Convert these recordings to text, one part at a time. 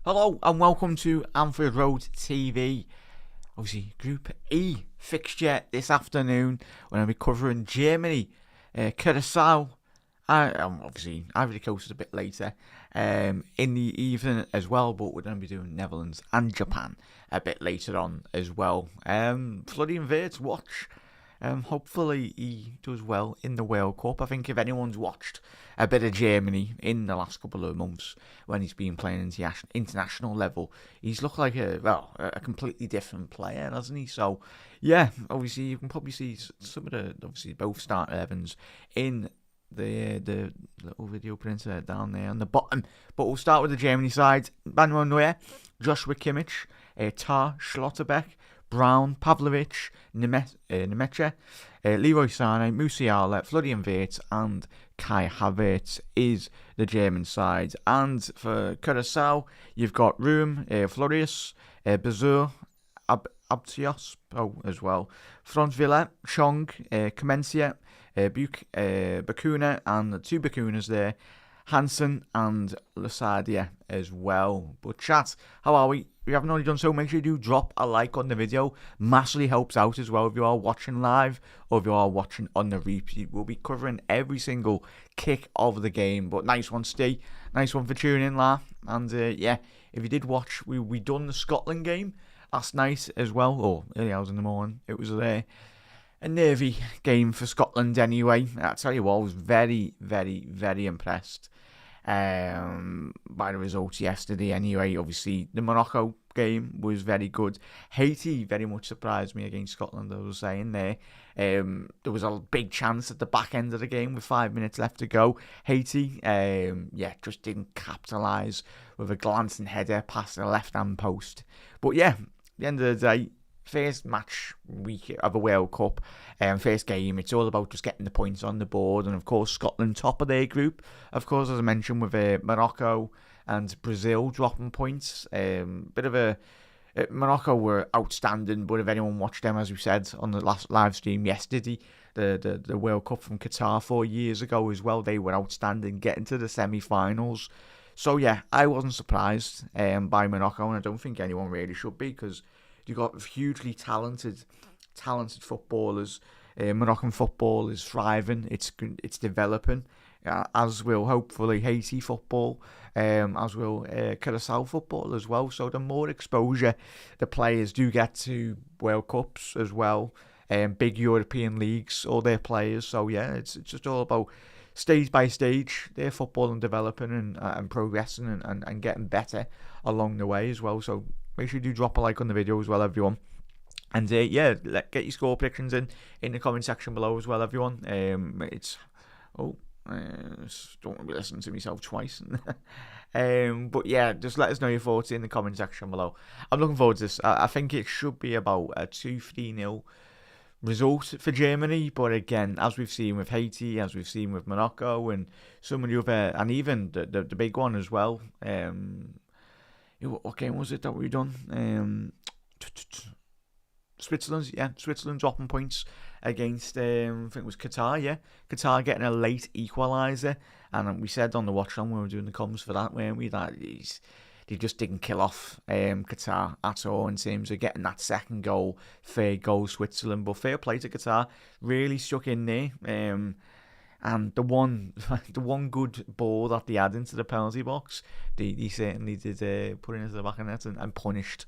Hello and welcome to Anfield Road TV. Obviously, Group E fixture this afternoon. We're going to be covering Germany, Curacao, and obviously Ivory Coast a bit later in the evening as well. But we're going to be doing Netherlands and Japan a bit later on as well. Florian Wirtz watch. Hopefully he does well in the World Cup. I think if anyone's watched a bit of Germany in the last couple of months when he's been playing international level, he's looked like a completely different player, hasn't he? So yeah, obviously you can probably see some of the both start 11s in the little video printer down there on the bottom. But we'll start with the Germany side. Manuel Neuer, Joshua Kimmich, Tar Schlotterbeck, Brown, Pavlovic, Nemecha, Leroy Sané, Musiala, Florian Wirtz and Kai Havertz is the German side. And for Curacao, you've got Room, Florius, Bazur, Abtios as well. Front Villa, Chong, Comencia, Bakuna and the two Bakunas there. Hansen and Lusadia as well. But chat, how are we? If you haven't already done so, make sure you do drop a like on the video. Massively helps out as well if you are watching live or if you are watching on the repeat. We'll be covering every single kick of the game. But nice one, Steve. Nice one for tuning in, La. And yeah, if you did watch, we done the Scotland game last night as well, or early hours in the morning. It was a nervy game for Scotland anyway. I tell you what, I was very, very, very impressed by the results yesterday anyway. Obviously, the Morocco game was very good. Haiti very much surprised me against Scotland, as I was saying there. There was a big chance at the back end of the game with 5 minutes left to go. Haiti, just didn't capitalise with a glancing header past the left-hand post. But yeah, at the end of the day, first match week of a World Cup, first game, it's all about just getting the points on the board. And of course, Scotland top of their group, of course, as I mentioned, with Morocco and Brazil dropping points. Morocco were outstanding, but if anyone watched them, as we said on the last live stream yesterday, the World Cup from Qatar 4 years ago as well, they were outstanding, getting to the semi-finals. So yeah, I wasn't surprised by Morocco, and I don't think anyone really should be, because you've got hugely talented footballers. Moroccan football is thriving. It's developing, as will hopefully Haiti football, as will Curacao football as well. So the more exposure the players do get to World Cups as well, big European leagues, all their players. So yeah, it's just all about stage by stage, their football and developing and progressing and getting better along the way as well. So make sure you do drop a like on the video as well, everyone. And yeah, get your score predictions in the comment section below as well, everyone. Don't want to be listening to myself twice. But yeah, just let us know your thoughts in the comment section below. I'm looking forward to this. I think it should be about a 2-3-0 result for Germany. But again, as we've seen with Haiti, as we've seen with Morocco and some of the other, and even the big one as well. What game was it that we done? Switzerland dropping points against, I think it was Qatar, yeah. Qatar getting a late equaliser. And we said on the watch on when we were doing the comms for that, weren't we, that they just didn't kill off Qatar at all in terms of getting that second goal, third goal, Switzerland. But fair play to Qatar, really stuck in there. And the one good ball that they had into the penalty box, they certainly did put it into the back of the net and punished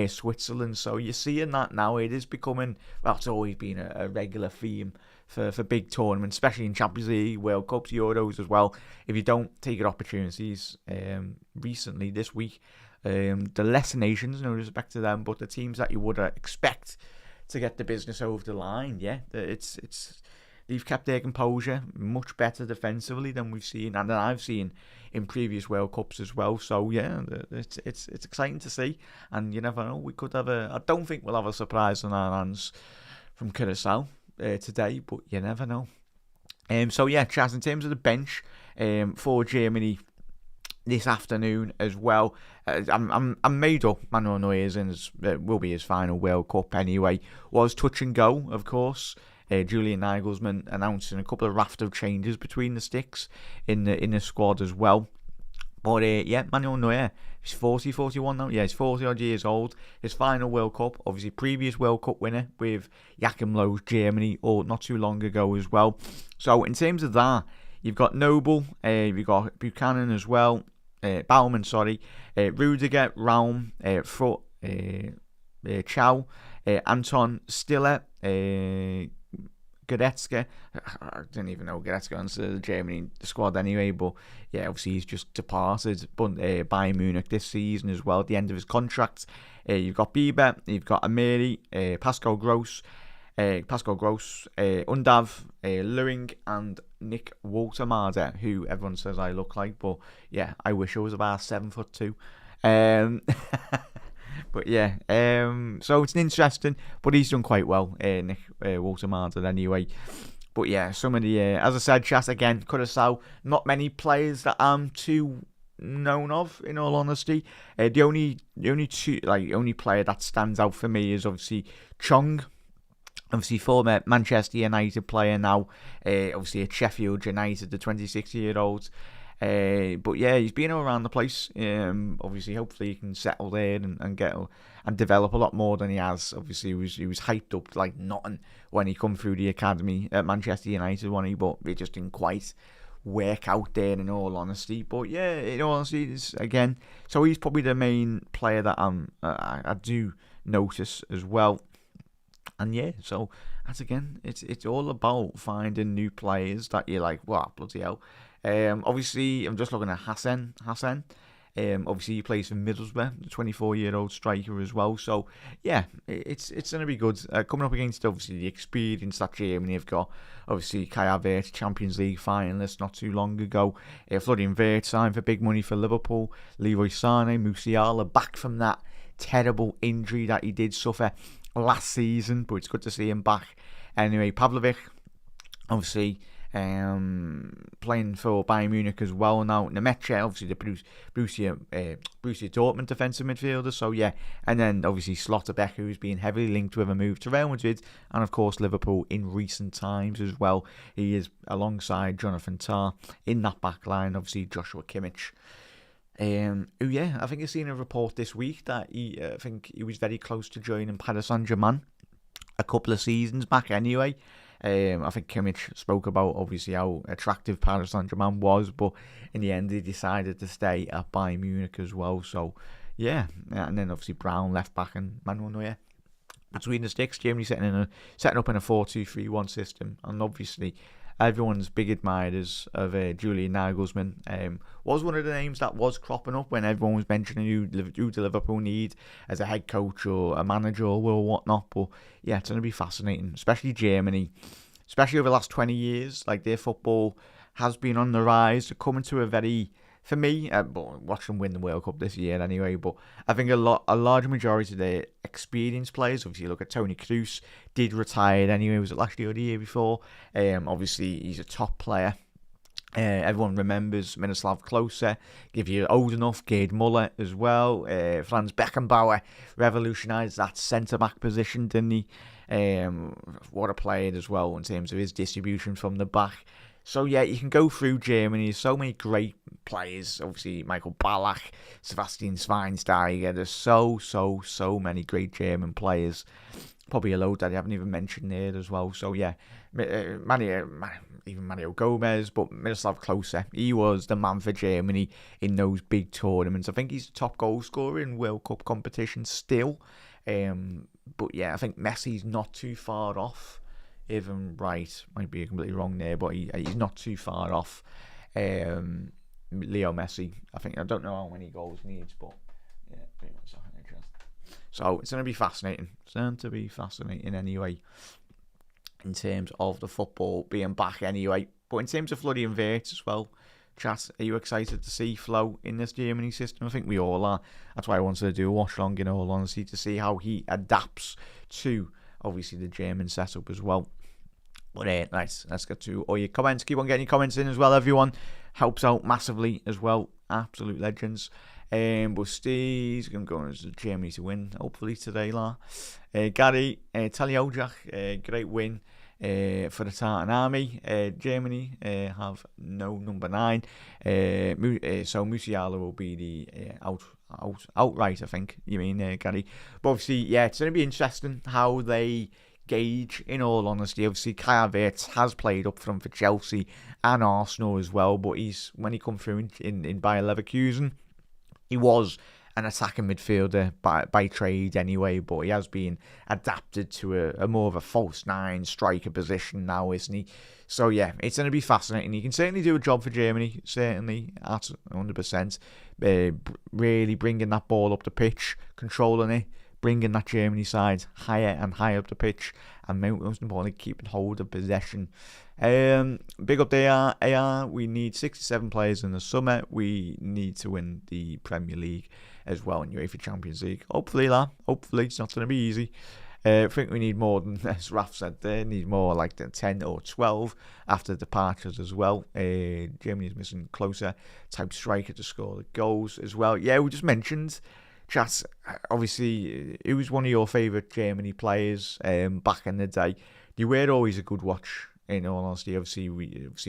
Switzerland. So you're seeing that now. It is becoming, well, it's always been a regular theme for big tournaments, especially in Champions League, World Cups, Euros as well. If you don't take your opportunities, recently this week, the lesser nations, no respect to them, but the teams that you would expect to get the business over the line, yeah, they've kept their composure much better defensively than we've seen and that I've seen in previous World Cups as well. So yeah, it's exciting to see, and you never know. We could have I don't think we'll have a surprise on our hands from Curacao today, but you never know. So yeah, Chaz, in terms of the bench for Germany this afternoon as well, I'm made up. Manuel Neuer's will be his final World Cup anyway. Was touch and go, of course. Julian Nagelsmann announcing a couple of raft of changes between the sticks in the squad as well. But yeah, Manuel Neuer, he's 40, 41 now. Yeah, he's 40 odd years old. His final World Cup, obviously previous World Cup winner with Joachim Löw's Germany, or not too long ago as well. So in terms of that, you've got Noble, you've got Buchanan as well, Baumann, sorry, Rudiger, Raum, Foot, Chow, Anton Stiller, Goretzka. I didn't even know Goretzka onto the Germany squad anyway, but yeah, obviously he's just departed Bayern Munich this season as well at the end of his contract. You've got Bieber, you've got Amiri, Pascal Gross, Undav, Lewing, and Nick Woltermader, who everyone says I look like, but yeah, I wish I was about 7'2". But yeah, so it's interesting, but he's done quite well, Nick Woltermader anyway. But yeah, some of the, as I said, chat again, Curacao, not many players that I'm too known of, in all honesty. The only player that stands out for me is obviously Chong. Obviously, former Manchester United player now, obviously at Sheffield United, the 26-year-old. But yeah, he's been around the place. Obviously, hopefully he can settle there and get and develop a lot more than he has. Obviously, he was hyped up like nothing when he come through the academy at Manchester United, wasn't he? But it just didn't quite work out there, in all honesty. But yeah, in all honesty, again, so he's probably the main player that I do notice as well. And yeah, so that's again, it's all about finding new players that you're like, wow, bloody hell. Obviously, I'm just looking at Hassan. Obviously, he plays for Middlesbrough, the 24-year-old striker as well. So yeah, it's going to be good. Coming up against obviously the experience that Germany have got. Obviously, Kai Havertz, Champions League finalist not too long ago. Florian Wirtz signed for big money for Liverpool. Leroy Sané, Musiala back from that terrible injury that he did suffer last season, but it's good to see him back. Anyway, Pavlovic, obviously playing for Bayern Munich as well now. Nemecha, obviously the Borussia Dortmund defensive midfielder. So yeah, and then obviously Slotterbeck, who's been heavily linked with a move to Real Madrid, and of course Liverpool in recent times as well. He is alongside Jonathan Tah in that back line. Obviously Joshua Kimmich. Yeah, I think I've seen a report this week that I think he was very close to joining Paris Saint-Germain a couple of seasons back anyway. I think Kimmich spoke about obviously how attractive Paris Saint-Germain was, but in the end he decided to stay at Bayern Munich as well. So yeah, and then obviously Brown left back and Manuel Neuer between the sticks. Germany setting up in a 4-2-3-1 system, and obviously everyone's big admirers of Julian Nagelsmann. Was one of the names that was cropping up when everyone was mentioning who do Liverpool need as a head coach or a manager or whatnot. But yeah, it's going to be fascinating, especially Germany, especially over the last 20 years. Like, their football has been on the rise. They're coming to a very, for me, watch them win the World Cup this year anyway, but I think a large majority of the experienced players, obviously you look at Toni Kroos, did retire anyway, was it last year or the year before? Obviously he's a top player. Everyone remembers Miroslav Klose. If you're old enough, Gerd Muller as well. Franz Beckenbauer revolutionised that centre-back position, didn't he? What a player as well in terms of his distribution from the back. So yeah, you can go through Germany. So many great players. Obviously, Michael Ballack, Sebastian Schweinsteiger. There's so many great German players. Probably a load that I haven't even mentioned there as well. So yeah, even Mario Gomez, but Miroslav Klose, he was the man for Germany in those big tournaments. I think he's the top goal scorer in World Cup competitions still. But yeah, I think Messi's not too far off. If I'm right, might be completely wrong there, but he's not too far off Leo Messi. I don't know how many goals he needs, but yeah, pretty much. So it's going to be fascinating. It's going to be fascinating anyway, in terms of the football being back anyway. But in terms of Florian Wirtz as well, chat, are you excited to see Flo in this Germany system? I think we all are. That's why I wanted to do a watch long, in all honesty, to see how he adapts to obviously the German setup as well. But let's get to all your comments. Keep on getting your comments in as well, everyone. Helps out massively as well. Absolute legends. But Steve's going to go into Germany to win, hopefully today, Gary, Taliojak, great win. for the Tartan Army. Germany have no number 9. So Musiala will be the outright, I think. You mean, Gary? But obviously, yeah, it's going to be interesting how they gauge, in all honesty. Obviously, Kai Havertz has played up front for Chelsea and Arsenal as well, but when he come through in Bayer Leverkusen, he was an attacking midfielder by trade anyway, but he has been adapted to a more of a false 9 striker position now, isn't he? So yeah, it's going to be fascinating. He can certainly do a job for Germany, certainly at 100%. Really bringing that ball up the pitch, controlling it, bringing that Germany side higher and higher up the pitch, and most importantly, keeping hold of possession. Big up the AR. We need 67 players in the summer. We need to win the Premier League as well in UEFA Champions League. Hopefully, it's not going to be easy. I think we need more than, as Raf said there, need more like the 10 or 12 after departures as well. Germany's missing closer type striker to score the goals as well. Yeah, we just mentioned, chat, obviously, who was one of your favourite Germany players back in the day? They were always a good watch, in all honesty. Obviously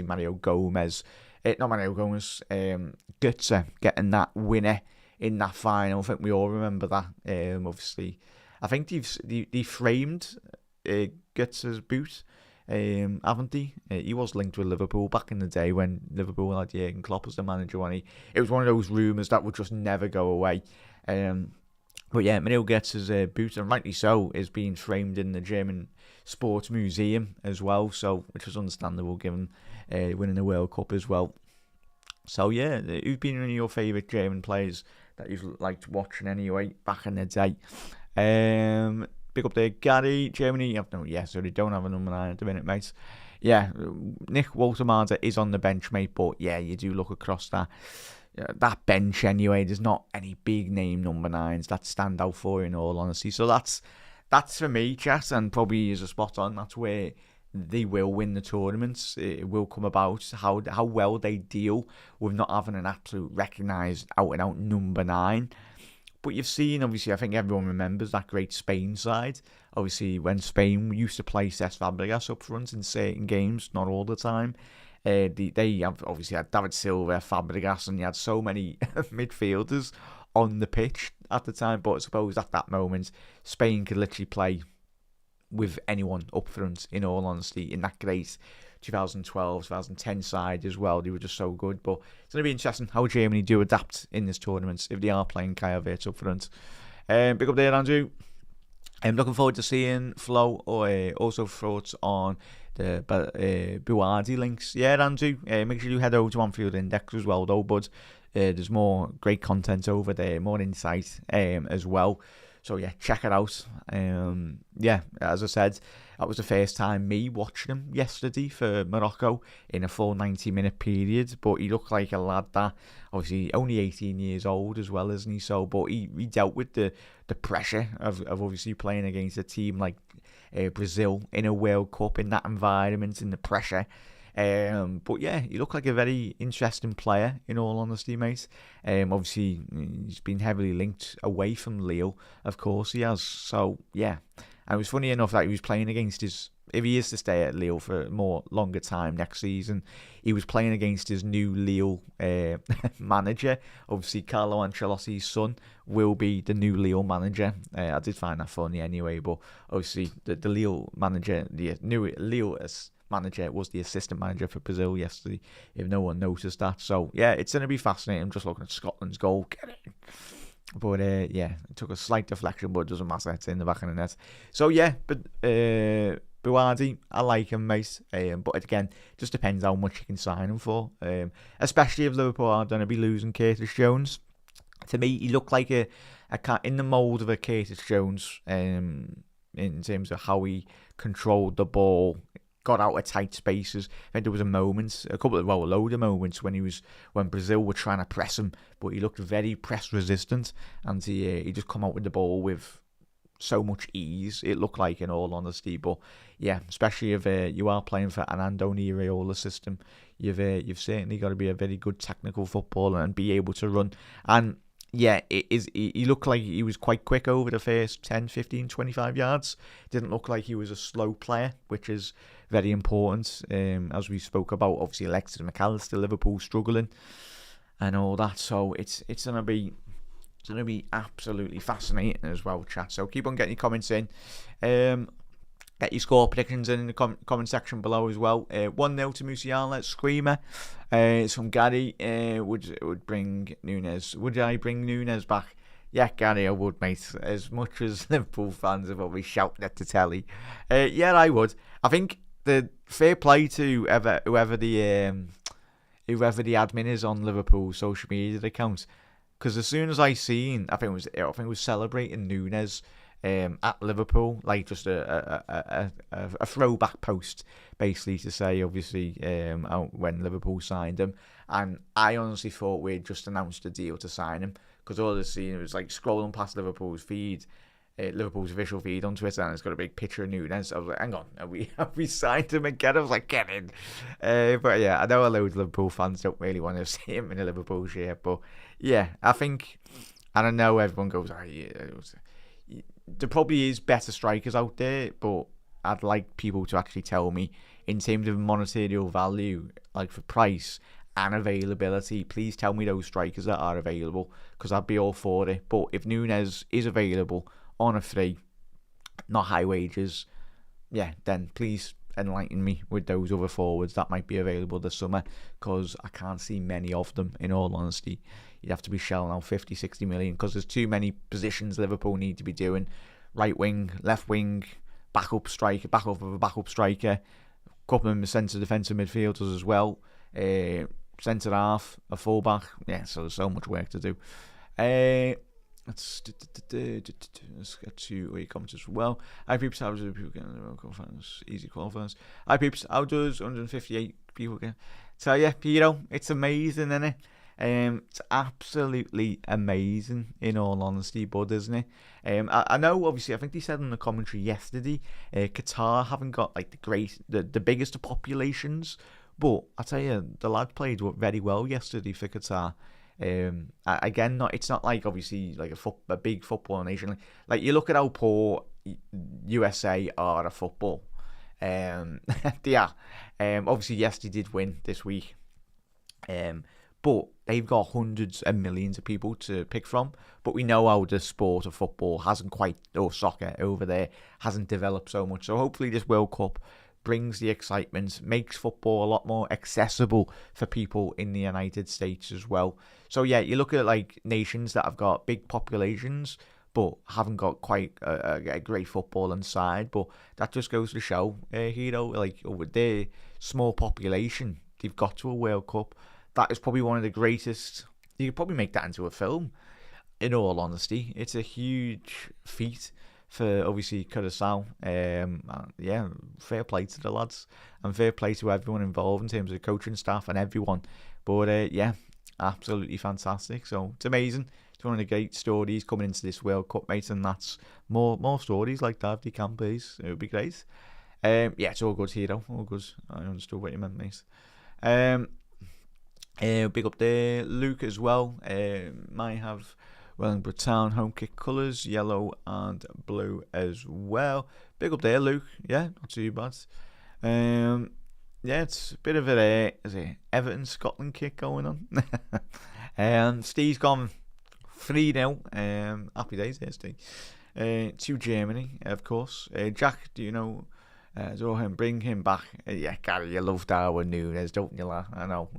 Mario Gomez, Götze getting that winner in that final. I think we all remember that. Obviously, I think they framed Götze's boot, haven't they? He was linked with Liverpool back in the day when Liverpool had Jurgen Klopp as the manager. It was one of those rumours that would just never go away. But yeah, Mario Götze's boot, and rightly so, is being framed in the German Sports Museum as well, so which was understandable given winning the World Cup as well. So yeah, who's been one of your favourite German players that you've liked watching anyway back in the day? Big up there, Gary. Germany, so they don't have a number 9 at the minute, mate. Yeah, Nick Woltermander is on the bench, mate, but yeah, you do look across that bench anyway. There's not any big name number 9s that stand out for you, in all honesty. So that's for me, chat, and probably is a spot on. That's where they will win the tournaments. It will come about how well they deal with not having an absolute recognised out-and-out number 9. But you've seen, obviously, I think everyone remembers that great Spain side. Obviously, when Spain used to play Cesc Fabregas up front in certain games, not all the time. They have obviously had David Silva, Fabregas, and you had so many midfielders on the pitch at the time. But I suppose at that moment, Spain could literally play with anyone up front, in all honesty, in that great 2012, 2010 side as well. They were just so good. But it's going to be interesting how Germany do adapt in this tournament if they are playing Kai Havertz up front. Big up there, Andrew. I'm looking forward to seeing Flo also thoughts on the Buardi links. Yeah, Andrew, make sure you head over to Anfield Index as well, though, bud. There's more great content over there, more insight as well. So yeah, check it out. Yeah, as I said, that was the first time me watching him yesterday for Morocco in a full 90-minute period. But he looked like a lad that, obviously, only 18 years old as well, isn't he? So, but he dealt with the pressure of obviously playing against a team like Brazil in a World Cup, in that environment, in the pressure. But yeah, he looked like a very interesting player, in all honesty, mate. Obviously, he's been heavily linked away from Lille, of course he has. So yeah, and it was funny enough that he was playing against if he is to stay at Lille for a more longer time next season, he was playing against his new Lille manager. Obviously, Carlo Ancelotti's son will be the new Lille manager. I did find that funny anyway, but obviously the Lille manager, the new Lille manager, was the assistant manager for Brazil yesterday, if no one noticed that. So yeah, it's going to be fascinating. I'm just looking at Scotland's goal. Get it. But yeah, it took a slight deflection, but it doesn't matter. It's in the back of the net. So yeah, but Buardi, I like him, mate. But again, it just depends how much you can sign him for. Especially if Liverpool are going to be losing Curtis Jones. To me, he looked like a in the mould of a Curtis Jones in terms of how he controlled the ball, got out of tight spaces. I think there was a load of moments when Brazil were trying to press him, but he looked very press resistant, and he just come out with the ball with so much ease, it looked like, in all honesty. But yeah, especially if you are playing for an Andoni Iraola system, you've certainly got to be a very good technical footballer and be able to run. And yeah, it is. He looked like he was quite quick over the first 10, 15, 25 yards. Didn't look like he was a slow player, which is very important. As we spoke about, obviously Alexis McAllister, Liverpool struggling and all that. So it's gonna be absolutely fascinating as well, chat. So keep on getting your comments in. Get your score predictions in the comment section below as well. 1-0 to Musiala, screamer. It's from Gary. Would bring Nunes. Would I bring Nunes back? Yeah, Gary, I would, mate. As much as Liverpool fans are probably shouting at the telly. Yeah, I would. I think the fair play to whoever the admin is on Liverpool's social media accounts. Because as soon as I seen, I think it was celebrating Nunes at Liverpool, like just a throwback post, basically to say, obviously, when Liverpool signed him, and I honestly thought we'd just announced a deal to sign him, because all I seen was like scrolling past Liverpool's official feed on Twitter, and it's got a big picture of Nunes. I was like, hang on, have we signed him again? I was like, get in. But yeah, I know a load of Liverpool fans don't really want to see him in a Liverpool shirt, but yeah, I think, and I know everyone goes, oh, yeah, there probably is better strikers out there, but I'd like people to actually tell me, in terms of monetary value, like for price and availability, please tell me those strikers that are available, because I'd be all for it. But if Nunes is available on a free, not high wages, yeah, then please enlighten me with those other forwards that might be available this summer, because I can't see many of them, in all honesty. You'd have to be shelling out 50, 60 million, because there's too many positions Liverpool need to be doing. Right wing, left wing, backup striker, backup of a backup striker, a couple of centre defensive midfielders as well, centre half, a fullback. Yeah, so there's so much work to do. Let's get to your comments as well. Hi peeps, how does people get in the World Cup finals? Easy qualifiers. Hi peeps, how does 158 people get? So yeah, Peter, it's amazing, isn't it? It's absolutely amazing, in all honesty, bud, isn't it? I know, obviously, I think they said in the commentary yesterday, Qatar haven't got like the biggest of populations, but I tell you, the lad played very well yesterday for Qatar. Again, it's not like, obviously, like a big football nation. Like you look at how poor USA are at football. They are. Obviously, yes, they did win this week. But they've got hundreds and millions of people to pick from. But we know how the sport of football hasn't quite, or soccer over there, hasn't developed so much. So hopefully this World Cup brings the excitement, makes football a lot more accessible for people in the United States as well. So yeah, you look at like nations that have got big populations, but haven't got quite a great football inside. But that just goes to show, like with their small population, they've got to a World Cup. That is probably one of the greatest. You could probably make that into a film, in all honesty. It's a huge feat for, obviously, Cuacao. Yeah, fair play to the lads, and fair play to everyone involved in terms of the coaching staff and everyone. But yeah, absolutely fantastic. So it's amazing. It's one of the great stories coming into this World Cup, mate, and that's more stories like that if they can, please. It would be great. Yeah, it's all good, Hero. All good. I understood what you meant, mate. Big up there, Luke as well. Might have Wellingborough Town home kit colours, yellow and blue as well. Big up there, Luke. Yeah, not too bad. Yeah, it's a bit of a Everton Scotland kit going on. Steve's gone 3-0. Happy days there, Steve. To Germany, of course. Jack, do you know? So him, bring him back. Yeah, Gary, you love Darwin Núñez, don't you, lad? I know.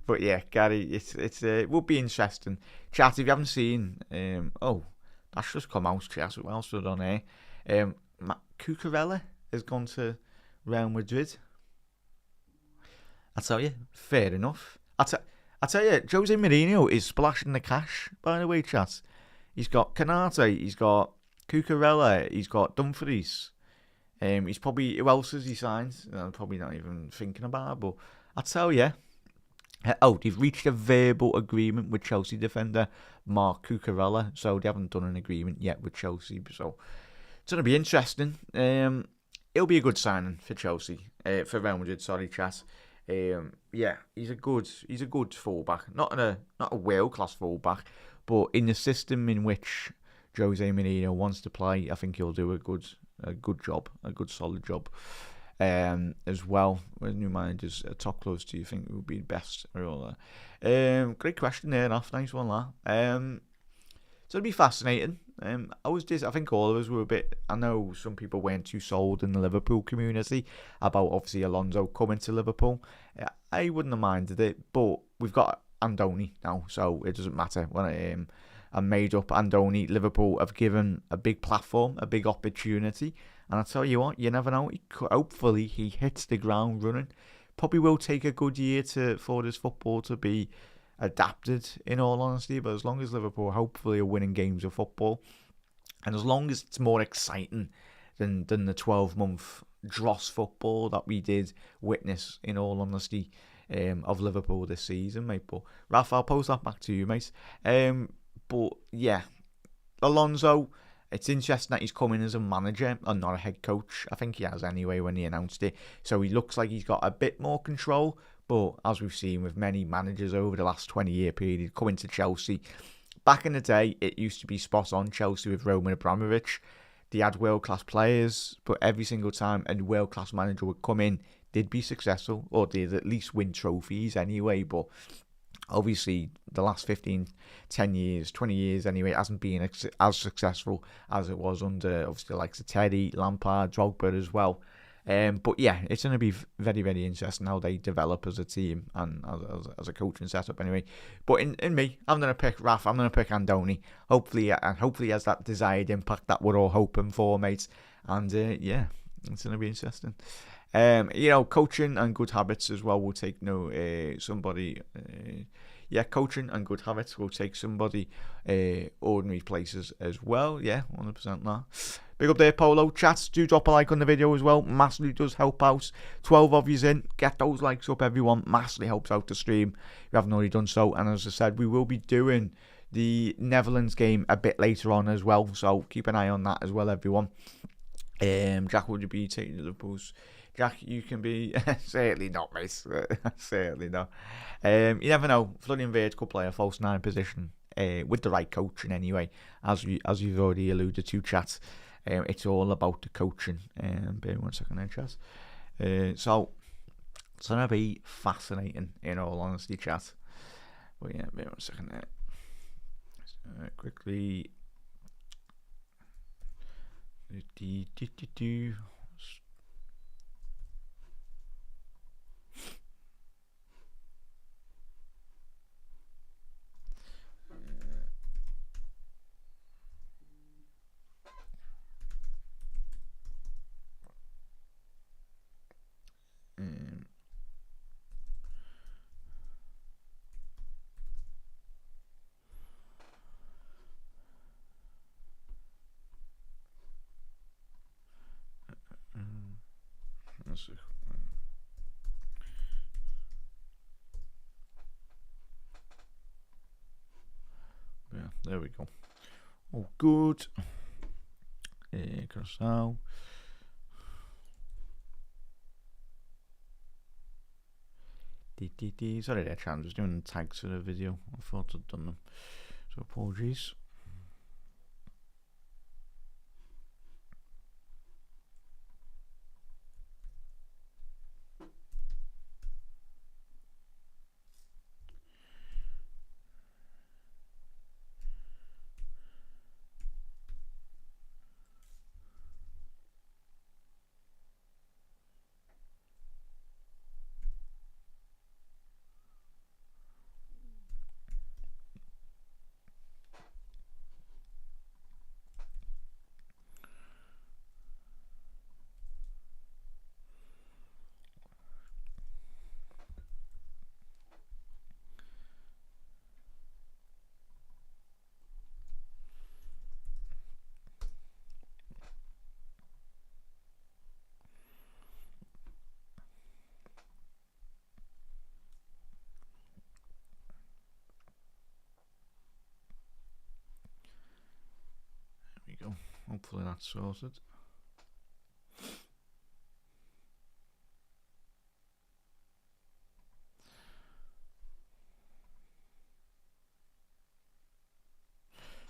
But yeah, Gary, it would be interesting. Chat, if you haven't seen, that's just come out, chat. What else was on here? Cucurella has gone to Real Madrid. I tell you, fair enough. I tell you, Jose Mourinho is splashing the cash, by the way, chat. He's got Canate, he's got Cucurella, he's got Dumfries. He's probably, who else has he signed? I'm probably not even thinking about it, but I tell you, they've reached a verbal agreement with Chelsea defender Marc Cucurella, so they haven't done an agreement yet with Chelsea, so it's going to be interesting. It'll be a good signing for Chelsea, for Real Madrid, sorry, chat. Yeah, he's a good fullback. Not a world class fullback, but in the system in which Jose Mourinho wants to play, I think he'll do a good job, a good solid job. As well, when new managers top clubs do you think would be best or all that? Great question there, off nice one that. So it'd be fascinating. I think all of us were a bit. I know some people weren't too sold in the Liverpool community about obviously Alonso coming to Liverpool. I wouldn't have minded it, but we've got Andoni now, so it doesn't matter. When I made up Andoni, Liverpool have given a big platform, a big opportunity, and I tell you what, you never know. Hopefully, he hits the ground running. Probably will take a good year for this football to be adapted, in all honesty, but as long as Liverpool hopefully are winning games of football, and as long as it's more exciting than the 12-month dross football that we did witness, in all honesty, of Liverpool this season, mate. But Raf, I'll post that back to you, mate. But yeah, Alonso, it's interesting that he's coming as a manager and not a head coach. I think he has anyway when he announced it. So he looks like he's got a bit more control. But as we've seen with many managers over the last 20-year period coming to Chelsea, back in the day, it used to be spot on Chelsea with Roman Abramovich. They had world-class players, but every single time a world-class manager would come in, they'd be successful, or they'd at least win trophies anyway. But obviously, the last 15, 10 years, 20 years anyway, it hasn't been as successful as it was under, obviously, the likes of Teddy, Lampard, Drogba as well. But yeah, it's going to be very, very interesting how they develop as a team and as a coaching setup anyway. But in me, I'm going to pick Raf. I'm going to pick Andoni. Hopefully he has that desired impact that we're all hoping for, mates. And yeah, it's going to be interesting. Coaching and good habits as well will take somebody. Coaching and good habits will take somebody ordinary places as well. Yeah, 100% that. Big up there, Polo. Chats, do drop a like on the video as well. Massively does help out. 12 of yous in. Get those likes up, everyone. Massively helps out the stream if you haven't already done so. And as I said, we will be doing the Netherlands game a bit later on as well. So keep an eye on that as well, everyone. Jack, would you be taking the post? Jack, you can be certainly not, mate. Certainly not. You never know. Flooding vertical player, false 9 position, with the right coaching anyway. As you've already alluded to, chat. It's all about the coaching. Bear 1 second there, chat. So it's gonna be fascinating, in all honesty, chat. But yeah, bear 1 second there. Quickly. Yeah, there we go. Oh, good. Cuacao. Sorry there, chat. I'm just doing the tags for the video. I thought I'd done them. So apologies. There we go. Hopefully that's sorted.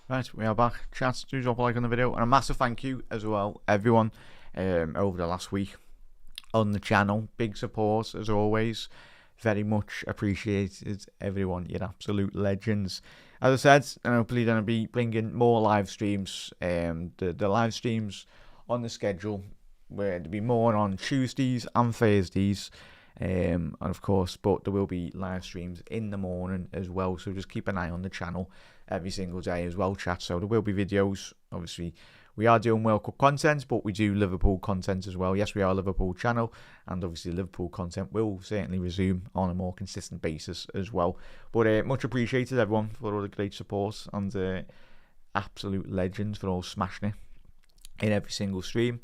Right, we are back. Chat, do drop a like on the video, and a massive thank you as well, everyone, over the last week on the channel. Big support as always. Very much appreciated, everyone. You're absolute legends. As I said, I'm hopefully going to be bringing more live streams. The live streams on the schedule, where there'll be more on Tuesdays and Thursdays. And of course, but there will be live streams in the morning as well, so just keep an eye on the channel every single day as well, chat. So there will be videos. Obviously, we are doing World Cup content, but we do Liverpool content as well. Yes, we are a Liverpool channel, and obviously Liverpool content will certainly resume on a more consistent basis as well. But much appreciated, everyone, for all the great support, and absolute legends for all smashing it in every single stream.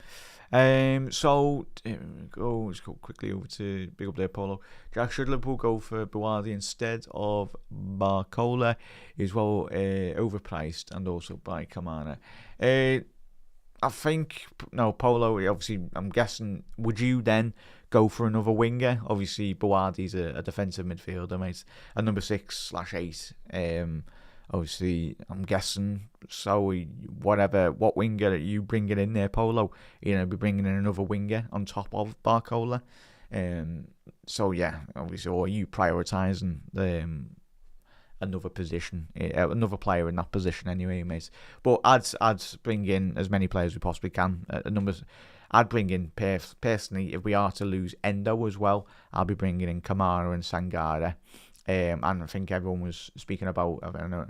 So let's go quickly over to big up there, Polo. Jack, should Liverpool go for Buardi instead of Barcola? Is well overpriced, and also by Kamara. I think no, Polo. Obviously, I'm guessing. Would you then go for another winger? Obviously, Buardi's a defensive midfielder, mate. A number 6/8. Obviously, I'm guessing, so what winger are you bringing in there, Polo? Be bringing in another winger on top of Barcola. So yeah, obviously, or are you prioritising another position, another player in that position anyway, mate? But I'd bring in as many players as we possibly can. I'd bring in, personally, if we are to lose Endo as well, I'll be bringing in Kamara and Sangare. And I think everyone was speaking about, I don't know,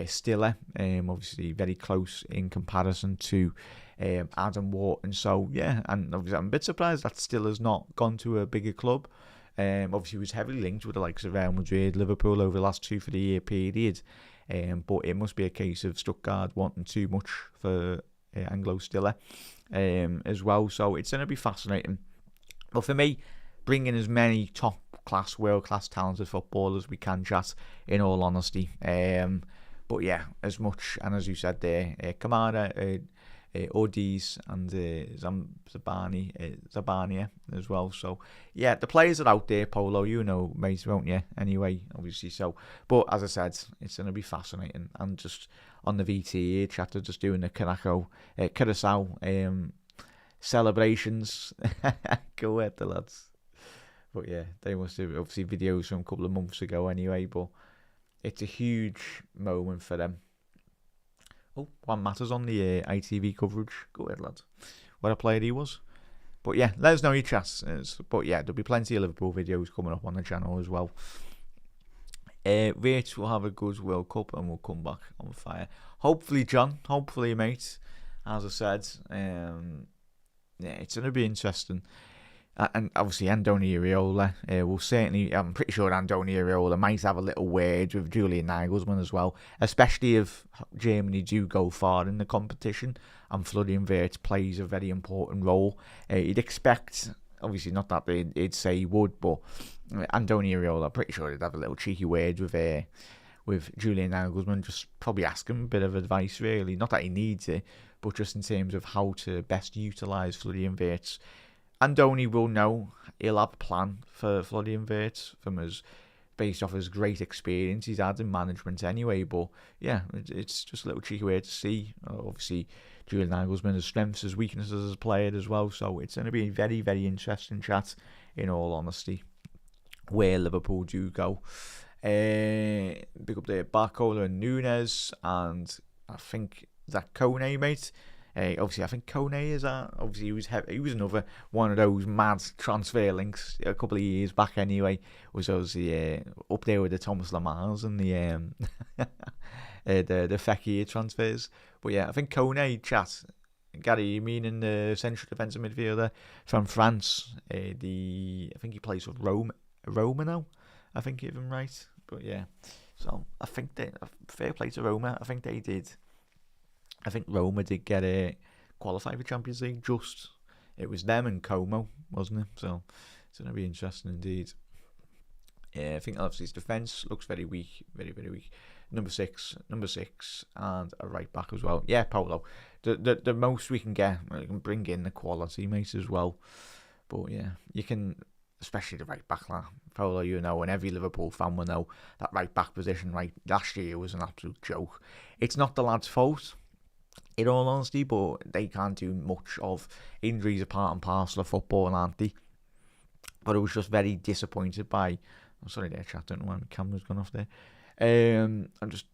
Stiller, obviously very close in comparison to Adam Wharton. So yeah, and obviously I'm a bit surprised that Stiller's not gone to a bigger club. Obviously he was heavily linked with the likes of Real Madrid, Liverpool over the last 2-3 year period. But it must be a case of Stuttgart wanting too much for Anglo Stiller as well. So it's going to be fascinating. But for me, bringing as many top class, world class, talented footballers as we can, chat, in all honesty. But yeah, as much, and as you said there, Kamara, Odis, and Zabania as well. So yeah, the players are out there, Polo, mate, won't you? Anyway, obviously. So, but as I said, it's going to be fascinating. And just on the VT chat, just doing the Curacao celebrations. Go ahead, the lads. But yeah, they must have obviously videos from a couple of months ago anyway, but it's a huge moment for them. Oh, Juan Mata's on the ITV coverage. Go ahead, lads. What a player he was. But yeah, let us know your chats. But yeah, there'll be plenty of Liverpool videos coming up on the channel as well. Rich will have a good World Cup and we'll come back on fire. Hopefully, John. Hopefully, mate. As I said, yeah, it's going to be interesting. And obviously, Andoni Iraola will certainly, I'm pretty sure Andoni Iraola might have a little word with Julian Nagelsmann as well, especially if Germany do go far in the competition and Florian Wirtz plays a very important role. You'd expect, obviously not that they'd say he would, but Andoni Iraola, I'm pretty sure he'd have a little cheeky word with Julian Nagelsmann, just probably ask him a bit of advice, really. Not that he needs it, but just in terms of how to best utilise Florian Wirtz. Andoni will know, he'll have a plan for Florian Wirtz based off his great experience he's had in management anyway. But yeah, it's just a little cheeky way to see. Obviously, Julian Nagelsmann, his strengths, his weaknesses as a player as well. So it's going to be a very, very interesting chat, in all honesty, where Liverpool do go. Big up there, Barcola and Nunes, and I think that Kone, mate. Obviously, I think Kone is obviously he was another one of those mad transfer links a couple of years back. Anyway, was obviously up there with the Thomas Lamars and the Fekir transfers. But yeah, I think Kone, chat. Gary, you meaning the central defensive midfielder from France? I think he plays with Roma now. I think if I'm right. But yeah, so I think fair play to Roma. I think they did. I think Roma did get qualified for Champions League. It was them and Como, wasn't it? So it's going to be interesting indeed. Yeah, I think obviously his defence looks very weak, very, very weak. Number six, and a right back as well. Yeah, Paulo. The most we can get, we can bring in the quality, mate, as well. But yeah, you can especially the right back line. Paolo, you know, and every Liverpool fan will know that right back position last year was an absolute joke. It's not the lads' fault, in all honesty, but they can't do much. Of injuries are part and parcel of football, aren't they? But I was just very disappointed by. I'm sorry, there, chat. Don't know why my camera's gone off there. I just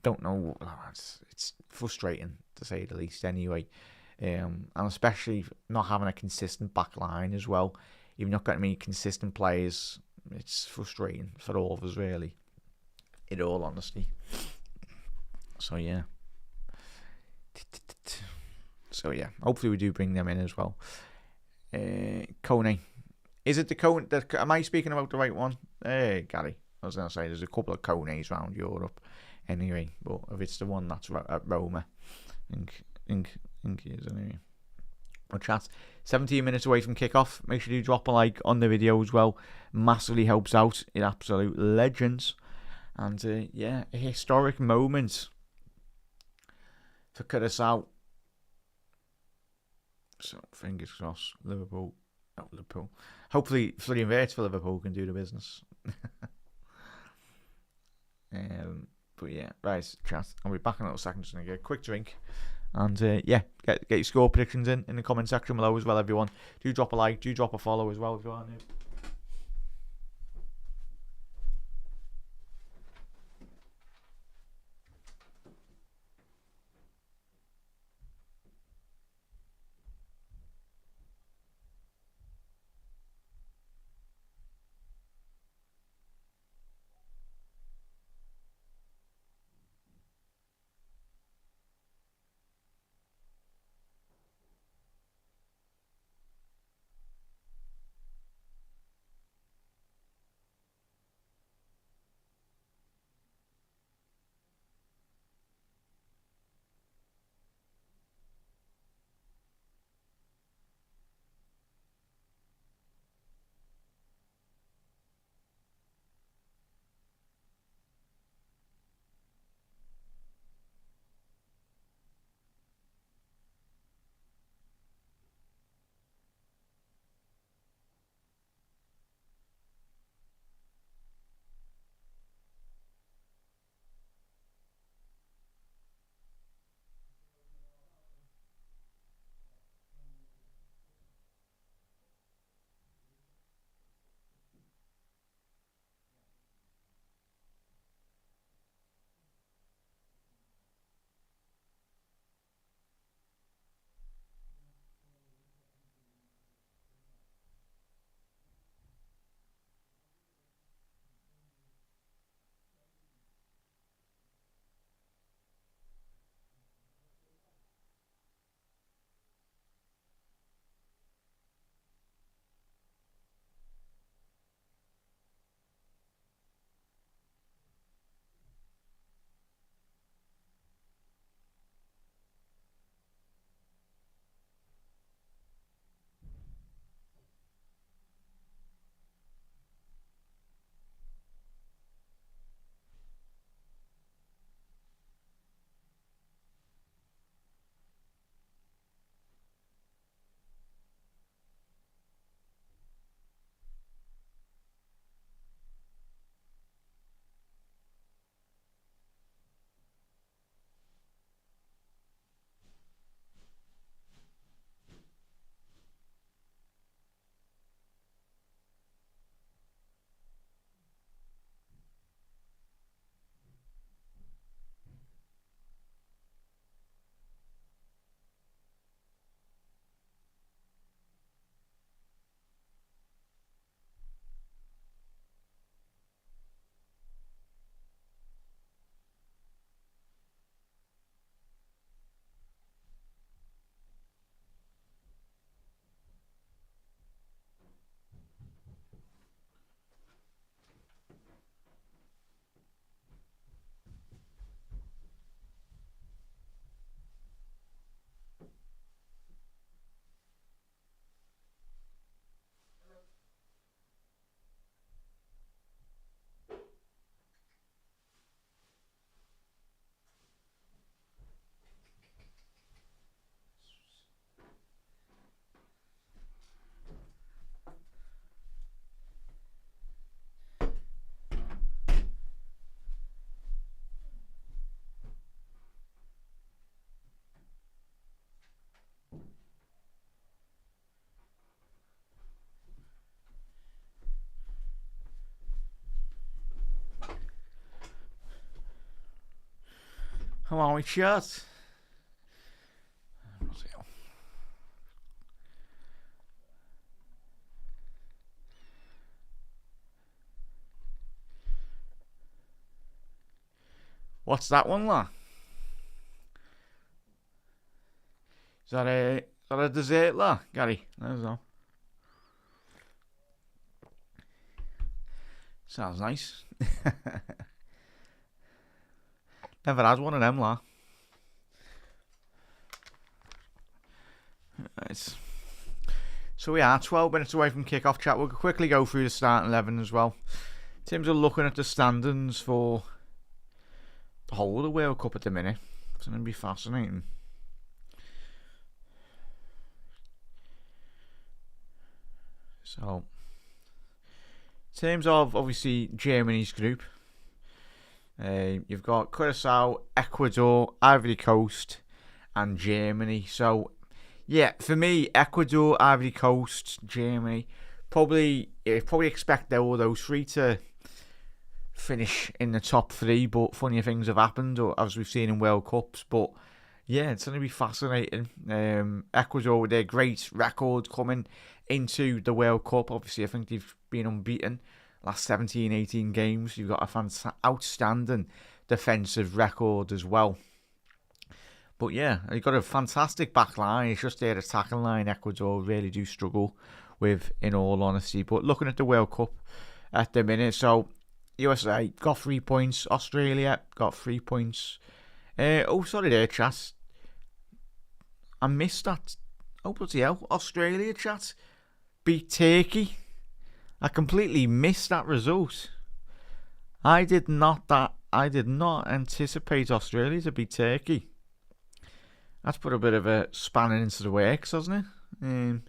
don't know. It's frustrating to say the least. Anyway, and especially not having a consistent back line as well. You've not got many consistent players. It's frustrating for all of us, really. In all honesty. So yeah. So yeah, hopefully we do bring them in as well. Kone. Is it the Kone? Am I speaking about the right one? Hey, Gary. I was going to say there's a couple of Kones around Europe. Anyway, but if it's the one that's at Roma, I think it is anyway. Well, chat. 17 minutes away from kickoff. Make sure you drop a like on the video as well. Massively helps out. It's absolute legends. And yeah, a historic moment for Cuacao. So fingers crossed, Liverpool. Hopefully, Florian Wirtz for Liverpool can do the business. But yeah, right, chat. I'll be back in a little second. Just gonna get a quick drink, and yeah, get your score predictions in the comment section below as well, everyone. Do drop a like, do drop a follow as well if you are new. Come on, we chat. What's that one, la? Is that a dessert, la, Gary? I don't know. Sounds nice. Never had one of them, la. Right. So we are 12 minutes away from kick-off chat. We'll quickly go through the starting 11 as well. In terms of looking at the standings for the whole of the World Cup at the minute, it's going to be fascinating. So, in terms of, obviously, Germany's group, you've got Cuacao, Ecuador, Ivory Coast, and Germany. So, yeah, for me, Ecuador, Ivory Coast, Germany, probably expect all those three to finish in the top three, but funny things have happened, or as we've seen in World Cups. But yeah, it's going to be fascinating. Ecuador with their great record coming into the World Cup. Obviously, I think they've been unbeaten last 17, 18 games. You've got a outstanding defensive record as well. But yeah, you've got a fantastic back line. It's just their attacking line Ecuador really do struggle with, in all honesty. But looking at the World Cup at the minute, so USA got 3 points. Australia got 3 points. Sorry there, chat. I missed that. Oh, bloody hell. Australia, chat, beat Turkey. I completely missed that result. I did not anticipate Australia to beat Turkey. That's put a bit of a spanner into the works, hasn't it?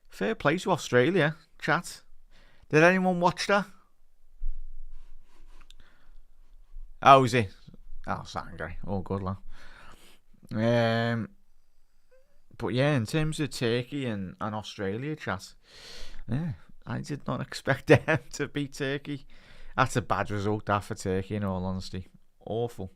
Fair play to Australia, chat. Did anyone watch that? Oh, is it? Oh, sorry. Oh, good, lad. But yeah, in terms of Turkey and Australia, chat, yeah, I did not expect them to beat Turkey. That's a bad result, that, for Turkey, in all honesty. Awful.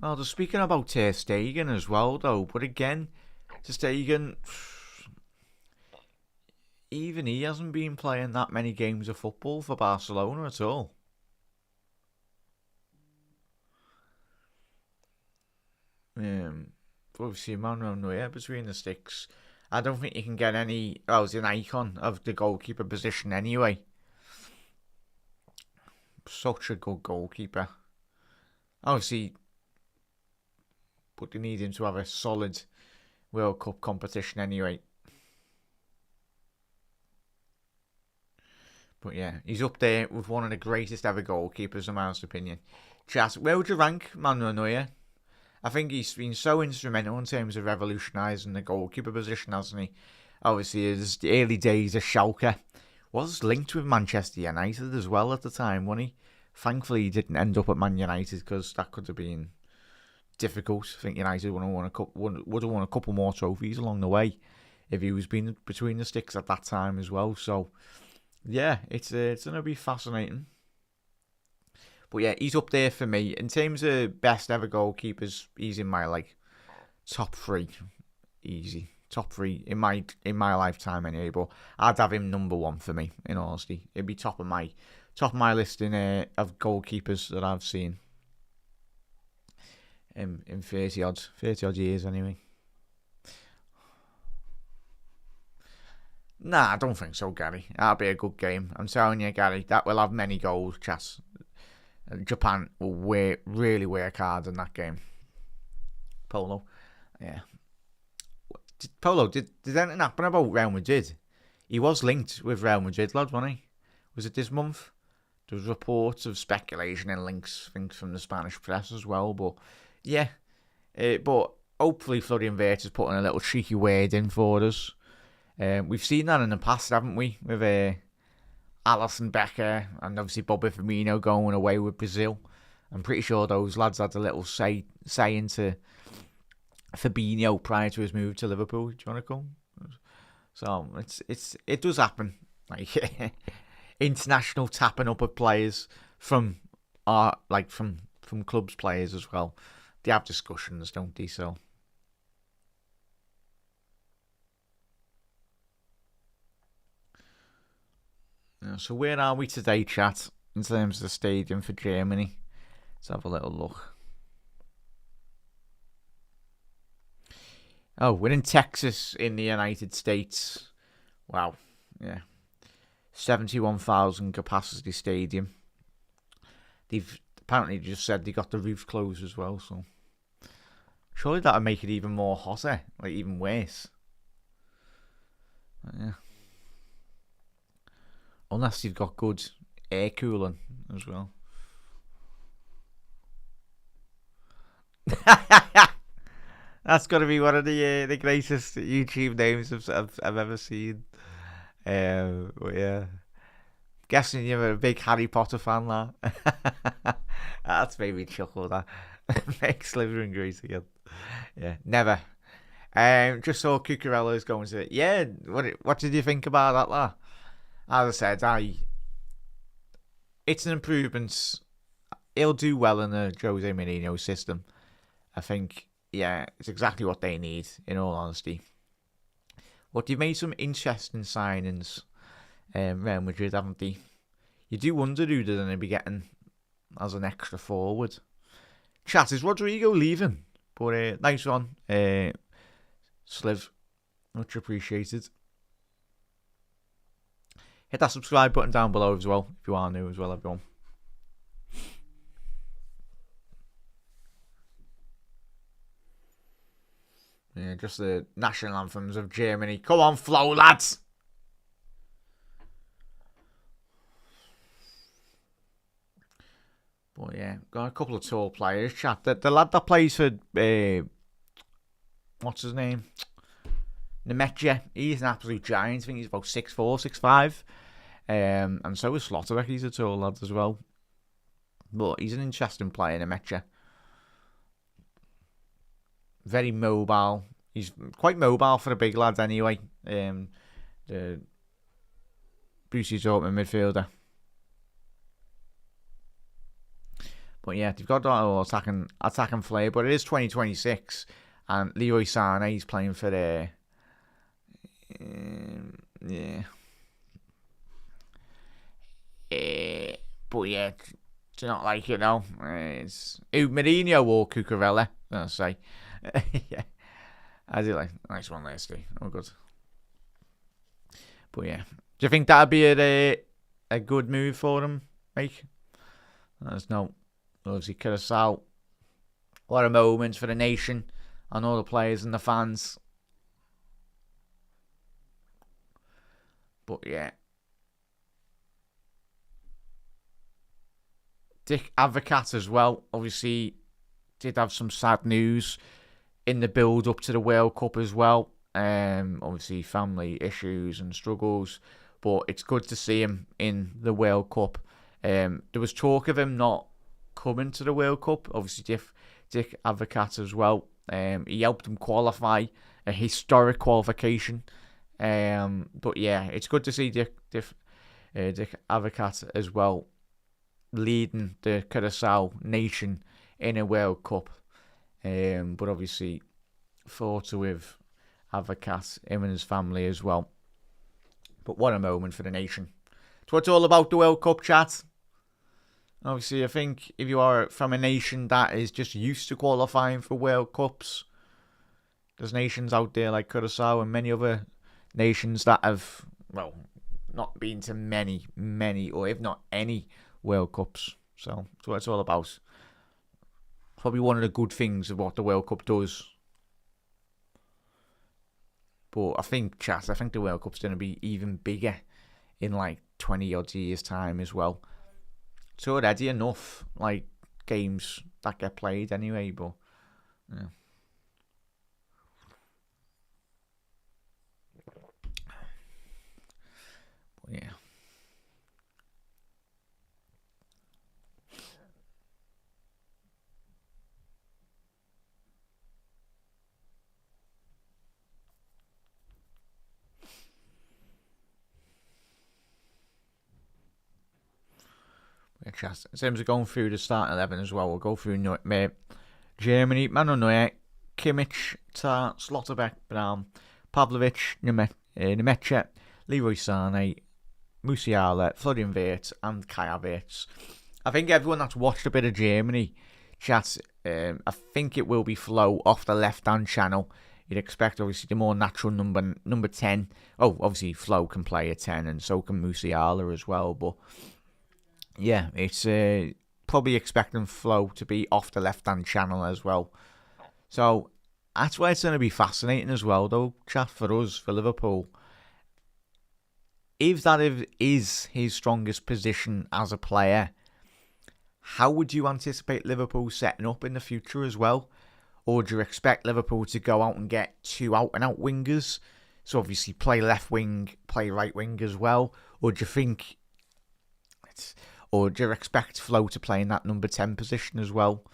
Well, just speaking about Ter Stegen as well, though, but again, Ter Stegen, even he hasn't been playing that many games of football for Barcelona at all. Obviously, Manuel Neuer between the sticks. I don't think you can get any. Oh, he's an icon of the goalkeeper position anyway. Such a good goalkeeper. Obviously, but they need him to have a solid World Cup competition anyway. But yeah, he's up there with one of the greatest ever goalkeepers, in my honest opinion. Chat, where would you rank Manuel Neuer? I think he's been so instrumental in terms of revolutionising the goalkeeper position, hasn't he? Obviously, his early days of Schalke was linked with Manchester United as well at the time, wasn't he? Thankfully, he didn't end up at Man United, because that could have been difficult. I think United would have won a couple more trophies along the way if he was being between the sticks at that time as well. So yeah, it's going to be fascinating. But yeah, he's up there for me in terms of best ever goalkeepers. He's in my top three, easy top three in my lifetime anyway. But I'd have him number one for me. In honesty, it'd be top of my list of goalkeepers that I've seen in 30 odd years anyway. Nah, I don't think so, Gary. That'll be a good game. I'm telling you, Gary, that will have many goals, chats. Japan will really work hard in that game. Polo, yeah. Did anything happen about Real Madrid? He was linked with Real Madrid, lad, wasn't he? Was it this month? There was reports of speculation and links, things from the Spanish press as well. But yeah, but hopefully Florian Wirtz is putting a little cheeky word in for us. We've seen that in the past, haven't we? With Alisson Becker and obviously Bobby Firmino going away with Brazil I'm pretty sure those lads had a little say into Fabinho prior to his move to Liverpool. Do you want to come? So it does happen. Like international tapping up of players from from clubs players as well. They have discussions, don't they? So. So where are we today, chat, in terms of the stadium for Germany? Let's have a little look. Oh, we're in Texas in the United States. Wow. Yeah. 71,000 capacity stadium. They've apparently just said they got the roof closed as well, so surely that'll make it even more hotter, like even worse. But yeah. Unless you've got good air cooling as well. That's got to be one of the greatest YouTube names I've ever seen. But yeah. Guessing you're a big Harry Potter fan, lad. That's made me chuckle, that. Make Slytherin great again. Yeah, never. Just saw Cucarella's going to it. Yeah, what did you think about that, lad? As I said, it's an improvement. He'll do well in the Jose Mourinho system. I think, yeah, it's exactly what they need, in all honesty. But they've made some interesting signings, Real Madrid, haven't they? You do wonder who they're going to be getting as an extra forward. Chat, is Rodrigo leaving? But nice one, Sliv. Much appreciated. Hit that subscribe button down below as well, if you are new as well, everyone. Yeah, just the national anthems of Germany. Come on, flow, lads! But yeah, got a couple of tall players, chat. The lad that plays for, what's his name? Nemetja. He's an absolute giant. I think he's about 6'4", 6'5". And so is Slotterbeck. He's a tall lad as well. But he's an interesting player, Nemetja. Very mobile. He's quite mobile for a big lad anyway. The Brucey Dortmund midfielder. But yeah, they've got that attacking flair. But it is 2026, and Leroy Sané, he's playing for the yeah. But yeah, it's not like, it's Mourinho or Cucurella, I'll say. Yeah. I do like nice one, Leslie. Oh, good. But yeah, do you think that'd be a good move for him, Mike? There's no, obviously, Curacao. What a moment for the nation and all the players and the fans. But yeah, Dick Advocat as well. Obviously, did have some sad news in the build up to the World Cup as well. Obviously, family issues and struggles, but it's good to see him in the World Cup. There was talk of him not coming to the World Cup. Obviously, Dick Advocat as well. He helped him qualify, a historic qualification. But yeah, it's good to see Dick Advocat as well, leading the Curacao nation in a World Cup. But obviously, photo with Advocat, him and his family as well. But what a moment for the nation. It's what it's all about, the World Cup, chat. Obviously, I think if you are from a nation that is just used to qualifying for World Cups, there's nations out there like Curacao and many other nations that have, well, not been to many, or if not any World Cups. So that's what it's all about. Probably one of the good things of what the World Cup does. But I think the World Cup's going to be even bigger in like 20 odd years' time as well. It's already enough like games that get played anyway, but yeah. But yeah. chat. In terms of going through the starting 11 as well, we'll go through Germany, Manuel Neuer, Kimmich, Tar, Slotterbeck, Brown, Pavlovic, Nemetcha, Leroy Sané, Musiala, Florian Wirtz, and Kai Havertz. I think everyone that's watched a bit of Germany, chat, I think it will be Flo off the left-hand channel. You'd expect, obviously, the more natural number 10. Oh, obviously, Flo can play a 10, and so can Musiala as well. But, yeah, it's probably expecting Flo to be off the left-hand channel as well. So, that's where it's going to be fascinating as well, though, chat, for us, for Liverpool. If that is his strongest position as a player, how would you anticipate Liverpool setting up in the future as well? Or do you expect Liverpool to go out and get 2 out-and-out wingers? So obviously play left wing, play right wing as well. Or do you think... Or do you expect Flo to play in that number 10 position as well?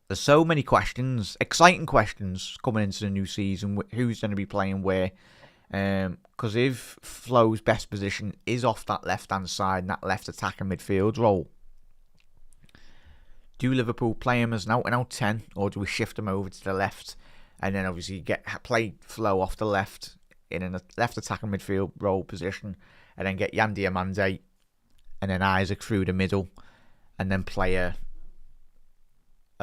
There's so many questions, exciting questions coming into the new season. Who's going to be playing where? Because if Flo's best position is off that left-hand side and that left attacking midfield role, do Liverpool play him as an out-and-out 10, or do we shift him over to the left and then obviously play Flo off the left in a left attacking midfield role position, and then get Yan Diomande and then Isaac through the middle, and then play a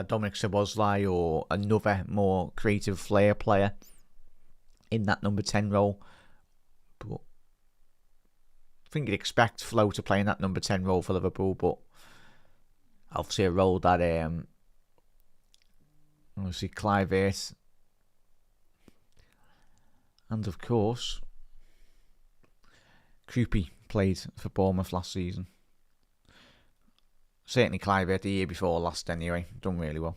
Dominic Szoboszlai or another more creative flair player in that number 10 role? But I think you'd expect Flo to play in that number 10 role for Liverpool, but obviously a role that obviously Clive Wirtz and of course Krupi played for Bournemouth last season. Certainly Clive Wirtz the year before last anyway, done really well.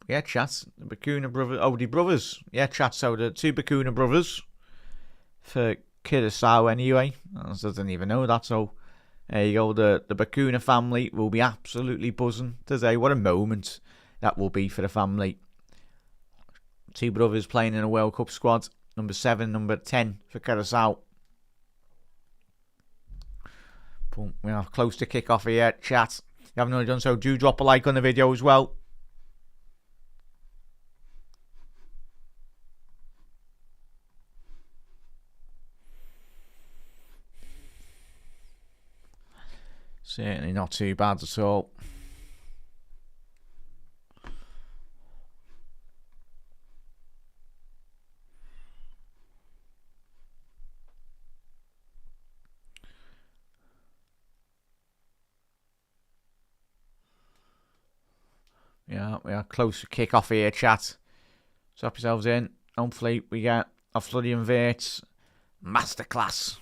Yeah, chat, the Bacuna brothers, the brothers. Yeah, chat, so the 2 Bacuna brothers for Curacao anyway. I didn't even know that, so there you go, the Bacuna family will be absolutely buzzing today. What a moment that will be for the family. 2 brothers playing in a World Cup squad. Number 7, number 10 for Curacao. But we are close to kick-off here, chat. If you haven't already done so, do drop a like on the video as well. Certainly not too bad at all. Yeah, we are close to kick off here, chat. Strap yourselves in. Hopefully we get a Florian Wirtz masterclass.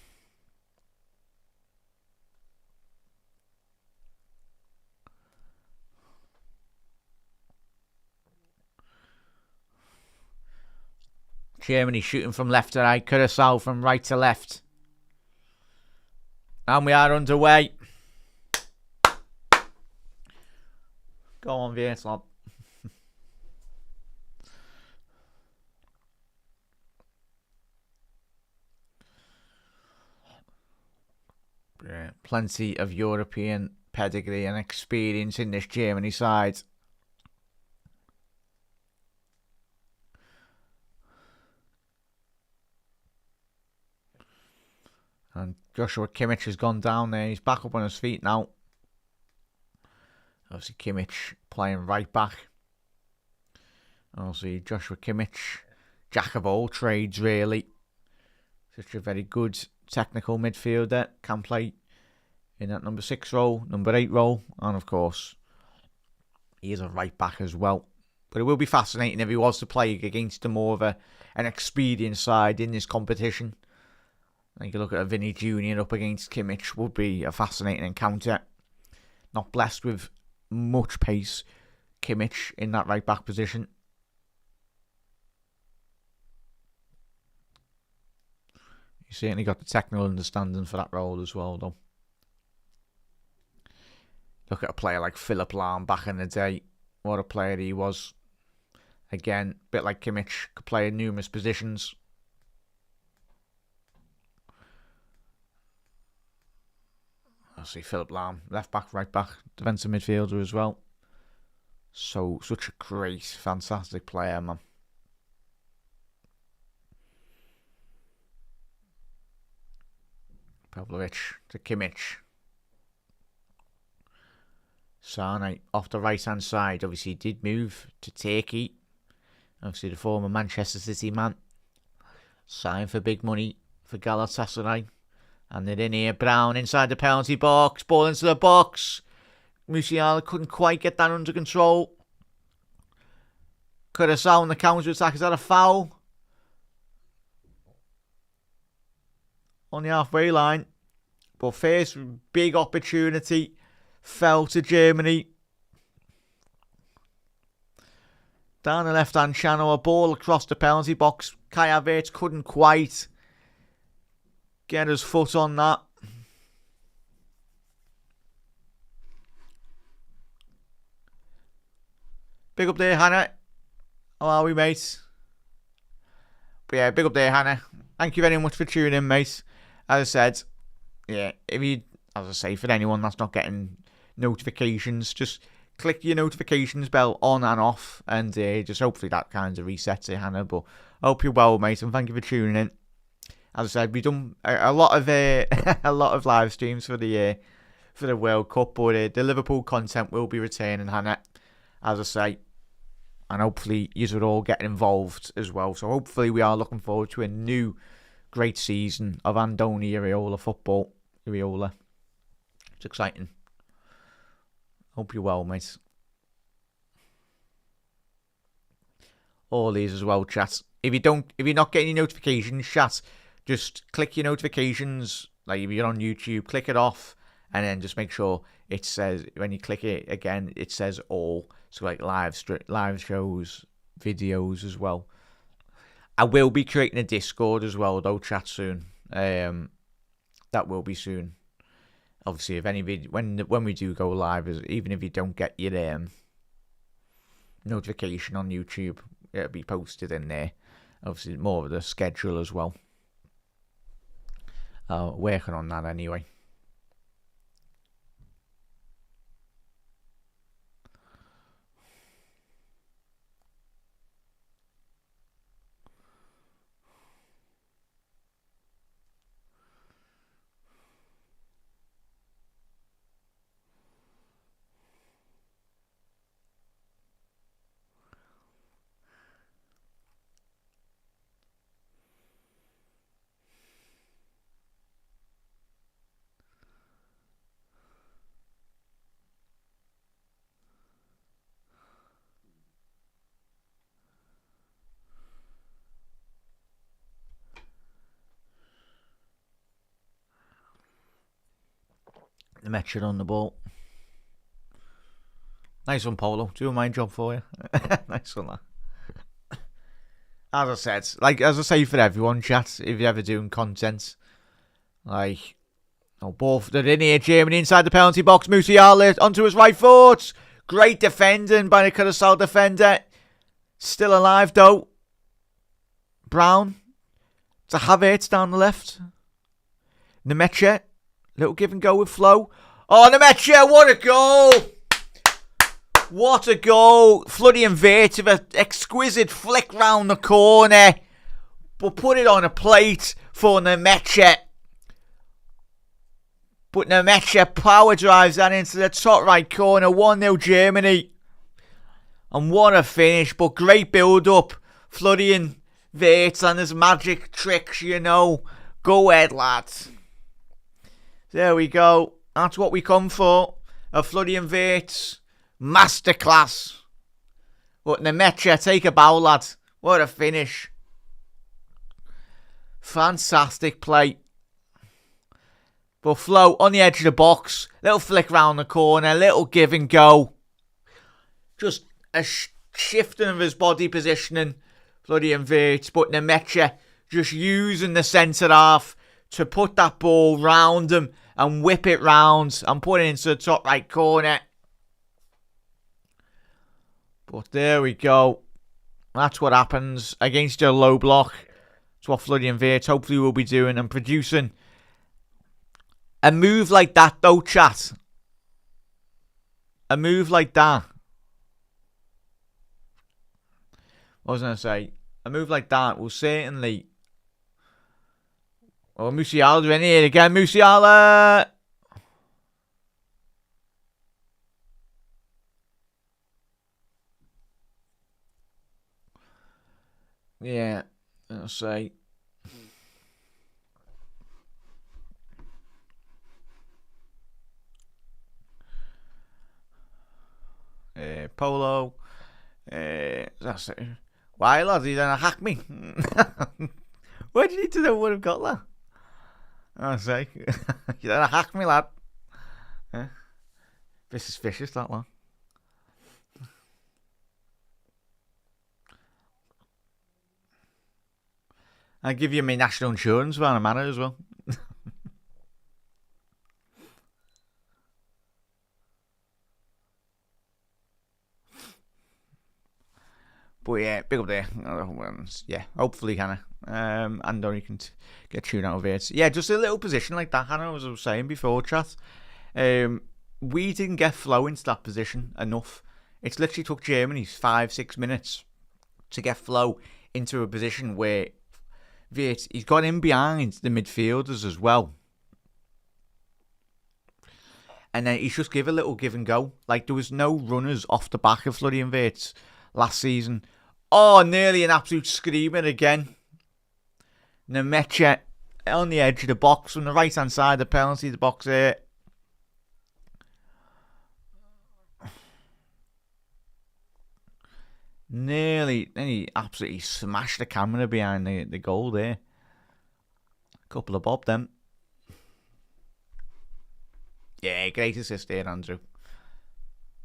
Germany shooting from left to right. Curacao from right to left. And we are underway. Go on, Wirtz, lad. Plenty of European pedigree and experience in this Germany side. And Joshua Kimmich has gone down there. He's back up on his feet now. Obviously Kimmich playing right back. Obviously Joshua Kimmich, jack of all trades really. Such a very good technical midfielder. Can play in that number 6 role, number 8 role. And of course, he is a right back as well. But it will be fascinating if he was to play against a more of an experienced side in this competition. I think you look at a Vinny Jr. up against Kimmich would be a fascinating encounter. Not blessed with much pace, Kimmich, in that right back position. He certainly got the technical understanding for that role as well, though. Look at a player like Philip Lahm back in the day. What a player he was. Again, a bit like Kimmich, could play in numerous positions. Obviously, Philip Lahm, left back, right back, defensive midfielder as well. So, such a great, fantastic player, man. Pavlovic to Kimmich. Sane off the right-hand side. Obviously, he did move to Turkey. Obviously, the former Manchester City man. Signed for big money for Galatasaray. And they're in here. Brown inside the penalty box. Ball into the box. Musiala couldn't quite get that under control. Cuacao on the counter-attack. Is that a foul? On the halfway line. But first big opportunity fell to Germany. Down the left-hand channel, a ball across the penalty box. Kai Havertz couldn't quite get his foot on that. Big up there, Hannah. How are we, mate? But yeah, big up there, Hannah. Thank you very much for tuning in, mate. As I said, yeah, if you, as I say, for anyone that's not getting notifications, just click your notifications bell on and off, and just hopefully that kind of resets it, Hannah. But I hope you're well, mate, and thank you for tuning in. As I said, we've done a lot of a lot of live streams for the World Cup, but the Liverpool content will be returning, Hannah. As I say, and hopefully you're all getting involved as well. So hopefully we are looking forward to a new great season of Andoni Iraola football. Iraola, it's exciting. Hope you're well, mate. All these as well, chat. If you're not getting your notifications, chat, just click your notifications. Like if you're on YouTube, click it off, and then just make sure it says, when you click it again, it says all. So like live shows, videos as well. I will be creating a Discord as well, though, chat, soon. That will be soon. Obviously, if any video, when we do go live, even if you don't get your notification on YouTube, it'll be posted in there. Obviously, more of the schedule as well. Working on that anyway. The Metro on the ball. Nice one, Polo. Doing my job for you. Nice one, that. As I said, as I say for everyone, chat, if you're ever doing content, both they're in here. Germany inside the penalty box. Musiala onto his right foot. Great defending by the Cuacao defender. Still alive though. Brown to Havertz down the left. Nemecha. Little give and go with Flo. Oh, Nemecha, what a goal! What a goal! Florian Wirtz with an exquisite flick round the corner. But put it on a plate for Nemecha. But Nemecha power drives that into the top right corner. 1-0 Germany. And what a finish. But great build-up. Florian Wirtz and his magic tricks, you know. Go ahead, lads. There we go. That's what we come for. A Florian Wirtz masterclass. But Nemecha, take a bow, lad. What a finish. Fantastic play. But Flo on the edge of the box. Little flick round the corner. Little give and go. Just a shifting of his body positioning. Florian Wirtz. But Nemecha just using the centre half to put that ball round him and whip it round and put it into the top right corner. But there we go. That's what happens against a low block. That's what Florian Wirtz hopefully will be doing and producing A move like that, though, chat. A move like that. What was I going to say? A move like that will certainly... Oh, Musiala's in here again. Musiala! Yeah, I'll say. Polo. That's it. Why, lad? You don't hack me. Why do you need to know what I've got there? I'll say. You don't hack me, lad. This is vicious, that one. I'll give you my national insurance while I'm at it as well. But yeah, big up there. Yeah, hopefully, Hannah. And or you can get tuned out of it. Yeah, just a little position like that, Hannah, as I was saying before, chat. We didn't get Flo into that position enough. It's literally took Germany 5-6 minutes to get Flo into a position where he's got in behind the midfielders as well. And then he's just give a little give and go. Like, there was no runners off the back of Florian Wirtz last season. Oh, nearly an absolute screamer again. Nemecha on the edge of the box from the right-hand side of the penalty, the box here. Nearly, then he absolutely smashed the camera behind the goal there. Couple of bob them. Yeah, great assist there, Andrew.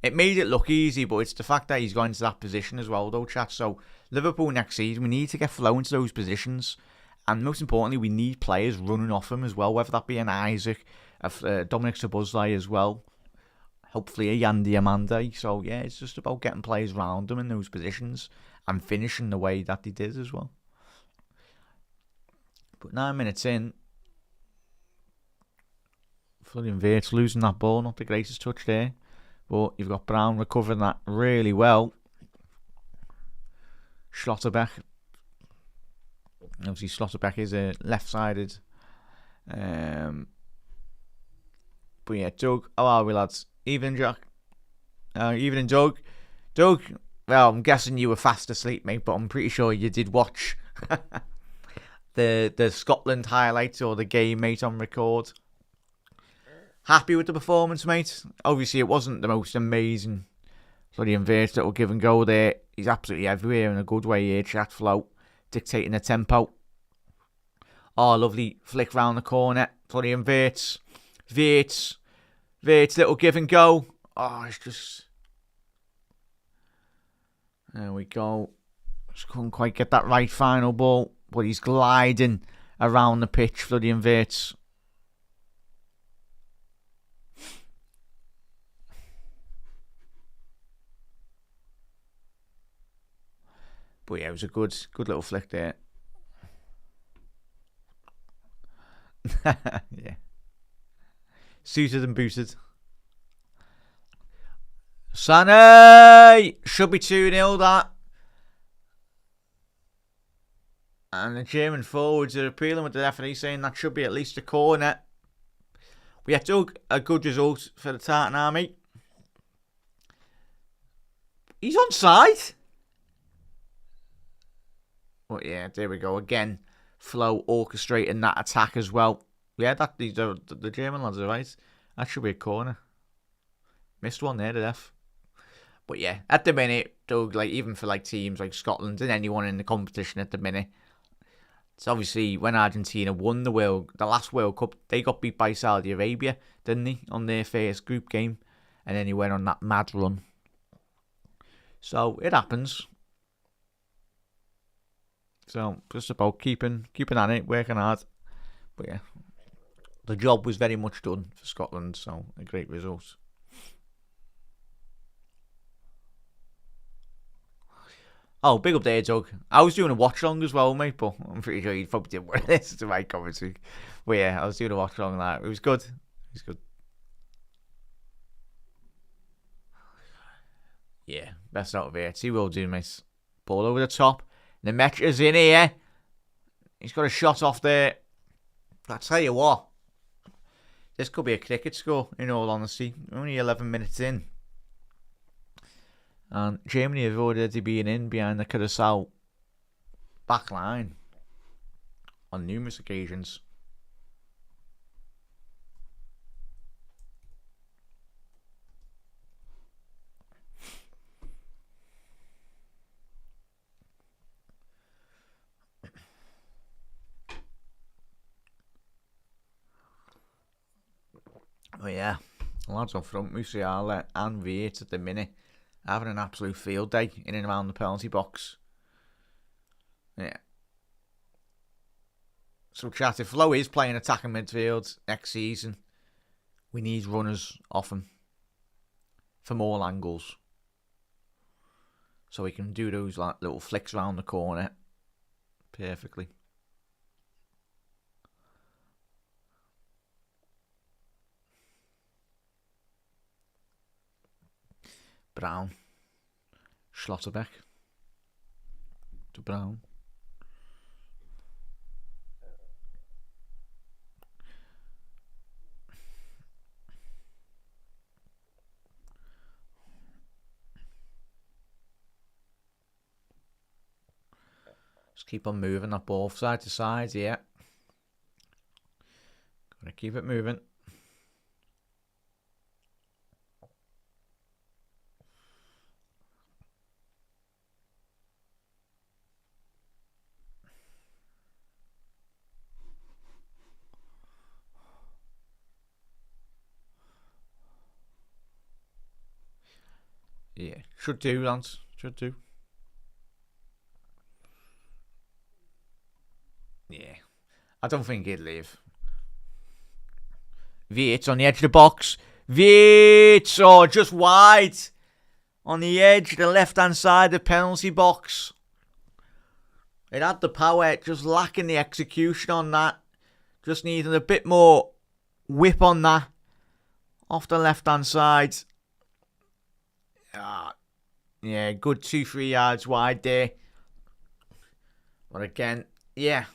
It made it look easy, but it's the fact that he's gone into that position as well, though, chat. So, Liverpool next season, we need to get Flo into those positions. And most importantly, we need players running off him as well, whether that be an Isaac, Dominic Szoboszlai as well. Hopefully a Yandy Amande. So, yeah, it's just about getting players around them in those positions and finishing the way that they did as well. But 9 minutes in, Florian Wirtz losing that ball, not the greatest touch there. But you've got Brown recovering that really well. Schlotterbeck. Obviously, Schlotterbeck is a left-sided. But yeah, Doug, how are we, lads? Evening, Jack. Evening, Doug. Doug, well, I'm guessing you were fast asleep, mate, but I'm pretty sure you did watch the Scotland highlights or the game, mate, on record. Happy with the performance, mate. Obviously, it wasn't the most amazing Florian Wirtz little give and go there. He's absolutely everywhere in a good way here, chat. Flow, dictating the tempo. Oh, lovely flick round the corner. Florian Wirtz. Wirtz, little give and go. Oh, it's just... There we go. Just couldn't quite get that right final ball. But he's gliding around the pitch, Florian Wirtz. But yeah, it was a good little flick there. Yeah. Suited and booted. Sané! Should be 2-0 that. And the German forwards are appealing with the referee saying that should be at least a corner. We had a good result for the Tartan Army. He's onside. But yeah, there we go. Again, Flo orchestrating that attack as well. Yeah, the German lads are right. That should be a corner. Missed one there, the ref. But yeah, at the minute, Doug, like even for like teams like Scotland and anyone in the competition at the minute, it's obviously when Argentina won the last World Cup, they got beat by Saudi Arabia, didn't they, on their first group game, and then he went on that mad run. So it happens. So just about keeping at it, working hard. But yeah, the job was very much done for Scotland, so a great result. Oh, big up there, Doug. I was doing a watch-along as well, mate, but I'm pretty sure you probably didn't want to listen to my commentary. But yeah, I was doing a watch-along on that. It was good. He's good. Yeah, best out of here. He will do, mate. Ball over the top. The match is in here. He's got a shot off there. I tell you what, this could be a cricket score, in all honesty. Only 11 minutes in. And Germany have already been in behind the Cuacao back line on numerous occasions. Oh yeah, the lads up front, Musiala and Viet at the minute, having an absolute field day in and around the penalty box. Yeah. So chat, if Flo is playing attacking midfield next season, we need runners off him from all angles. So he can do those like little flicks around the corner perfectly. Brown. Schlotterbeck. To Brown. Just keep on moving that ball side to side, yeah. Gotta keep it moving. Yeah, should do, Lance. Should do. Yeah, I don't think he'd leave. Viet's on the edge of the box. Viet, oh, just wide. On the edge, the left-hand side of the penalty box. It had the power, just lacking the execution on that. Just needing a bit more whip on that. Off the left-hand side. Yeah, good 2-3 yards wide there. But again, yeah.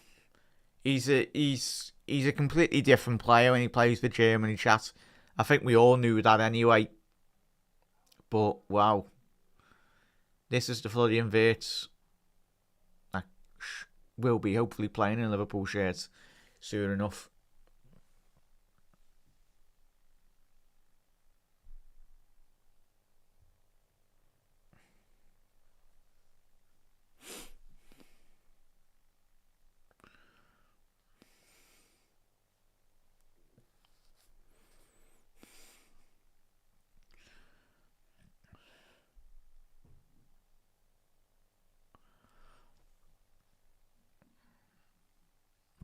He's a completely different player when he plays for Germany, chat. I think we all knew that anyway. But wow. This is the Florian Wirtz that will be hopefully playing in Liverpool shirts soon enough.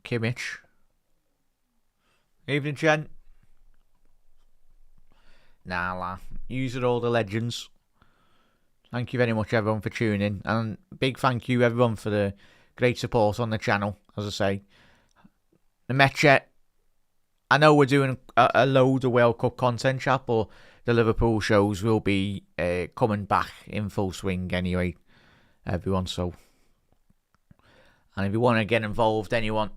Kimmich. Evening, Jen. Nah. Use it all the legends. Thank you very much, everyone, for tuning in. And big thank you, everyone, for the great support on the channel, as I say. The Metchet, I know we're doing a load of World Cup content, chat, but the Liverpool shows will be coming back in full swing anyway, everyone. So, and if you want to get involved, anyone,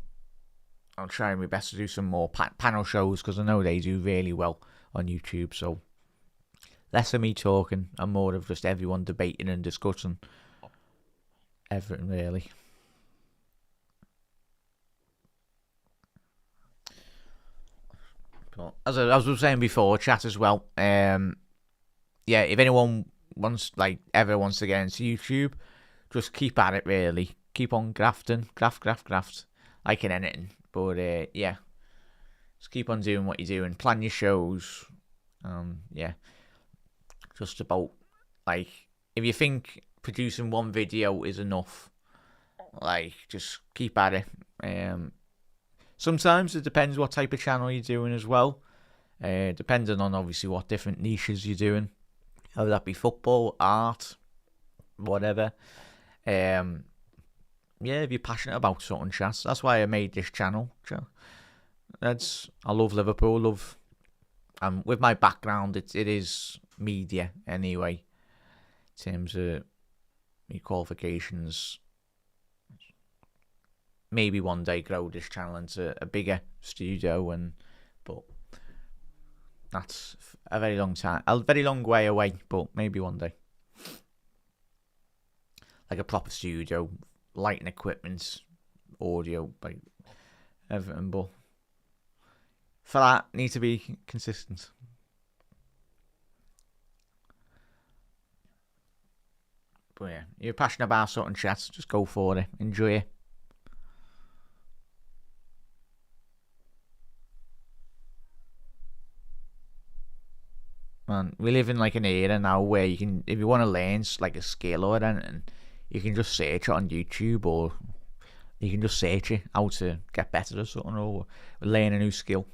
I'll try my best to do some more panel shows because I know they do really well on YouTube. So, less of me talking and more of just everyone debating and discussing everything, really. But as I was saying before, chat as well. Yeah, if anyone wants, ever wants to get into YouTube, just keep at it, really. Keep on grafting, graft, like in anything. But yeah, just keep on doing what you're doing. Plan your shows. Yeah, just about if you think producing one video is enough, just keep at it. Sometimes it depends what type of channel you're doing as well. Depending on obviously what different niches you're doing, whether that be football, art, whatever. Yeah, if you're passionate about something, chat. That's why I made this channel. I love Liverpool, love With my background, it is media anyway. In terms of my qualifications, maybe one day grow this channel into a bigger studio, but that's a very long way away. But maybe one day, like a proper studio, lighting equipment, audio, like everything. But for that, need to be consistent. But yeah, you're passionate about something, chat, just go for it. Enjoy it. Man, we live in like an era now where you can, if you want to learn like a skill or anything, you can just search it on YouTube, or you can just search it how to get better or something, or learn a new skill.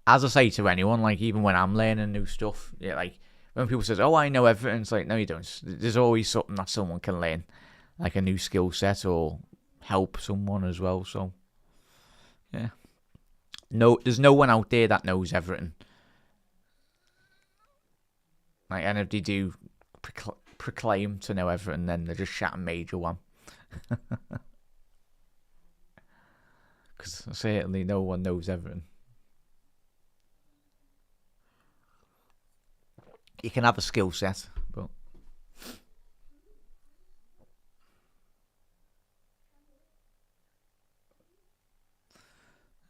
As I say to anyone, like even when I'm learning new stuff, yeah, like when people say, "Oh, I know everything," it's like, no, you don't. There's always something that someone can learn, like a new skill set, or help someone as well. So, yeah, no, there's no one out there that knows everything. Like, and if they do proclaim to know everything, then they're just shouting major one. Because certainly no one knows everything. You can have a skill set, but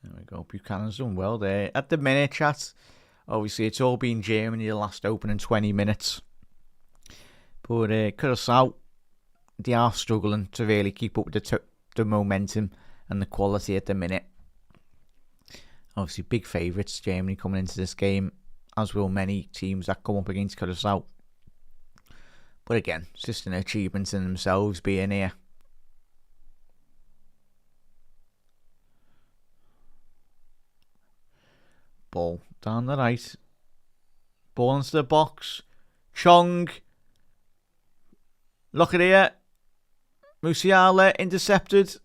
there we go. Buchanan's done well there. At the minute, chat, obviously it's all been Germany the last opening 20 minutes. But Curacao, they are struggling to really keep up with the momentum and the quality at the minute. Obviously, big favourites, Germany, coming into this game, as will many teams that come up against Curacao. But again, it's just an achievement in themselves being here. Ball down the right. Ball into the box. Chong. Look at here. Musiala intercepted.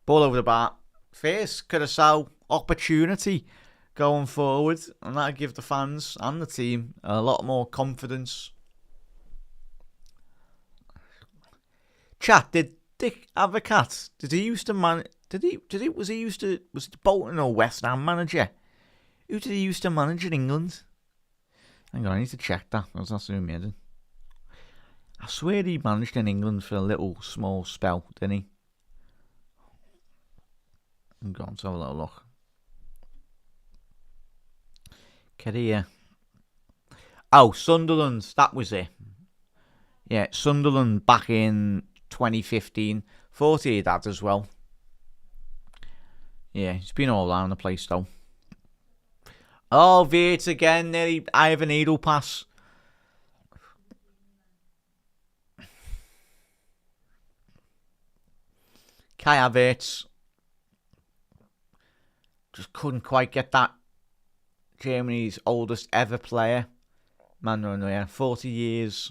Ball over the bar. First Curacao opportunity going forward, and that'll give the fans and the team a lot more confidence. Chat, did Dick Advocat, did he used to was it Bolton or West Ham manager? Who did he used to manage in England? Hang on, I need to check that. That's amazing. I swear he managed in England for a little small spell, didn't he? I'm going to have a little look. Career. Oh, Sunderland. That was it. Yeah, Sunderland back in 2015. 48 that as well. Yeah, it's been all around the place though. Oh, Wirtz again. Nearly Ivan Needle pass. Kai Havertz just couldn't quite get that. Germany's oldest ever player, Manuel Neuer, 40 years.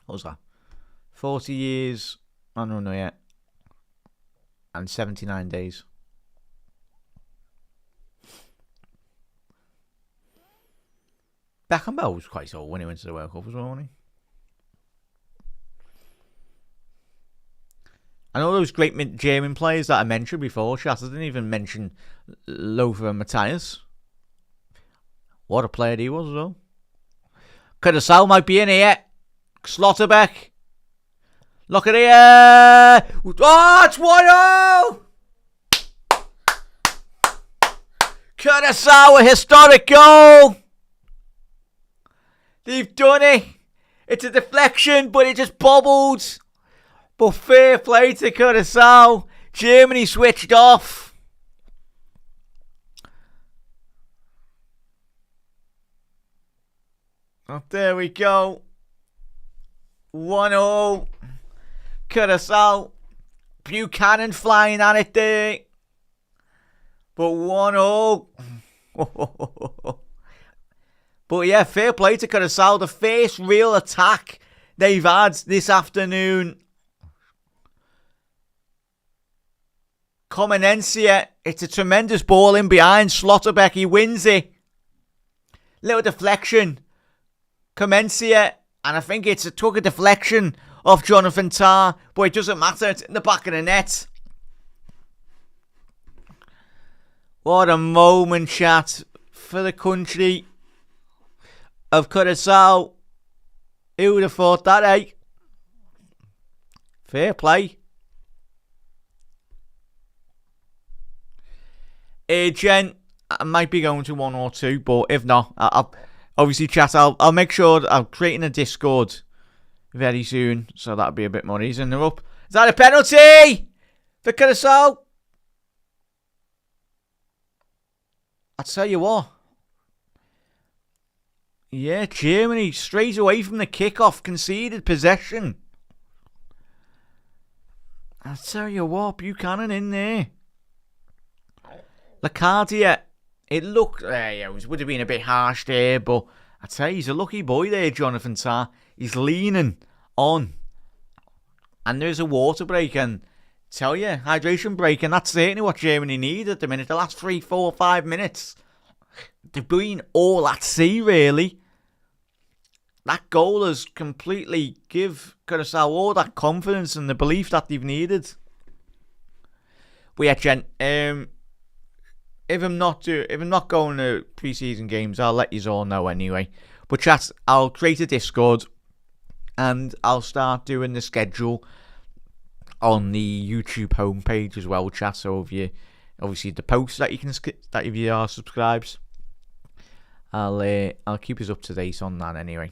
What was that? 40 years, Manuel Neuer, and 79 days. Beckenbauer was quite old when he went to the World Cup as well, wasn't he? And all those great German players that I mentioned before, chat, I didn't even mention Lothar Matthäus. What a player he was, though. Curacao might be in here. Slotterbeck. Look at here. Oh, it's 1-0. Curacao, a historic goal. They've done it. It's a deflection, but it just bobbled. But fair play to Cuacao. Germany switched off. Oh, there we go. 1-0. Cuacao. Buchanan flying at it there. But 1-0. But yeah, fair play to Cuacao. The first real attack they've had this afternoon. Comenencia. It's a tremendous ball in behind. Slotterbeck, he wins it. Little deflection. Comenencia. And I think took a deflection off Jonathan Tah. But it doesn't matter. It's in the back of the net. What a moment, chat, for the country of Cuacao. Who would have thought that, eh? Fair play. Jen, I might be going to 1 or 2, but if not, I'll obviously, chat. I'll make sure I'm creating a Discord very soon, so that'll be a bit more easy. And they're up. Is that a penalty for Cuacao? I tell you what. Yeah, Germany straight away from the kickoff conceded possession. I tell you what, Buchanan in there. Lacardia, it looked, it would have been a bit harsh there, but I tell you, he's a lucky boy there, Jonathan Tah. He's leaning on. And there's a water break, and tell you, hydration break, and that's certainly what Germany need at the minute. The last 3, 4, 5 minutes, they've been all at sea, really. That goal has completely give Cuacao all that confidence and the belief that they've needed. But yeah, Jen, if I'm not going to pre-season games, I'll let you all know anyway. But chat, I'll create a Discord and I'll start doing the schedule on the YouTube homepage as well, chat. So if you obviously the posts that you can that if you are subscribed, I'll keep us up to date on that anyway.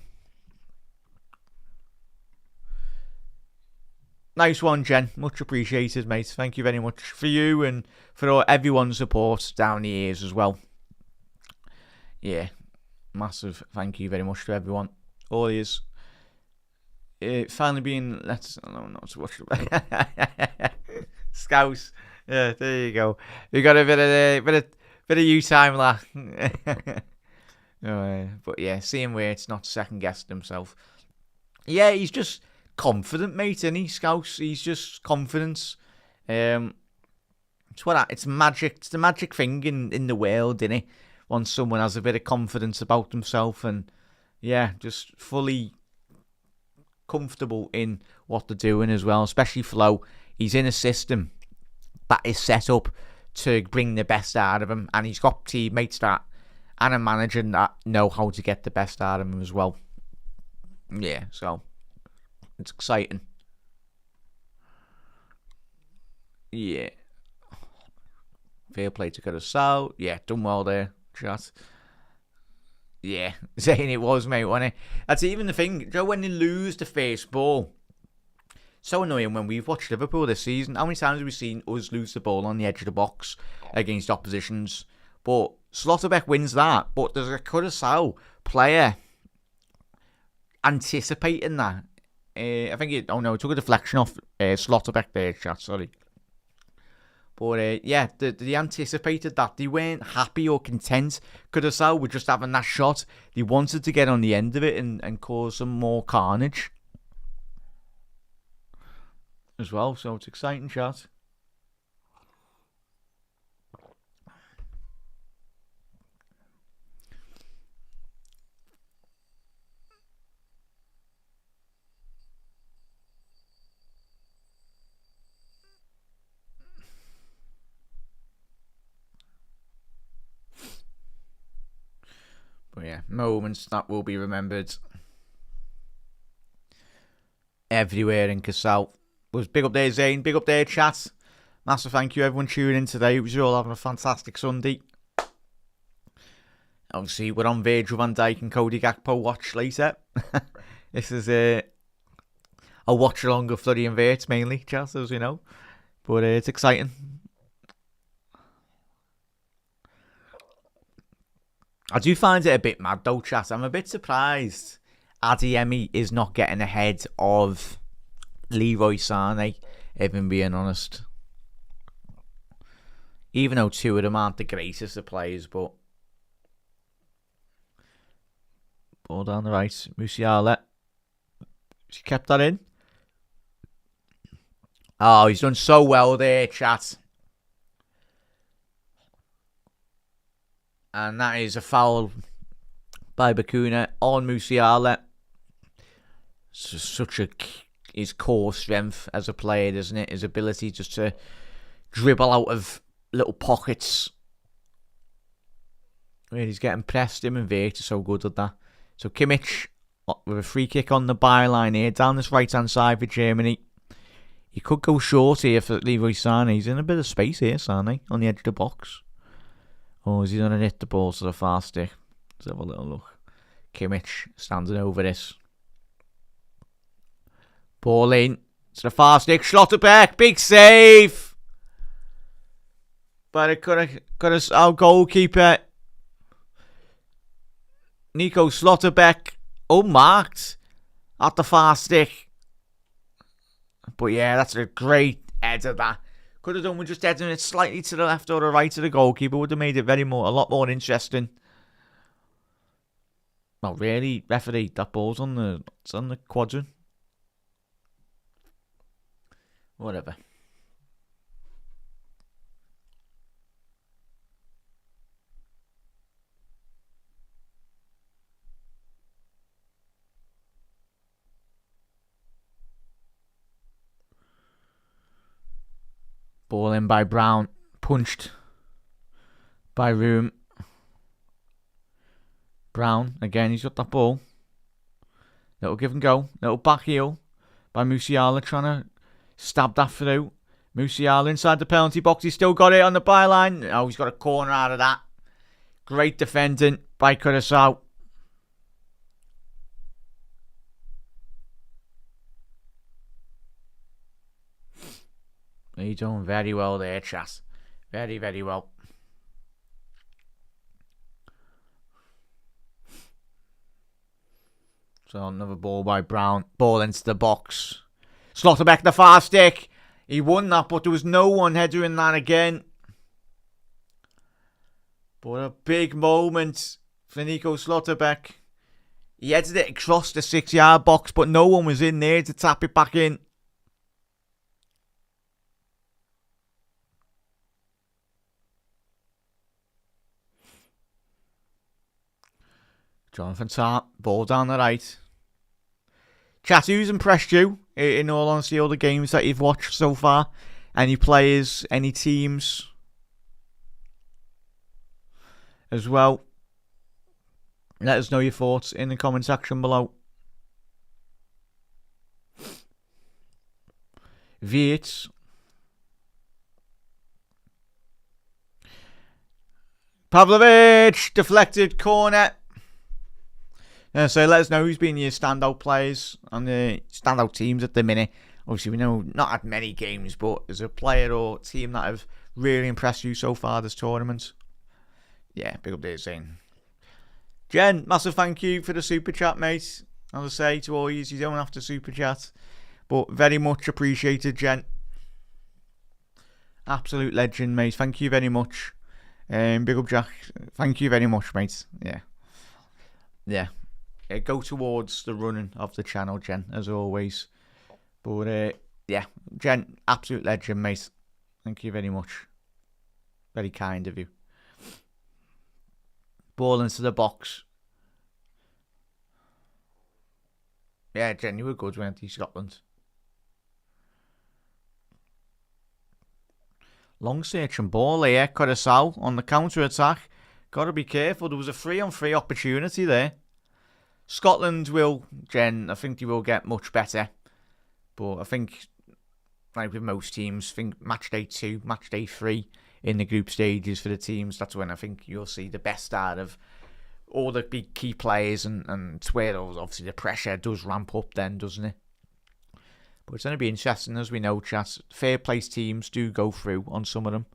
Nice one, Jen. Much appreciated, mate. Thank you very much for you and for everyone's support down the years as well. Yeah, massive thank you very much to everyone. All is finally being I don't know to watch it. Scouse. Yeah, there you go. We got a bit of you time, lad. But yeah, seeing where it's not second guessed himself. Yeah, he's just confident, mate, isn't he, Scouse? He's just confidence. It's magic. It's the magic thing in the world, isn't it? Once someone has a bit of confidence about themselves and yeah, just fully comfortable in what they're doing as well. Especially Flo, he's in a system that is set up to bring the best out of him, and he's got teammates that and a manager that know how to get the best out of him as well. Yeah, so it's exciting. Yeah. Fair play to Cuacao. Yeah, done well there, chat. Yeah, saying it was, mate, wasn't it? That's even the thing, Joe, when they lose the first ball. So annoying when we've watched Liverpool this season. How many times have we seen us lose the ball on the edge of the box against oppositions? But Slotterbeck wins that. But there's a Cuacao player anticipating that. I think it took a deflection off Slotterbeck there, chat, sorry. But yeah, they anticipated that. They weren't happy or content. Cuacao were just having that shot. They wanted to get on the end of it and cause some more carnage as well. So it's exciting, chat. But yeah, moments that will be remembered everywhere in Cuacao. Was big up there, Zane. Big up there, chat. Massive thank you, everyone tuning in today. We are all having a fantastic Sunday. Obviously, we're on Virgil van Dijk and Cody Gakpo watch later. This is a watch along of Floody and Verts mainly, chat, as you know. But it's exciting. I do find it a bit mad though, chat. I'm a bit surprised Adeyemi is not getting ahead of Leroy Sané, if I'm being honest. Even though two of them aren't the greatest of players, but ball down the right, Musiala. She kept that in. Oh, he's done so well there, chat. And that is a foul by Bacuna on Musiala. Such his core strength as a player, isn't it? His ability just to dribble out of little pockets where he's getting pressed. Him and Vert are so good at that. So Kimmich with a free kick on the byline here, down this right-hand side for Germany. He could go short here for Leroy Sané. He's in a bit of space here, Sané, on the edge of the box. Or is he going to hit the ball to the far stick? Let's have a little look. Kimmich standing over this. Ball in to the far stick. Schlotterbeck, big save. But it could have our goalkeeper, Nico Schlotterbeck, unmarked at the far stick. But yeah, that's a great header that. Could have done with just heading it slightly to the left or the right of the goalkeeper. Would have made it a lot more interesting. Well, really, referee, that ball's on the quadrant. Whatever. Ball in by Brown. Punched by Room. Brown, again, he's got that ball. Little give and go. Little back heel by Musiala, trying to stab that through. Musiala inside the penalty box. He's still got it on the byline. Oh, he's got a corner out of that. Great defending by Cuacao. He's doing very well there, Chas. Very, very well. So another ball by Brown. Ball into the box. Schlotterbeck the far stick. He won that, but there was no one heading that again. But a big moment for Nico Schlotterbeck. He headed it across the 6-yard box, but no one was in there to tap it back in. Jonathan Tart, ball down the right. Chat, who's impressed you, in all honesty, all the games that you've watched so far? Any players, any teams as well? Let us know your thoughts in the comment section below. Viet. Pavlovic, deflected corner. So let us know who's been your standout players and the standout teams at the minute. Obviously, we know not had many games, but as a player or team that have really impressed you so far this tournament. Yeah, big up there, Zane. Jen, massive thank you for the super chat, mate. As I say to all you don't have to super chat, but very much appreciated, Jen. Absolute legend, mate. Thank you very much. Big up, Jack. Thank you very much, mate. Yeah. Go towards the running of the channel, Jen, as always. But yeah, Jen, absolute legend, mate. Thank you very much. Very kind of you. Ball into the box. Yeah, Jen, you were good, weren't you, Scotland? Long searching ball here. Cuacao on the counter-attack. Got to be careful. There was a 3-on-3 opportunity there. Scotland will, Jen, I think they will get much better. But I think, like with most teams, I think match day 2, match day 3 in the group stages for the teams, that's when I think you'll see the best out of all the big key players, and it's where obviously the pressure does ramp up then, doesn't it? But it's going to be interesting, as we know, chat. Fair place teams do go through on some of them.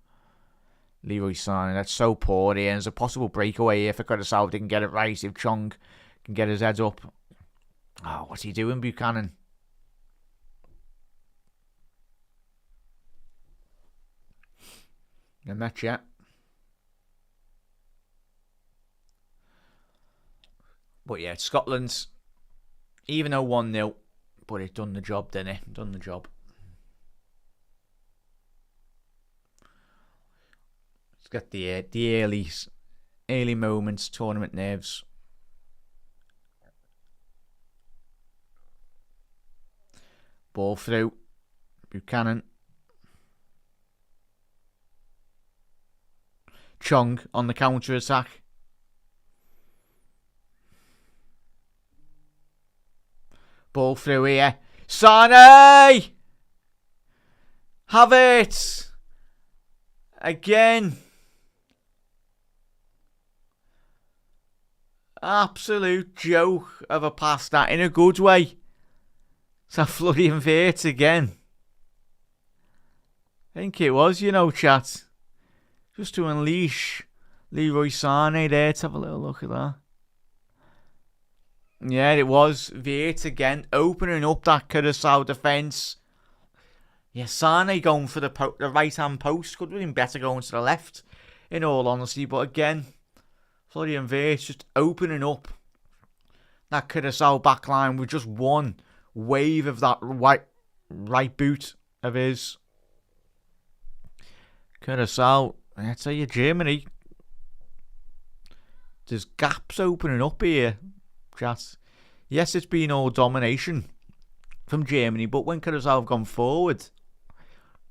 Leroy Sané, that's so poor here. And there's a possible breakaway here for Cuacao. They can get it right if Chong can get his head up. Oh, what's he doing, Buchanan? No match yet. But yeah, Scotland, even though 1-0, but it done the job, didn't it? Done the job. Let's get the early Early moments, tournament nerves. Ball through. Buchanan. Chong on the counter-attack. Ball through here. Sane! Have it! Again. Absolute joke of a pass, that, in a good way. So Flurry inverts again. I think it was, chat. Just to unleash Leroy Sane there. To have a little look at that. Yeah, it was. Viert again, opening up that Curacao defence. Yeah, Sane going for the right-hand post. Could have been better going to the left, in all honesty. But again, Florian Viert just opening up that Curacao backline with just one wave of that right boot of his. Curacao, I tell you, Germany, there's gaps opening up here, chat. Yes, it's been all domination from Germany, but when Curacao have gone forward,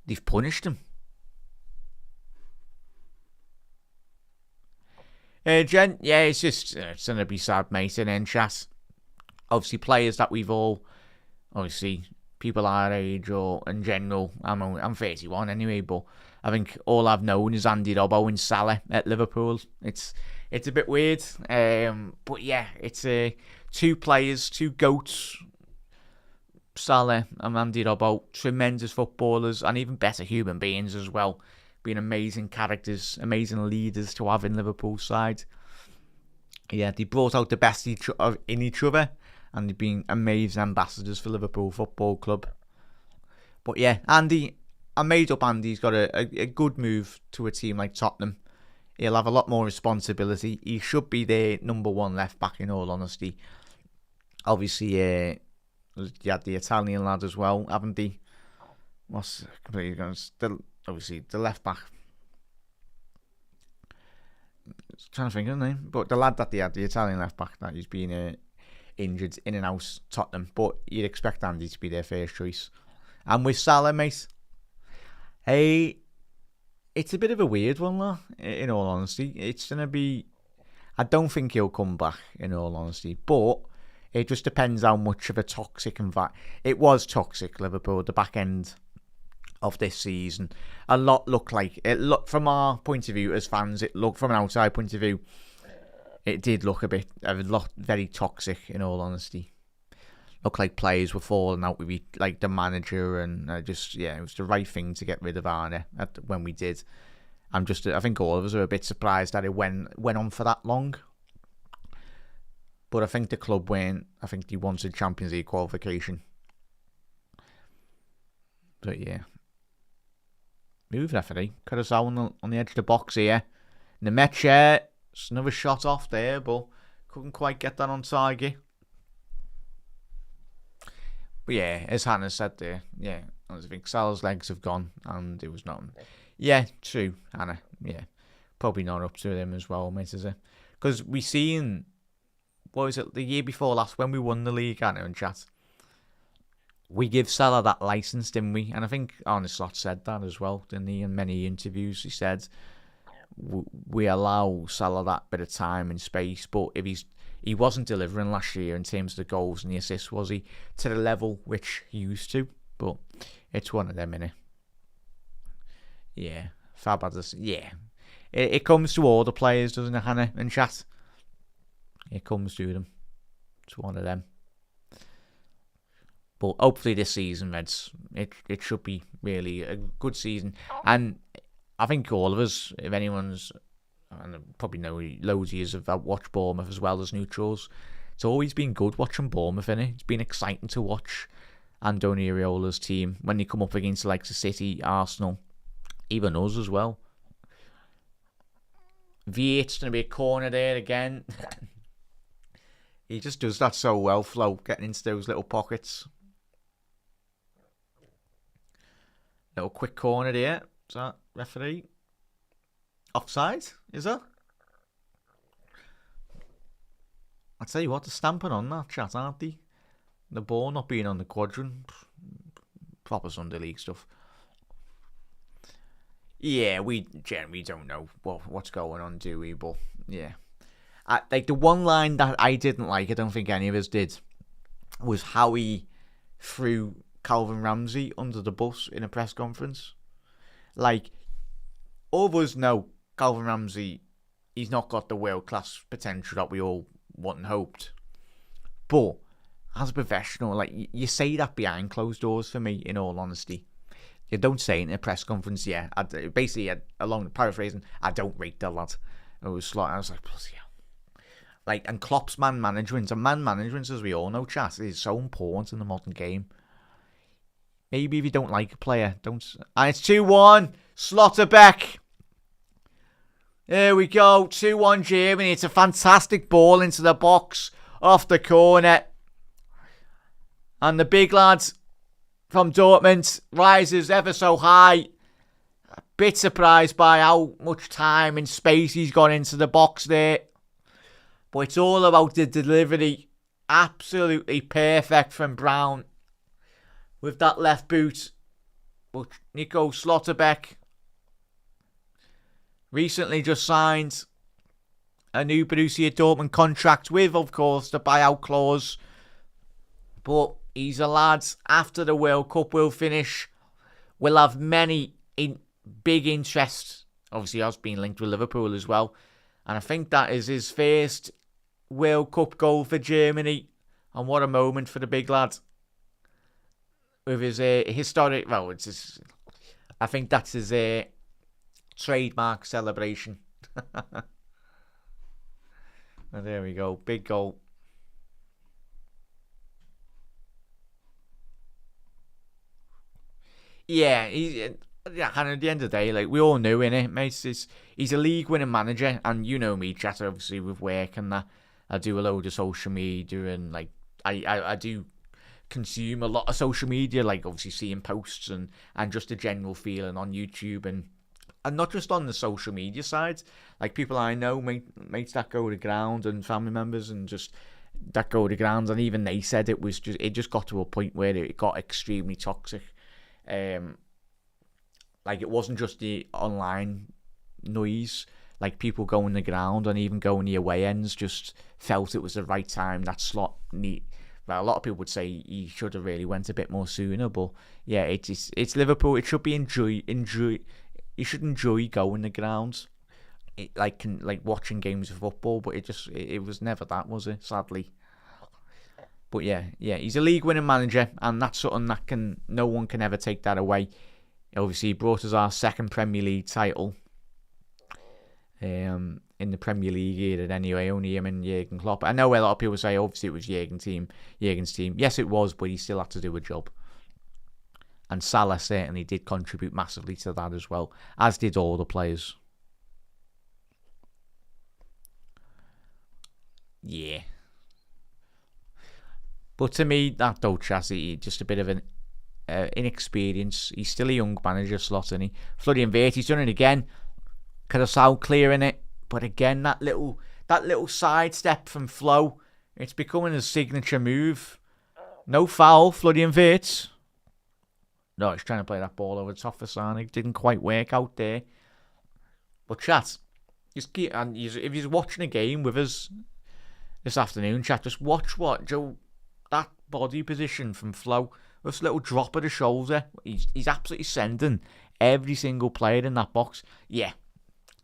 they've punished them. Jen, yeah, it's going to be sad, mate, and then chat. Obviously, players that we've all, obviously, people our age or in general, I'm 31 anyway, but I think all I've known is Andy Robbo and Salah at Liverpool. It's a bit weird, but yeah, it's two players, two GOATs, Salah and Andy Robbo, tremendous footballers and even better human beings as well. Being amazing characters, amazing leaders to have in Liverpool's side. Yeah, they brought out the best in each other, and they've been amazing ambassadors for Liverpool Football Club. But yeah, Andy, I made up Andy's got a good move to a team like Tottenham. He'll have a lot more responsibility. He should be their number one left back, in all honesty. Obviously, you had the Italian lad as well, haven't they? What's completely going? Obviously, the left back. Trying to think of the name, but the lad that they had, the Italian left back, that he's been injured in and out Tottenham. But you'd expect Andy to be their first choice. And with Salah, mate, hey, it's a bit of a weird one, though. In all honesty, it's gonna be. I don't think he'll come back. In all honesty, but it just depends how much of a toxic environment. It was toxic, Liverpool, at the back end of this season. A lot looked like it. Looked from our point of view as fans. It looked from an outside point of view. It did look a lot very toxic. In all honesty, looked like players were falling out with like the manager, and it was the right thing to get rid of Arne when we did. I think all of us are a bit surprised that it went on for that long. But I think the club went. I think they wanted Champions League qualification. But yeah. Move referee. Curacao on the edge of the box here. Nemecha. It's another shot off there, but couldn't quite get that on target. But yeah, as Hannah said there, yeah, I think Salah's legs have gone and it was not. Yeah, true, Hannah. Yeah, probably not up to him as well, mate, is it? Because we seen, what was it, the year before last when we won the league, Hannah, in chat. We give Salah that license, didn't we? And I think Arne Slot said that as well, didn't he? In many interviews, he said we allow Salah that bit of time and space. But if he wasn't delivering last year in terms of the goals and the assists, was he? To the level which he used to. But it's one of them, innit? Yeah, Fab had this. Yeah, it comes to all the players, doesn't it, Hannah and chat? It comes to them. It's one of them. But hopefully this season, Reds, it should be really a good season. And I think all of us, if anyone's, and I probably know loads of you have watched Bournemouth as well as neutrals, it's always been good watching Bournemouth, innit? It's been exciting to watch Andoni Iraola's team when they come up against the likes of City, Arsenal, even us as well. Viert's going to be a corner there again. He just does that so well, Flo, getting into those little pockets. Little quick corner there. Is that referee? Offside? Is that? I tell you what, they're stamping on that chat, aren't they? The ball not being on the quadrant, proper Sunday League stuff. Yeah, we generally don't know what's going on, do we? But yeah, like the one line that I didn't like, I don't think any of us did, was how he threw Calvin Ramsey under the bus in a press conference. Like, all of us know Calvin Ramsey, he's not got the world-class potential that we all want and hoped. But as a professional, like, you say that behind closed doors for me, in all honesty. You don't say it in a press conference, yeah. Along the paraphrasing, I don't rate the lad. I was like, bloody hell. Like, and Klopp's man management, as we all know, chat, is so important in the modern game. Maybe if you don't like a player, don't. And it's 2-1. Slotterbeck. There we go. 2-1 Germany. It's a fantastic ball into the box off the corner. And the big lad from Dortmund rises ever so high. A bit surprised by how much time and space he's got into the box there. But it's all about the delivery. Absolutely perfect from Brown. With that left boot. But Nico Slotterbeck recently just signed a new Borussia Dortmund contract with, of course, the buyout clause. But he's a lad, after the World Cup will finish, will have many big interests. Obviously, he has been linked with Liverpool as well. And I think that is his first World Cup goal for Germany. And what a moment for the big lad. With his historic... Well, I think that's his trademark celebration. And there we go. Big goal. Yeah, and at the end of the day, like, we all knew, innit, mate? He's a league-winning manager, and you know me, chat, obviously, with work and that. I do a load of social media, and, like, I do consume a lot of social media, like, obviously seeing posts and just a general feeling on YouTube, and not just on the social media side. Like, people I know, mates that go to ground, and family members, and just that go to ground, and even they said it just got to a point where it got extremely toxic. Like, it wasn't just the online noise. Like, people going the ground and even going the away ends just felt it was the right time. That slot neat. Well, a lot of people would say he should have really went a bit more sooner, but yeah, it's Liverpool. It should be enjoy. You should enjoy going the ground, like watching games of football. But it was never that, was it? Sadly. But yeah, he's a league-winning manager, and that's something that no one can ever take that away. Obviously, he brought us our second Premier League title. In the Premier League era, anyway, only him and Jurgen Klopp. I know a lot of people say, obviously, it was Jurgen's team. Yes, it was, but he still had to do a job. And Salah certainly did contribute massively to that as well, as did all the players. Yeah. But to me, that though, Chassis, just a bit of an inexperience. He's still a young manager, Slot, isn't he? Florian Wirtz, he's done it again. Cuacao clearing it. But again, that little sidestep from Flo, it's becoming a signature move. No foul, Florian Wirtz. No, he's trying to play that ball over the top for Sonic. Didn't quite work out there. But chat, if you're watching a game with us this afternoon, chat, just watch that body position from Flo. This little drop of the shoulder. He's absolutely sending every single player in that box. Yeah.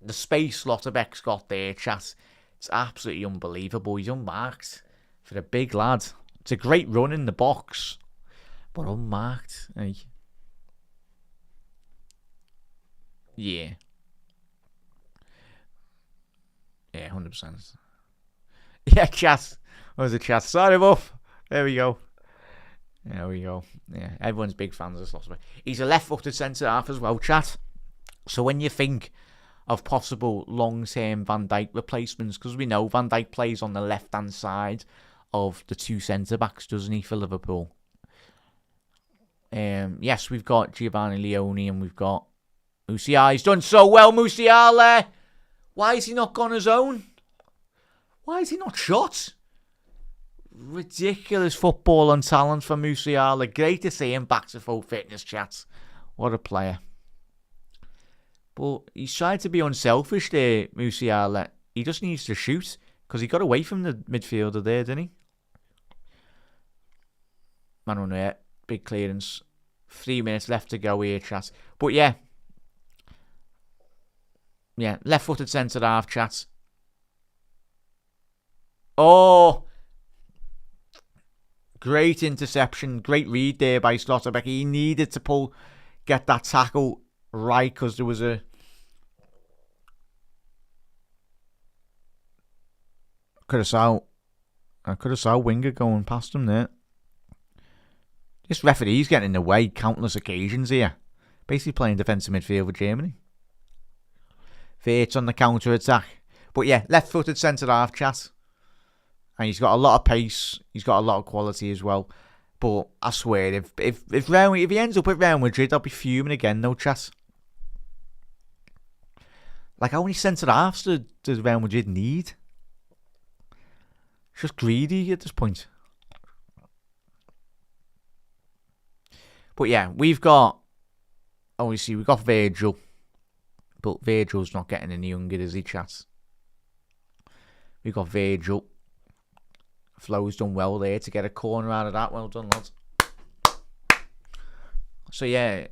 The space Slotterbeck's got there, chat, it's absolutely unbelievable. He's unmarked for a big lad. It's a great run in the box, but unmarked. Hey. Yeah. Yeah, 100%. Yeah, chat. What was it, chat? Sorry, buff. There we go. There we go. Yeah, everyone's big fans of Slotterbeck. He's a left-footed centre-half as well, chat. So when you think of possible long-term Van Dijk replacements, because we know Van Dijk plays on the left-hand side of the two centre-backs, doesn't he, for Liverpool? Yes, we've got Giovanni Leone and we've got Musiala. He's done so well, Musiala. Why is he not gone his own? Why is he not shot? ridiculous football and talent for Musiala. Great to see him back to full fitness, chat. What a player. But he's tried to be unselfish there, Musiala. He just needs to shoot, because he got away from the midfielder there, didn't he? Man on there. Big clearance. 3 minutes left to go here, chat. But yeah. Yeah, left-footed centre-half, chat. Oh! Great interception. Great read there by Slotterbeck. He needed to get that tackle right, because there was a... Could have saw winger going past him there. This referee's getting in the way countless occasions here. Basically playing defensive midfield for Germany. Verts on the counter-attack. But yeah, left-footed centre-half, chat. And he's got a lot of pace. He's got a lot of quality as well. But I swear, if he ends up at Real Madrid, I'll be fuming again, though, chat. Like, how many centre-halves does Real Madrid need? It's just greedy at this point. But yeah, we've got Virgil. But Virgil's not getting any younger, is he, chat? We've got Virgil. Flo's done well there to get a corner out of that. Well done, lads. So yeah,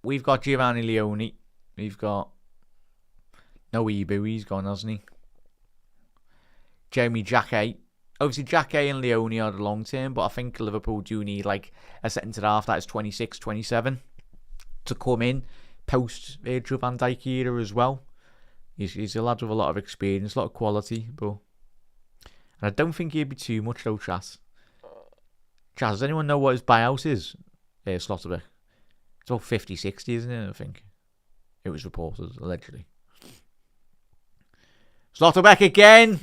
we've got Giovanni Leone. We've got Ibu. He's gone, hasn't he? Jeremy Jacquet. Obviously, Jacquet and Leone are the long term, but I think Liverpool do need like a centre-half that is 26, 27 to come in post Virgil van Dijk era as well. He's a lad with a lot of experience, a lot of quality, but and I don't think he'd be too much though, Chas. Does anyone know what his buyout is? Slotterbeck. It's about 50, 60, isn't it? I think it was reported, allegedly. Slotterbeck again.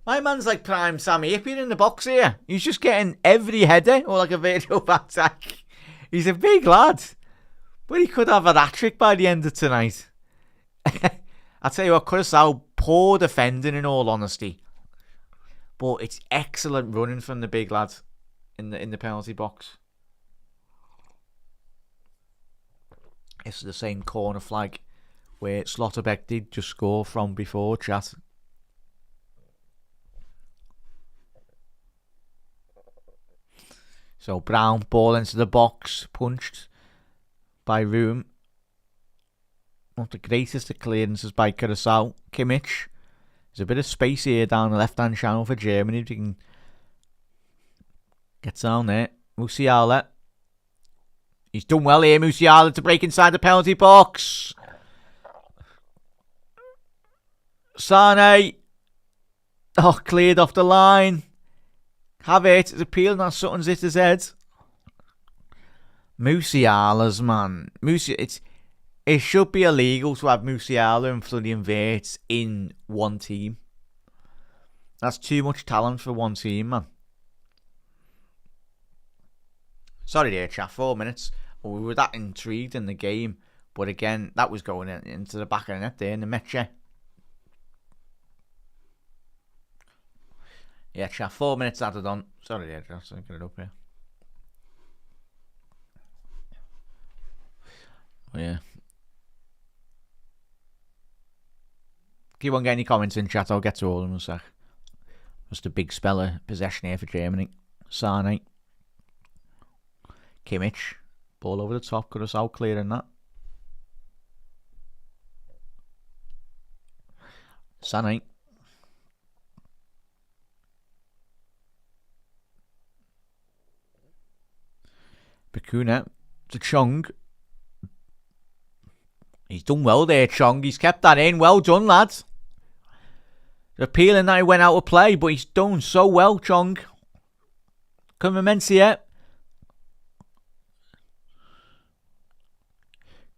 My man's like prime Sammy Hippier in the box here. He's just getting every header, or like a Virgil van Dijk. He's a big lad. But he could have a hat-trick by the end of tonight. I'll tell you what, Cuacao, poor defending in all honesty. But it's excellent running from the big lad in the penalty box. It's the same corner flag where Slotterbeck did just score from before, chat. So Brown, ball into the box, punched by Room. Not the greatest of clearances by Cuacao. Kimmich. There's a bit of space here down the left-hand channel for Germany. If you can get down there. Musiala. He's done well here, Musiala, to break inside the penalty box. Sane. Oh, cleared off the line. Havertz is appealing that Sutton's hit his head. Musiala's, man. It should be illegal to have Musiala and Florian Wirtz in one team. That's too much talent for one team, man. Sorry there, chat. 4 minutes. We were that intrigued in the game. But again, that was going into the back of the net there in the Meche. Yeah, chat. 4 minutes added on. Sorry there, chat. I'll get it up here. Oh, yeah. Keep on getting any comments in chat. I'll get to all of them in a sec. Just a big speller possession here for Germany. Sane. Kimmich. Ball over the top. Cuacao clearing that. Sane. Bakuna to Chong. He's done well there, Chong. He's kept that in. Well done, lads. Appealing that he went out of play, but he's done so well, Chong. Mencia.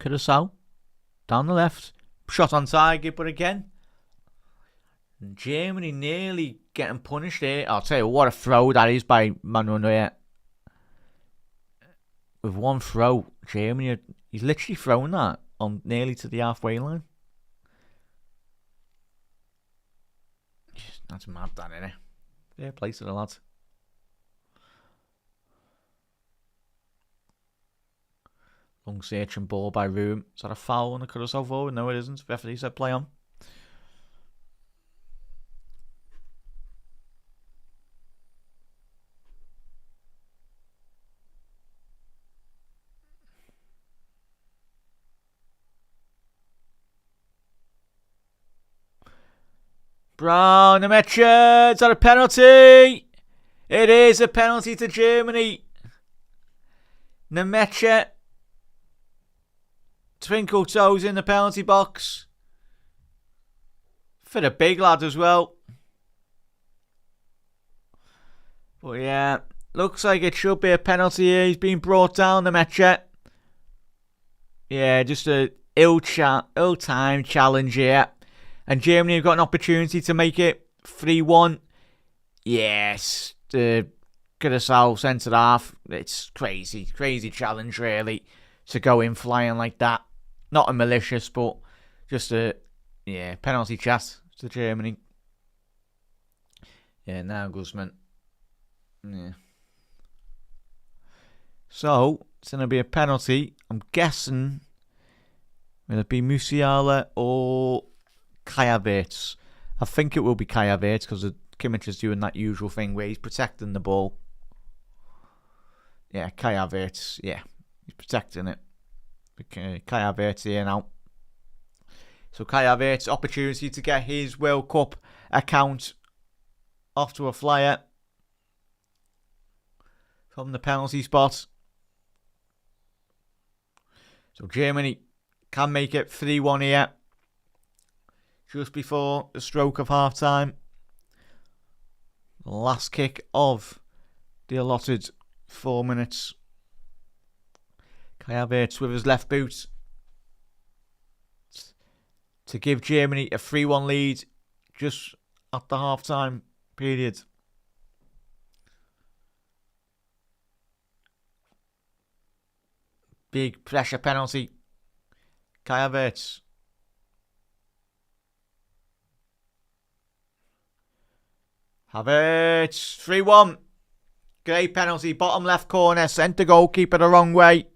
Cuacao. Down the left. Shot on target, but again. Germany nearly getting punished there. I'll tell you what a throw that is by Manuel Neuer. With one throw, Germany, he's literally thrown that on nearly to the halfway line. That's mad, that, innit? Fair play to the lads. Long searching ball by Room. Is that a foul on the Cuacao forward? No, it isn't. Referee said play on. Brown, Nemecha, is that a penalty? It is a penalty to Germany. Nemecha, twinkle toes in the penalty box. For the big lad as well. But yeah, looks like it should be a penalty here. He's been brought down, Nemecha. Yeah, just a ill-timed challenge here. And Germany have got an opportunity to make it 3-1. Yes, the Cuacao centre half. It's crazy challenge really to go in flying like that. Not a malicious, but just a penalty chat to Germany. Yeah, now Guzman. Yeah. So it's gonna be a penalty. I'm guessing will it be Musiala or Havertz? I think it will be Havertz because Kimmich is doing that usual thing where he's protecting the ball. Yeah, Havertz. Yeah, he's protecting it. Okay, Havertz here now. So Havertz, opportunity to get his World Cup account off to a flyer from the penalty spot. So Germany can make it 3-1 here. Just before the stroke of half time. The last kick of the allotted 4 minutes. Havertz with his left boot to give Germany a 3-1 lead just at the half time period. Big pressure penalty. Havertz. Havertz, 3-1. Great penalty, bottom left corner, sent the goalkeeper the wrong way.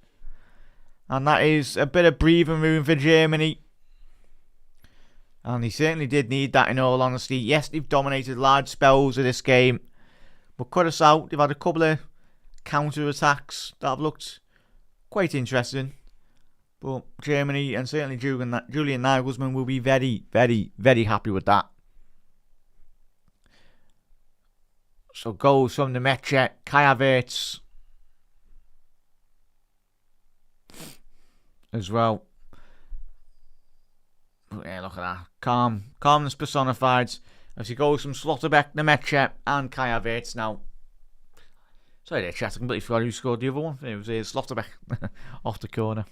And that is a bit of breathing room for Germany. And he certainly did need that, in all honesty. Yes, they've dominated large spells of this game. But Cuacao, they've had a couple of counter-attacks that have looked quite interesting. But Germany, and certainly Julian Nagelsmann, will be very, very, very happy with that. So goals from the Nemecha, Havertz as well. Yeah, look at that. Calmness personified. As he goes from Slotterbeck, Nemecha and Havertz now. Sorry there, chat. I completely forgot who scored the other one. It was Slotterbeck off the corner.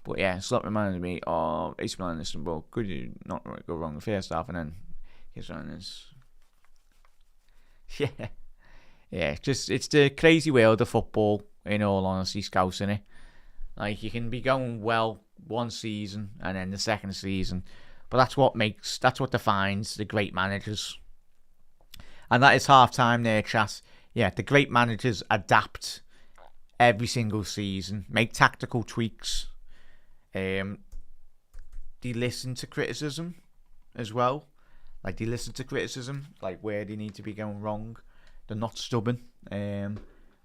But yeah, Slot reminded me of AC Milan Istanbul. Could you not go wrong the first half and then his run is... Yeah, it's the crazy world of football, in all honesty, Scouts, innit? Like, you can be going well one season and then the second season, but that's what defines the great managers. And that is half time there, chat. Yeah, the great managers adapt every single season, make tactical tweaks. They listen to criticism as well. Like, they listen to criticism, like where they need to be going wrong. They're not stubborn. And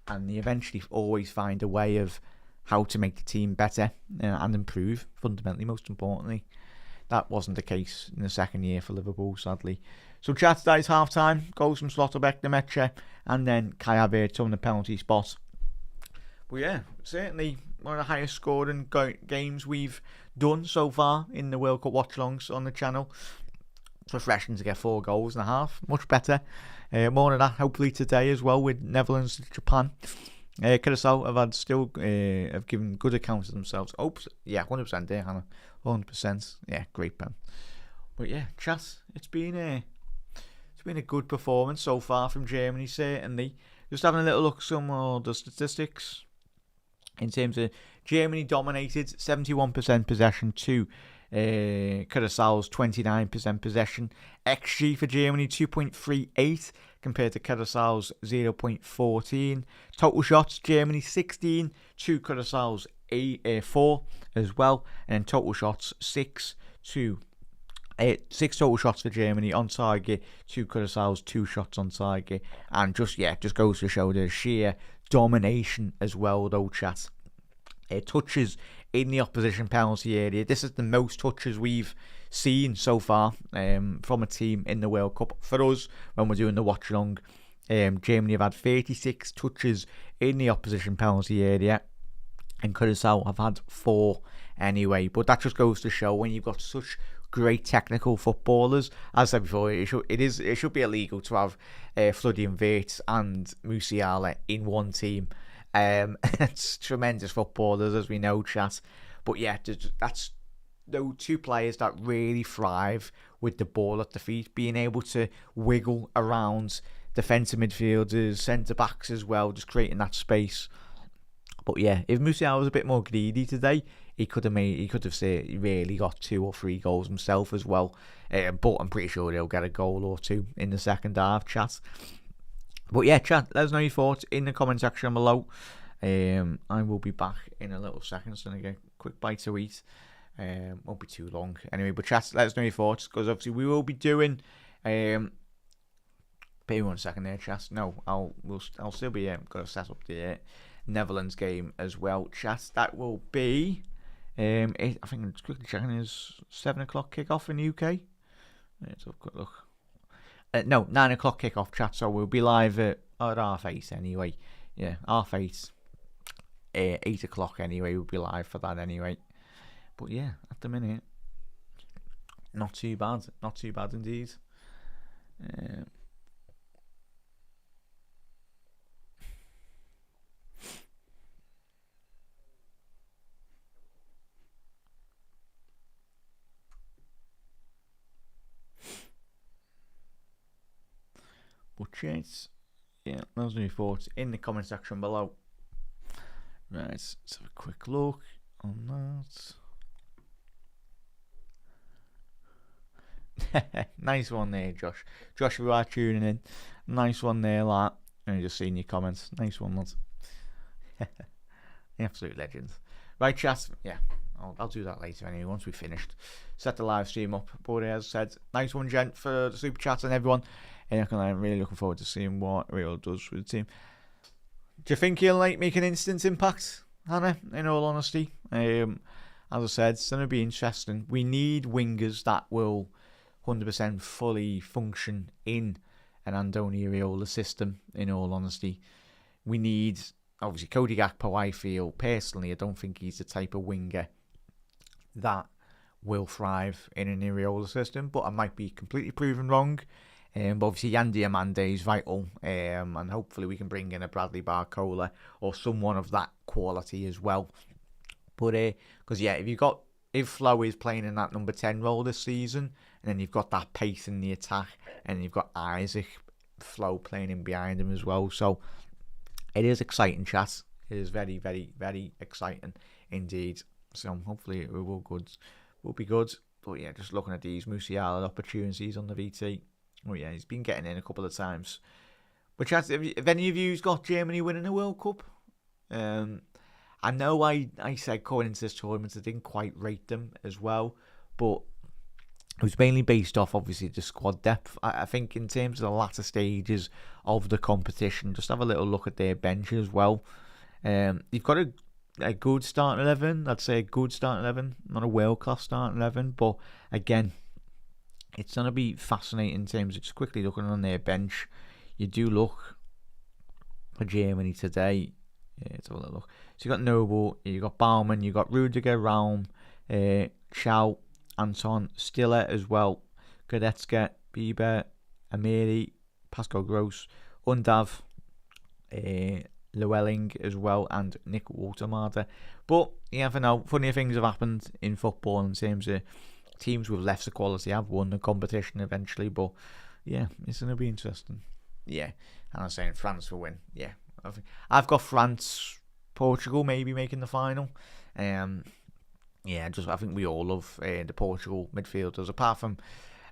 they eventually always find a way of how to make the team better and improve, fundamentally, most importantly. That wasn't the case in the second year for Liverpool, sadly. So, chat, that is half-time. Goals from Slotterbeck, Nemecha, and then Havertz on the penalty spot. But yeah, certainly one of the highest scoring games we've done so far in the World Cup watch-alongs on the channel. It's refreshing to get 4 goals and a half. Much better. More than that, hopefully today as well, with Netherlands and Japan. Cuacao have given good accounts of themselves. Oops, yeah, 100% there, Hannah. 100%. Yeah, great pen. But yeah, chat. It's been a good performance so far from Germany, certainly. Just having a little look at some of the statistics. In terms of Germany dominated 71% possession to Curaçao's 29% possession. XG for Germany 2.38 compared to Curaçao's 0.14. Total shots, Germany 16 to Curaçao's 4 as well. And then total shots 6 total shots for Germany on target, 2 Curaçao's 2 shots on target. And just goes to show the sheer domination as well, though, chat. Touches in the opposition penalty area. This is the most touches we've seen so far from a team in the World Cup. For us, when we're doing the watch along, Germany have had 36 touches in the opposition penalty area, and Curaçao have had 4 anyway. But that just goes to show when you've got such great technical footballers. As I said before, it should be illegal to have Florian Wirtz and Musiala in one team. It's tremendous footballers, as we know, chat. But yeah, that's those 2 players that really thrive with the ball at the feet, being able to wiggle around defensive midfielders, centre backs as well, just creating that space. But yeah, if Musiala was a bit more greedy today, he could have really got 2 or 3 goals himself as well. But I'm pretty sure he'll get a goal or 2 in the second half, chat. But yeah, chat, let us know your thoughts in the comment section below. I will be back in a little second, so I'm going to get a quick bite to eat. Won't be too long. Anyway, but chat, let us know your thoughts, because obviously we will be doing... bear 1 second there, chat. No, I'll still be going to set up the Netherlands game as well, chat. That will be... I think I'm just quickly checking, is 7 o'clock kickoff in the UK? Let's have a quick look. No, 9 o'clock kickoff, chat, so we'll be live at 8:30 anyway. Yeah, 8:30. 8 o'clock anyway, we'll be live for that anyway. But yeah, at the minute, not too bad. Not too bad indeed. But chats, yeah, those are your thoughts in the comment section below. Right, let's have a quick look on that. Nice one there, Josh. Josh, if you are tuning in, nice one there, lad. And just seeing your comments. Nice one, lads. Absolute legends. Right, chat. Yeah, I'll do that later anyway, once we've finished. Set the live stream up. But as I said, nice one, gent, for the super chats and everyone. And I'm really looking forward to seeing what Real does with the team. Do you think he'll make an instant impact, Hannah, in all honesty? As I said, it's going to be interesting. We need wingers that will 100% fully function in an Andoni Iraola system, in all honesty. We need, obviously, Cody Gakpo, I feel, personally, I don't think he's the type of winger that will thrive in an Iraola system, but I might be completely proven wrong. But obviously, Yandy Amande is vital, and hopefully we can bring in a Bradley Barcola or someone of that quality as well. But because if Flo is playing in that number 10 role this season, and then you've got that pace in the attack, and you've got Isaac Flo playing in behind him as well. So it is exciting, chat. It is very, very, very exciting indeed. So hopefully it will be good. But yeah, just looking at these Musiala opportunities on the VT. Oh yeah, he's been getting in a couple of times. But chat, have any of you got Germany winning a World Cup? I know I said going into this tournament I didn't quite rate them as well, but it was mainly based off obviously the squad depth. I think in terms of the latter stages of the competition, just have a little look at their bench as well. You've got a good starting 11. I'd say a good starting 11, not a world class starting 11, but again, it's going to be fascinating in terms of just quickly looking on their bench. You do look for Germany today. Let's have a little look. So you got Noble, you got Baumann, you got Rudiger, Raum, Schau, Anton, Stiller as well, Goretzka, Bieber, Amiri, Pascal Gross, Undav, Llewellyn as well, and Nick Waltermader. But you never know. Funny things have happened in football in terms of teams with lesser quality have won the competition eventually. But yeah, it's going to be interesting. Yeah, and I'm saying France will win. Yeah, I've got France, Portugal maybe making the final. Yeah, I think we all love the Portugal midfielders. Apart from,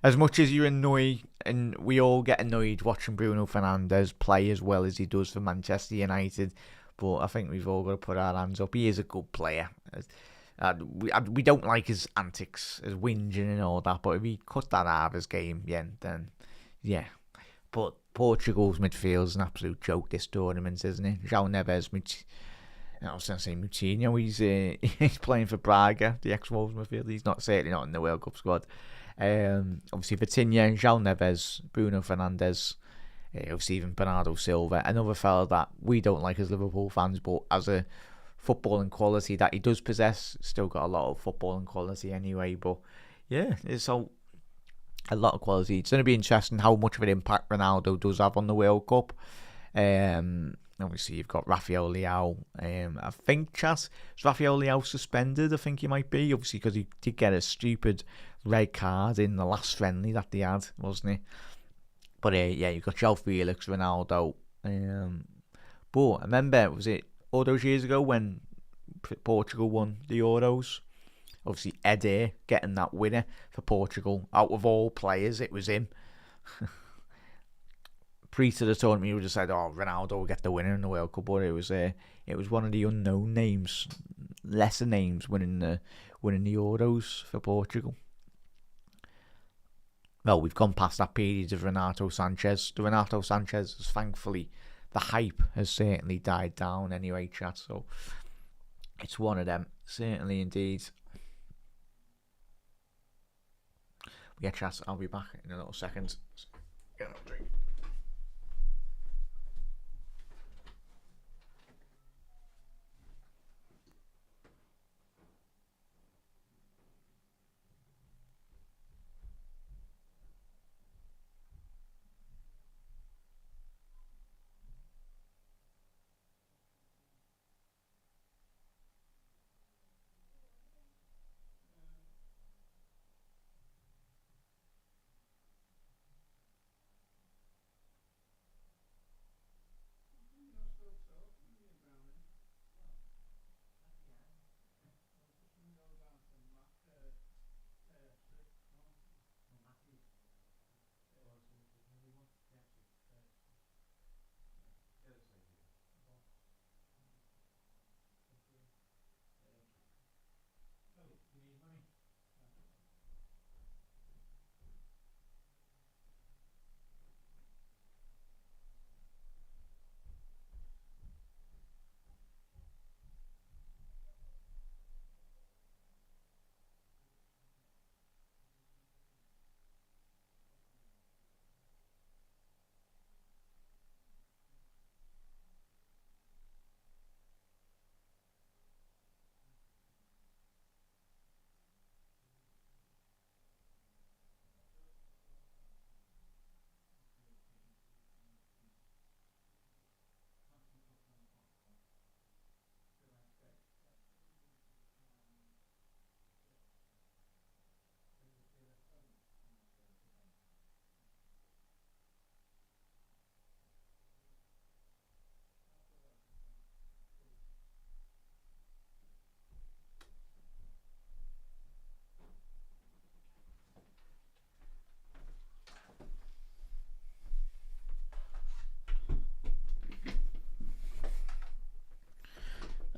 as much as you annoy, and we all get annoyed watching Bruno Fernandes play as well as he does for Manchester United, but I think we've all got to put our hands up. He is a good player. We don't like his antics, his whinging and all that, but if he cut that out of his game, yeah, then yeah. But Portugal's midfield is an absolute joke this tournament, isn't it? João Neves, I was going to say Moutinho. He's playing for Braga, the ex-Wolves midfield. He's certainly not in the World Cup squad. Obviously Vitinha, João Neves, Bruno Fernandes, obviously even Bernardo Silva, another fella that we don't like as Liverpool fans, but as a footballing quality that he does possess, still got a lot of footballing quality anyway. But yeah, it's a lot of quality. It's going to be interesting how much of an impact Ronaldo does have on the World Cup. Obviously, you've got Rafael Leao. I think, is Rafael Leao suspended? I think he might be, obviously, because he did get a stupid red card in the last friendly that they had, wasn't he? But yeah, you've got João Felix, Ronaldo. But I remember, was it all those years ago when Portugal won the Euros? Obviously, Eder getting that winner for Portugal. Out of all players, it was him. Pre to the tournament, you would have said, "Oh, Ronaldo will get the winner in the World Cup," but it was one of the unknown names, lesser names, winning the Euros for Portugal. Well, we've gone past that period of Renato Sanchez. The Renato Sanchez is thankfully, the hype has certainly died down anyway, chat. So it's one of them, certainly indeed. Yeah, chat. I'll be back in a little second. Get a drink.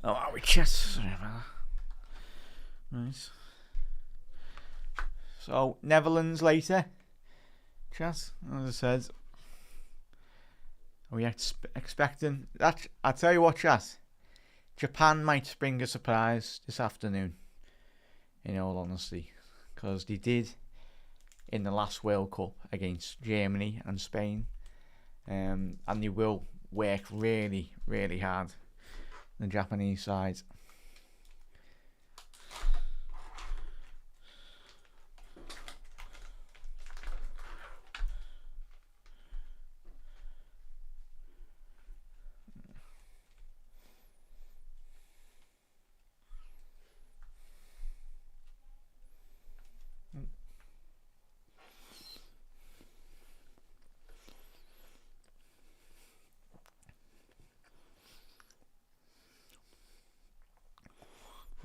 Oh, are we chat? Sorry about that. Nice. So, Netherlands later. Chat, as I said. Are we expecting that? I'll tell you what, chat. Japan might bring a surprise this afternoon, in all honesty. Because they did in the last World Cup against Germany and Spain. And they will work really, really hard. The Japanese side.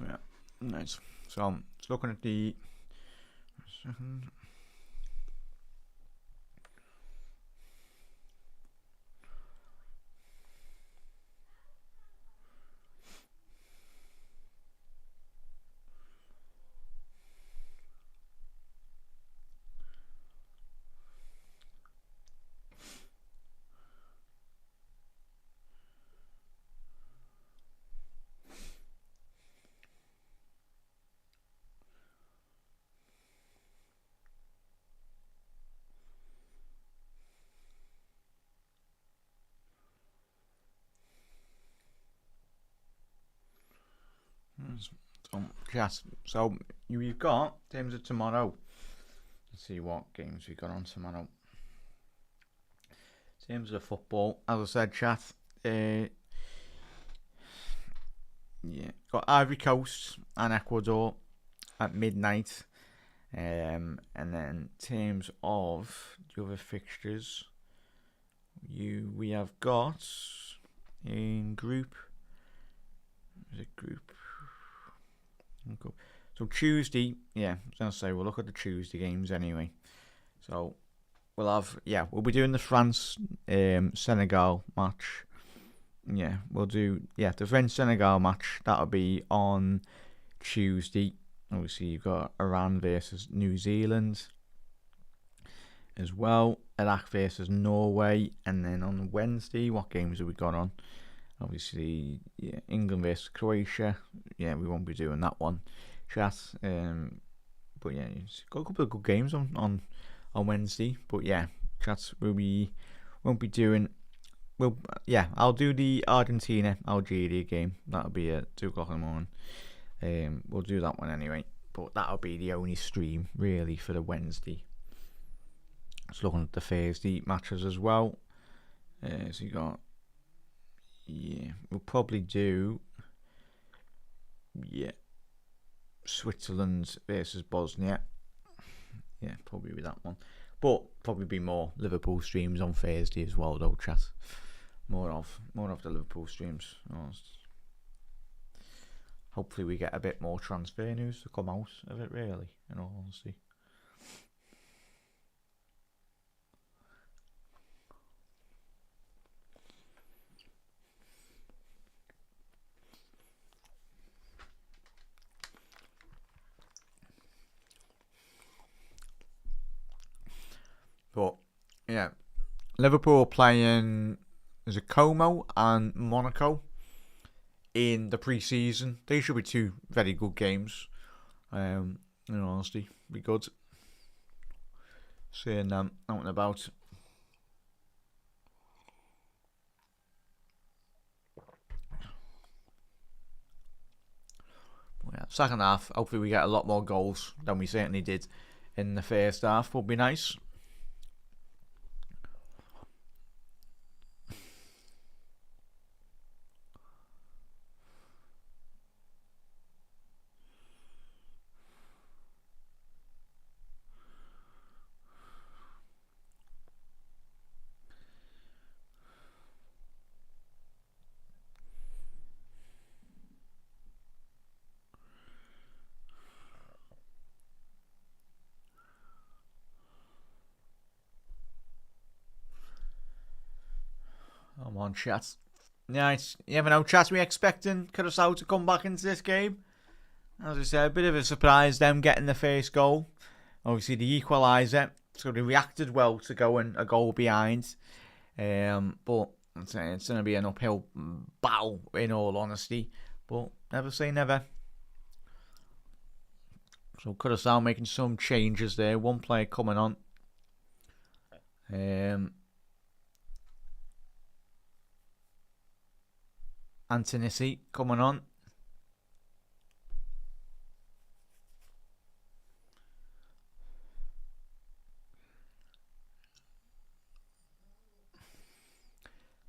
Yeah, nice. So I'm just looking at the second. So you've got in terms of tomorrow. Let's see what games we got on tomorrow. In terms of football, as I said, chat. Got Ivory Coast and Ecuador at midnight. And then in terms of the other fixtures, we have got in group. Is it group? Okay. So Tuesday, I was gonna say we'll look at the Tuesday games anyway. So we'll be doing the France Senegal match. Yeah, we'll do the French Senegal match. That'll be on Tuesday. Obviously, you've got Iran versus New Zealand as well. Iraq versus Norway, and then on Wednesday, what games have we got on? Obviously, England versus Croatia. Yeah, we won't be doing that one, chat. But yeah, it's got a couple of good games on Wednesday. But yeah, chats won't be doing. I'll do the Argentina Algeria game. That'll be at 2:00 in the morning. We'll do that one anyway. But that'll be the only stream really for the Wednesday. Just looking at the Thursday matches as well. So you got. We'll probably do. Switzerland versus Bosnia. Yeah, probably be that one. But probably be more Liverpool streams on Thursday as well, though, chat. More of the Liverpool streams. Hopefully we get a bit more transfer news to come out of it, really, in all honesty. But yeah, Liverpool playing Como and Monaco in the pre-season. They should be two very good games. In all honesty, be good seeing them out and about. But second half, hopefully we get a lot more goals than we certainly did in the first half. Would be nice. Come on, chat. Nice. You never know, chat. We expecting Curacao to come back into this game. As I said, a bit of a surprise them getting the first goal. Obviously, the equaliser. So they reacted well to going a goal behind. But it's going to be an uphill battle, in all honesty. But never say never. So Curacao making some changes there. One player coming on. Antonissi coming on.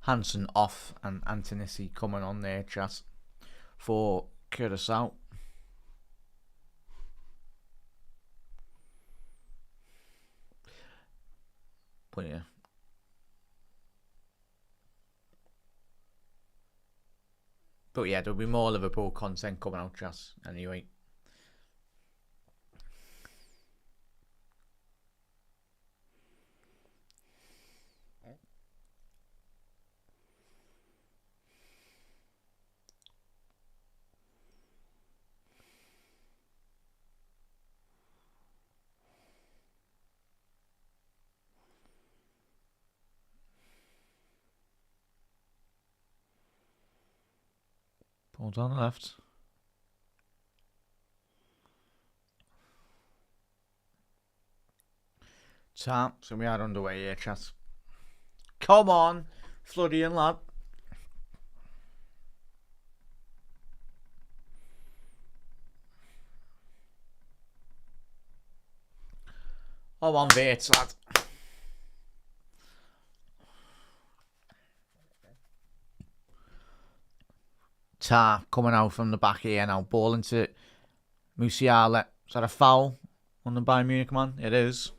Hansen off and Antonissi coming on there, chat, for Curacao. But yeah. But yeah, there'll be more Liverpool content coming out, chat, anyway. Ball down the left. Time. So we are underway here, chat. Come on, Florian lad. Oh, on Vates, lad. Tar coming out from the back here now. Ball into Musiala. Is that a foul on the Bayern Munich man? It is.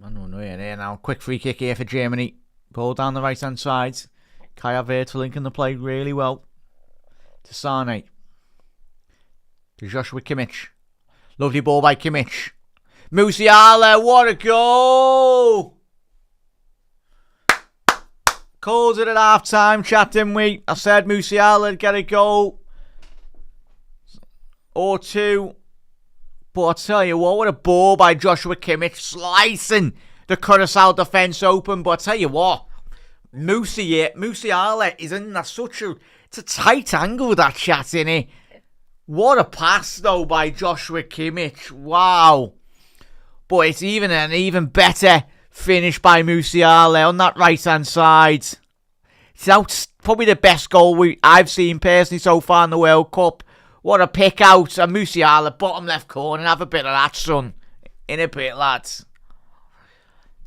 Man, here now. Quick free kick here for Germany. Ball down the right hand side. Kai Havertz linking the play really well. To Sane. To Joshua Kimmich. Lovely ball by Kimmich. Musiala, what a goal! Called it at half time, chat, didn't we? I said Musiala would get a goal or two. But I tell you what a ball by Joshua Kimmich, slicing the Cuacao defence open. But I tell you what, Musiala is in it's a tight angle, that chat, innit? What a pass though by Joshua Kimmich. Wow. But it's an even better finish by Musiala on that right hand side. It's probably the best goal I've seen personally so far in the World Cup. What a pick out. And Musiala, bottom left corner. Have a bit of that, son. In a bit, lads.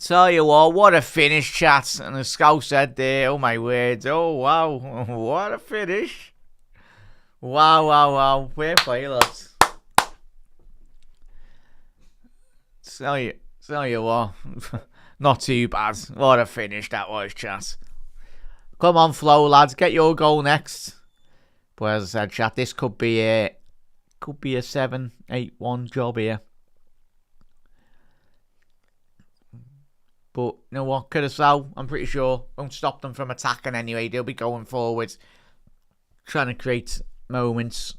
Tell you what a finish, chat. And the scout said there, oh my word. Oh, wow. What a finish. Wow. Fair play, lads. Tell you what. Not too bad. What a finish that was, chat. Come on, Flo, lads. Get your goal next. But as I said, chat, this could be a 7-8-1 job here. But you know what, Cuacao, I'm pretty sure, won't stop them from attacking anyway. They'll be going forward, trying to create moments.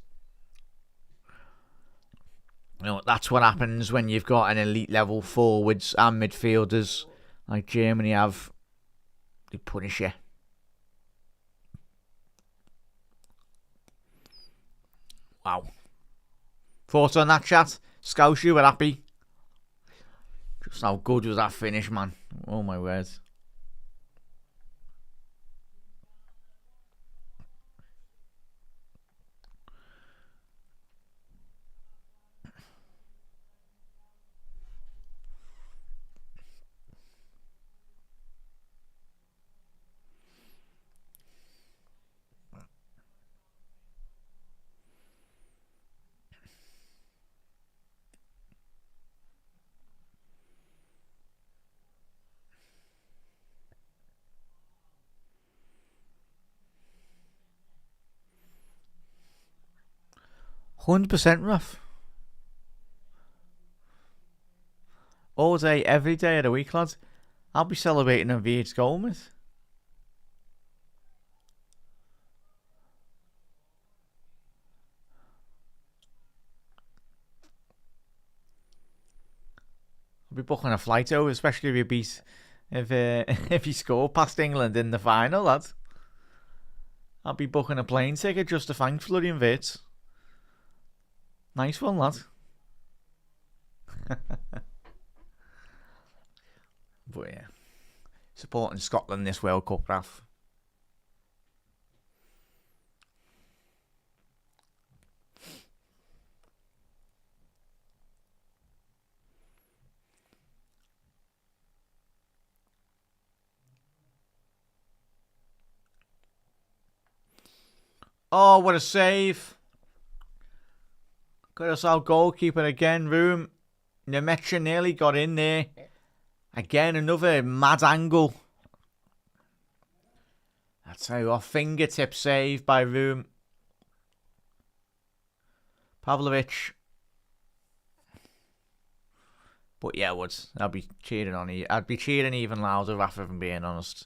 You know, that's what happens when you've got an elite level forwards and midfielders like Germany have. They punish you. Wow. Thoughts on that, chat? Scouse, you were happy? Just how good was that finish, man? Oh my word. %100% rough. All day, every day of the week, lads. I'll be celebrating a V8 goal, mate. I'll be booking a flight over, especially if he scored past England in the final, lads. I'll be booking a plane ticket just to thank Florian Wirtz. Nice one, lad. But yeah, supporting Scotland this World Cup, Ralph. Oh, what a save. Got us our goalkeeper again, Room. Nemecha nearly got in there. Again, another mad angle. I tell you what, fingertip save by Room. Pavlovic. But yeah, I'd be cheering on you. I'd be cheering even louder, rather than being honest,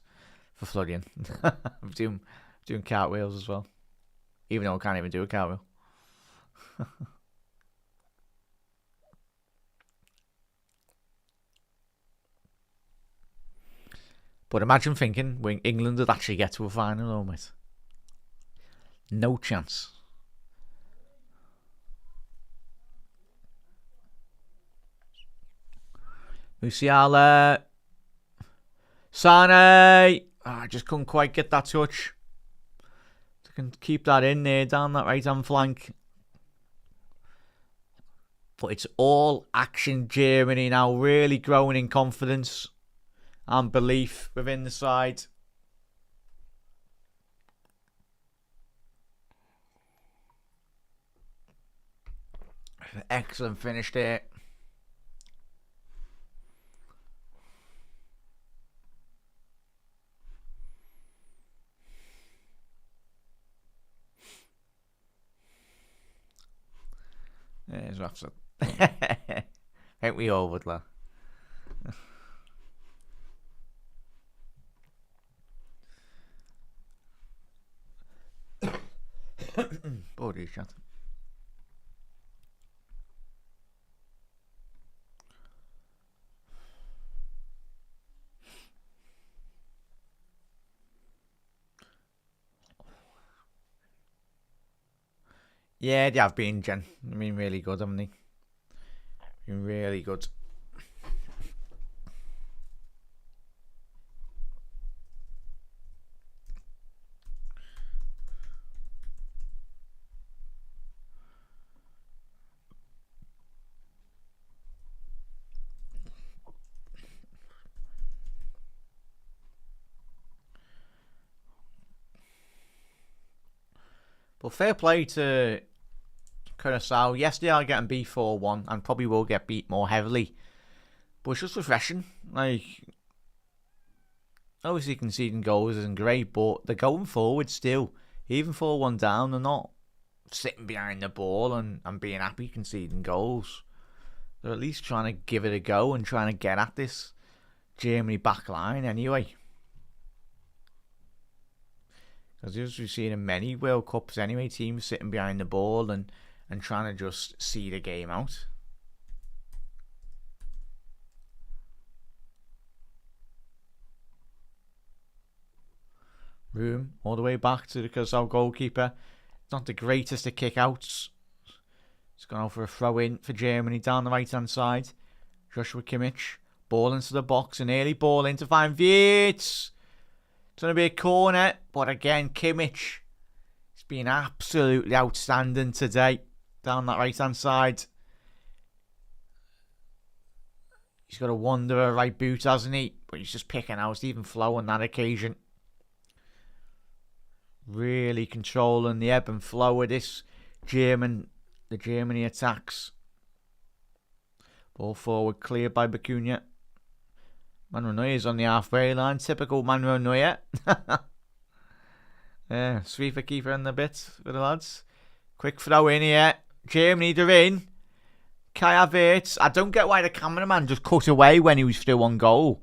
for Florian. I'm doing cartwheels as well. Even though I can't even do a cartwheel. But imagine thinking when England would actually get to a final, though, mate. No chance. Musiala. Sane. I just couldn't quite get that touch. I can keep that in there down that right-hand flank. But it's all action Germany now, really growing in confidence and belief within the side. Excellent finish there. There's Rafson. I think we all would, lad. Body shot. Yeah, they have been, Jen. I mean, really good, haven't they? Been really good. But fair play to Curacao. Yes, they are getting beat 4-1 and probably will get beat more heavily. But it's just refreshing. Like, obviously conceding goals isn't great, but they're going forward still. Even 4-1 down, they're not sitting behind the ball and being happy conceding goals. They're at least trying to give it a go and trying to get at this Germany back line anyway. Because as we've seen in many World Cups anyway, teams sitting behind the ball and trying to just see the game out. Room all the way back to the Curacao goalkeeper. Not the greatest of kick-outs. It's gone out for a throw-in for Germany down the right-hand side. Joshua Kimmich. Ball into the box. An early ball in to find Wirtz. It's going to be a corner. But again, Kimmich. He's been absolutely outstanding today. Down that right-hand side. He's got a wanderer right boot, hasn't he? But he's just picking out even flow on that occasion. Really controlling the ebb and flow of this the Germany attacks. Ball forward cleared by Bacuna. Manuel Neuer's on the halfway line. Typical Manuel Neuer. Yeah, sweeper keeper in the bit for the lads. Quick throw in here. Germany, they're in. Kai Havertz. I don't get why the cameraman just cut away when he was through on goal.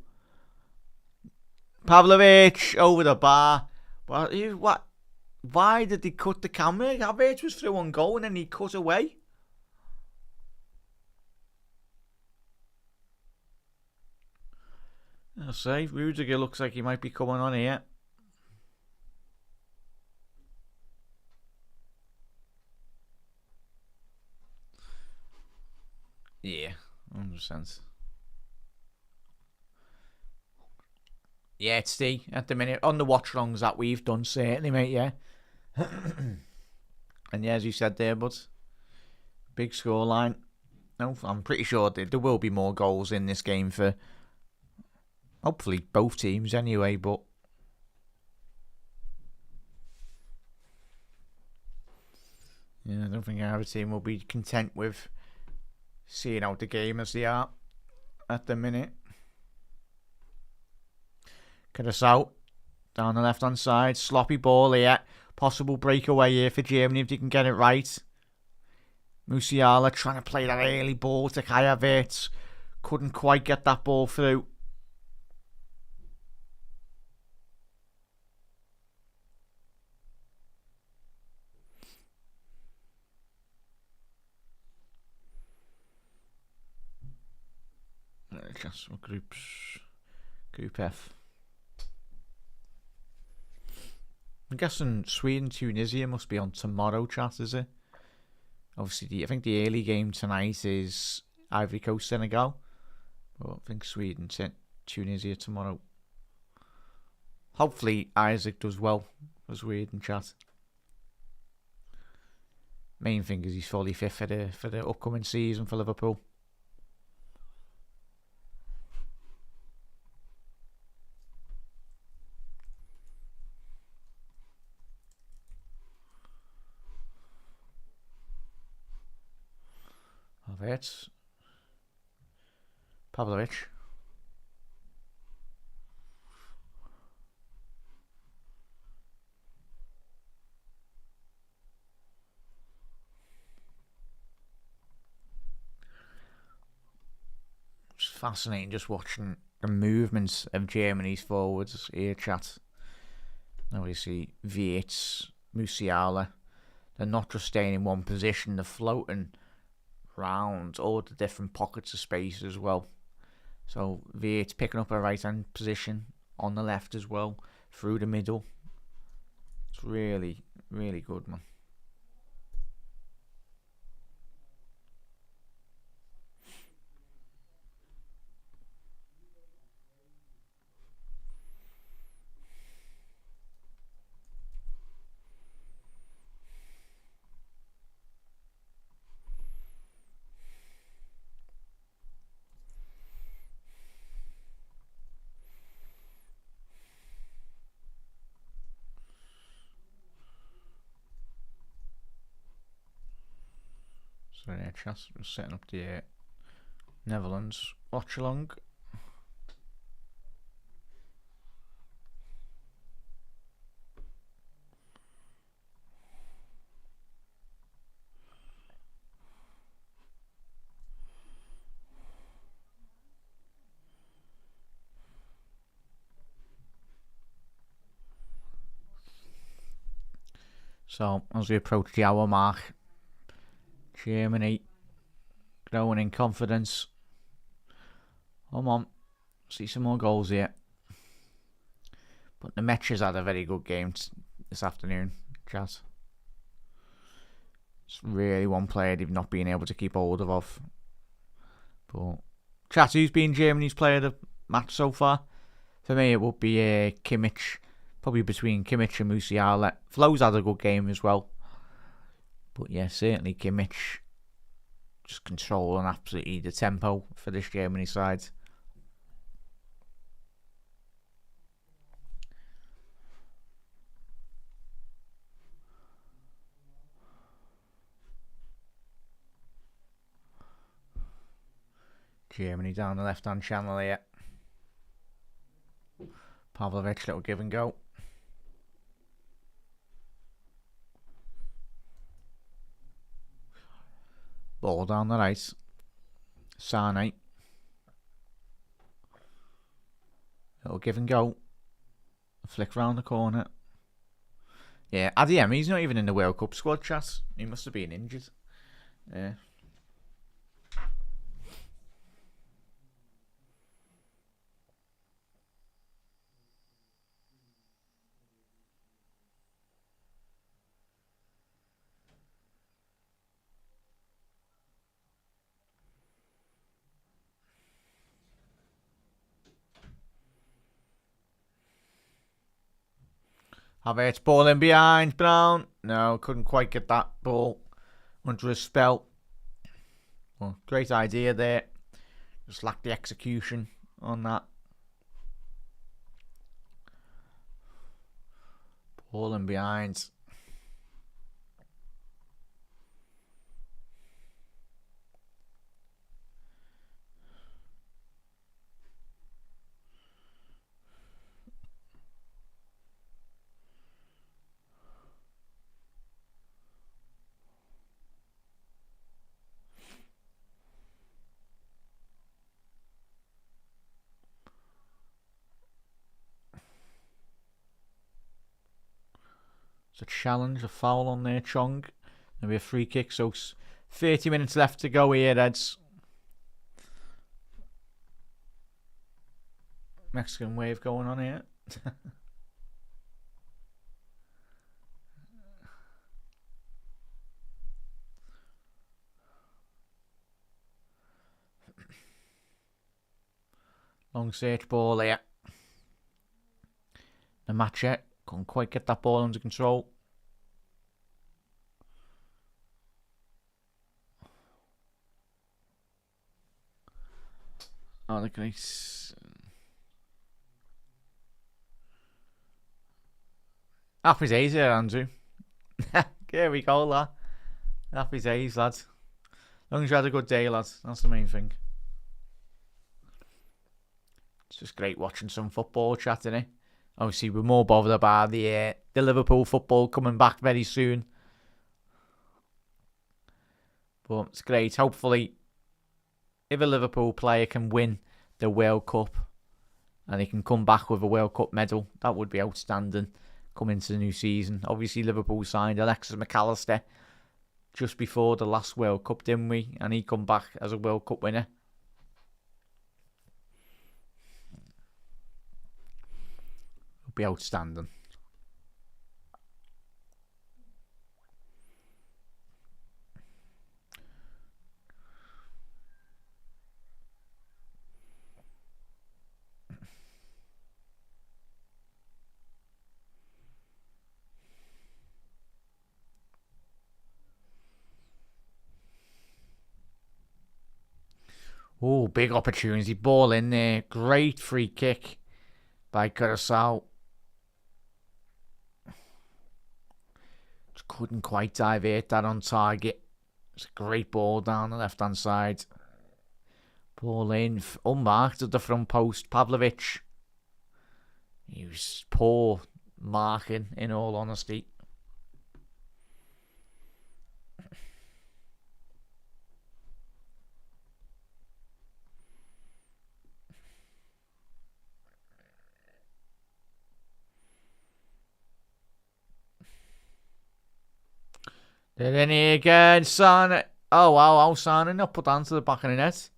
Pavlovic over the bar. What? Why did they cut the camera? Havertz was through on goal and then he cut away. I'll say, Rudiger looks like he might be coming on here. Yeah, 100%. Yeah, it's the at the minute on the watch longs that we've done, certainly, mate. Yeah, and yeah, as you said there, but big scoreline. No, I'm pretty sure there will be more goals in this game for hopefully both teams, anyway. But yeah, I don't think our team will be content with seeing out the game as they are at the minute. Curacao down the left hand side, sloppy ball here, possible breakaway here for Germany if they can get it right. Musiala trying to play that early ball to Kai Havertz, couldn't quite get that ball through. Just group F. I'm guessing Sweden Tunisia must be on tomorrow, chat, is it? Obviously, I think the early game tonight is Ivory Coast Senegal. But I think Sweden Tunisia tomorrow. Hopefully Isaac does well for Sweden, chat. Main thing is he's fully fit for the upcoming season for Liverpool. Havertz. Pavlovic. It's fascinating just watching the movements of Germany's forwards here, chat. Now we see Wirtz, Musiala. They're not just staying in one position, they're floating round all the different pockets of space as well. So Wirtz picking up a right hand position on the left as well, through the middle. It's really, really good, man. So yeah, just setting up the Netherlands watch along. So as we approach the hour mark, Germany growing in confidence. Come on, see some more goals here. But the Metches had a very good game this afternoon, Jazz. It's really one player they've not been able to keep hold of. But chat, who's been Germany's player of the match so far? For me, it would be Kimmich. Probably between Kimmich and Musiala. Flo's had a good game as well. But yeah, certainly Kimmich just controlling absolutely the tempo for this Germany side. Germany down the left-hand channel here. Pavlovic, little give and go. Ball down the right. Sane. Little give and go. Flick round the corner. Yeah, Adiem, he's not even in the World Cup squad, chat. He must have been injured. Yeah. Havertz ball in behind, Brown. No, couldn't quite get that ball under his spell. Well, great idea there. Just lacked the execution on that. Ball in behind. It's a challenge, a foul on there, Chong. Maybe a free kick, so 30 minutes left to go here, Reds. Mexican wave going on here. Long search ball here. The match yet. Couldn't quite get that ball under control. Oh, look nice. Happy days here, Andrew. There we go, lad. Happy days, lads. As long as you had a good day, lads. That's the main thing. It's just great watching some football chatting, eh? Obviously, we're more bothered about the Liverpool football coming back very soon. But it's great. Hopefully, if a Liverpool player can win the World Cup and he can come back with a World Cup medal, that would be outstanding coming into the new season. Obviously, Liverpool signed Alexis McAllister just before the last World Cup, didn't we? And he come back as a World Cup winner. Would be outstanding. Oh, big opportunity. Ball in there. Great free kick by Cuacao. Just couldn't quite divert that on target. It's a great ball down the left-hand side. Ball in. Unmarked at the front post. Pavlovic. He was poor marking, in all honesty. They're in here again, Sane. Oh, wow, Sane not put onto the back of the net.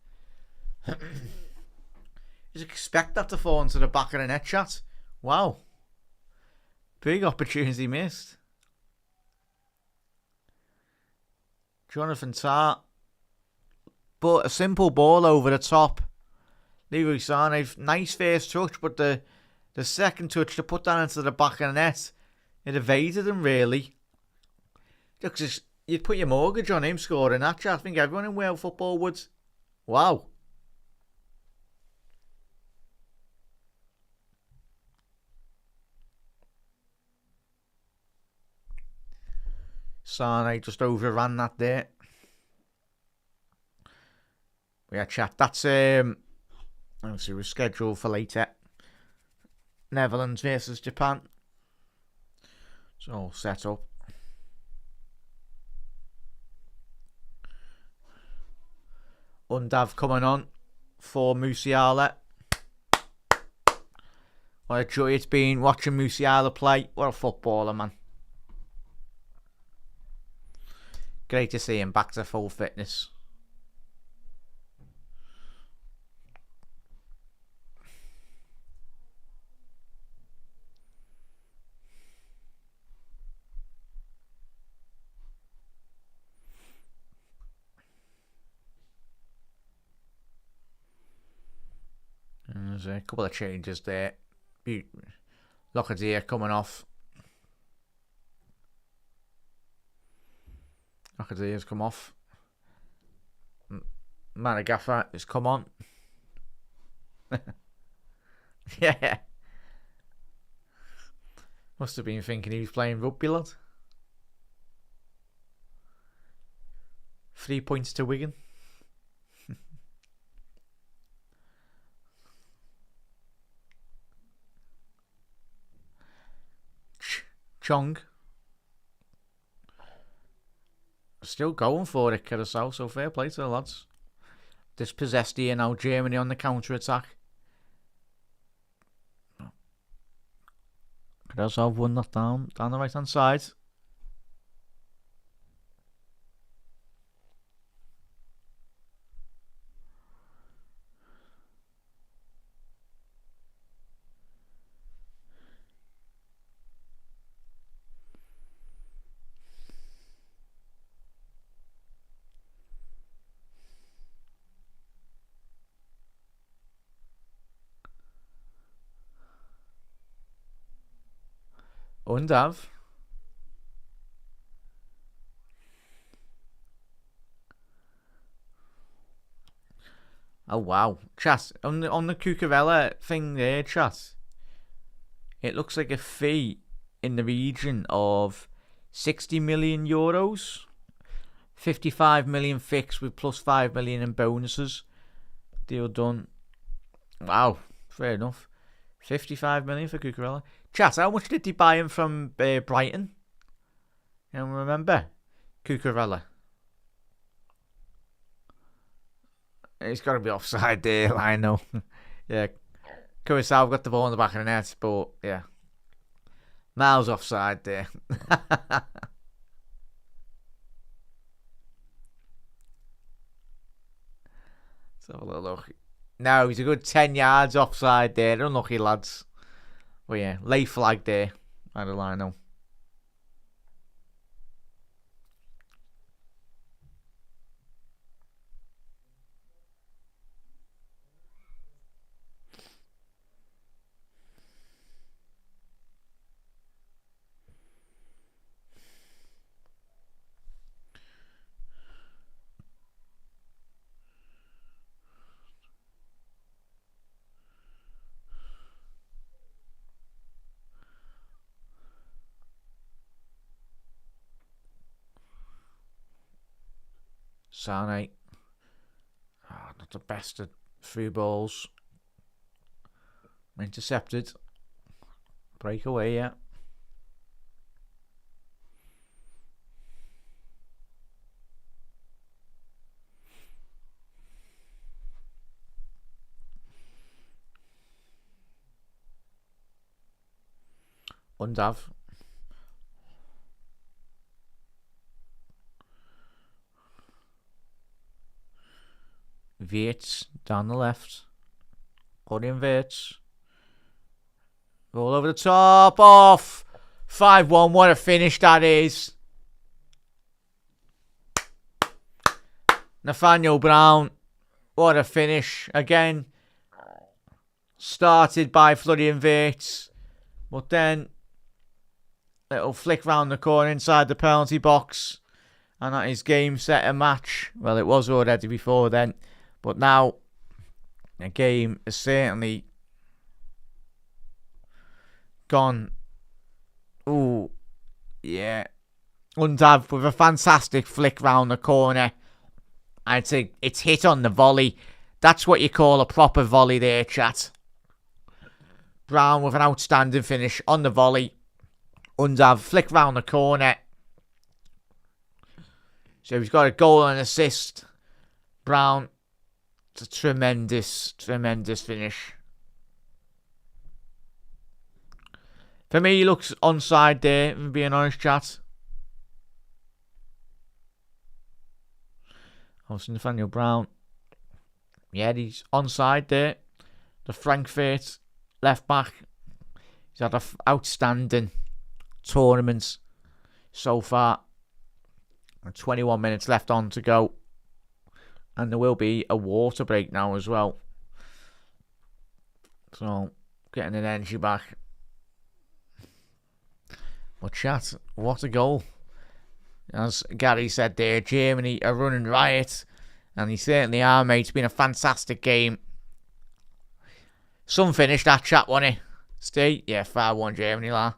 You'd expect that to fall into the back of the net, chat. Wow. Big opportunity missed. Jonathan Tart. But a simple ball over the top. Leroy Sane, nice first touch, but the second touch to put that into the back of the net, it evaded him, really. Because you'd put your mortgage on him scoring that, chat. I think everyone in World football would. Wow. Sane just overran that there. Yeah, chat. That's obviously we're scheduled for later. Netherlands versus Japan. It's all set up. Undav coming on for Musiala. What a joy it's been watching Musiala play. What a footballer, man. Great to see him back to full fitness. There's a couple of changes there. Lockadier coming off. Lockadier's come off. Managafa has come on. Yeah. Must have been thinking he was playing rugby, lad. 3 points to Wigan. Chong. Still going for it, Curacao, so fair play to the lads. Dispossessed here now, Germany on the counter-attack. Curacao won that down the right-hand side. Undav. Oh wow, chat on the Cucurella thing there, chat. It looks like a fee in the region of 60 million euros, 55 million fixed with plus 5 million in bonuses. Deal done. Wow, fair enough. 55 million for Cucurella. Chat, how much did they buy him from Brighton? You remember? Cucurella. He's got to be offside there, I know. Yeah. Cuacao got the ball in the back of the net, but yeah. Miles offside there. Let's have a little look. No, he's a good 10 yards offside there. Unlucky, lads. Well, yeah, lay flag there. I don't know. Sane. Oh, not the best at through balls. Intercepted. Breakaway, yeah. Undav. Virts down the left. Claudian Virts. All over the top. Off. 5-1. What a finish that is. Nathaniel Brown. What a finish. Again. Started by Florian Virts. But then. Little flick round the corner inside the penalty box. And that is game, set, and match. Well, it was already before then. But now, the game is certainly gone. Ooh, yeah. Undav with a fantastic flick round the corner. I'd say it's hit on the volley. That's what you call a proper volley there, chat. Brown with an outstanding finish on the volley. Undav flick round the corner. So he's got a goal and assist. Brown. It's a tremendous finish. For me, he looks onside there, if I'm being honest, chat. Also, Nathaniel Brown. Yeah, he's onside there. The Frankfurt left back. He's had an outstanding tournament so far. 21 minutes left on to go. And there will be a water break now as well. So, getting an energy back. But chat, what a goal. As Gary said there, Germany are running riot. And they certainly are, mate. It's been a fantastic game. Some finish that chat, wasn't it? Stay? Yeah, 5-1 Germany, la.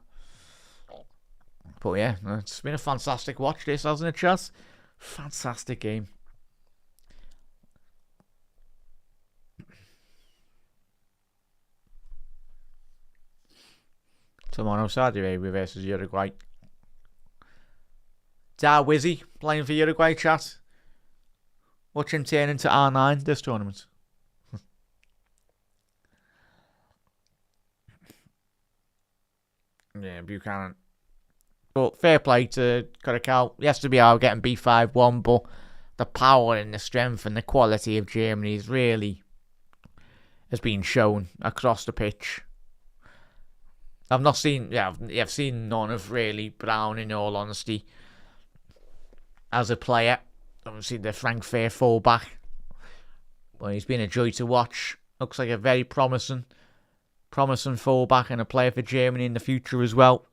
But yeah, it's been a fantastic watch this, hasn't it, chat? Fantastic game. Tomorrow, Saudi Arabia versus Uruguay. Darwizzy playing for Uruguay, chat. Watch him turn into R9 this tournament. Yeah, Buchanan. But fair play to Curacao. Yes, to be out getting B5-1, but the power and the strength and the quality of Germany is really has been shown across the pitch. I've seen none of really Brown, in all honesty, as a player. I haven't seen the Frankfurt fullback. Well, he's been a joy to watch. Looks like a very promising fullback and a player for Germany in the future as well.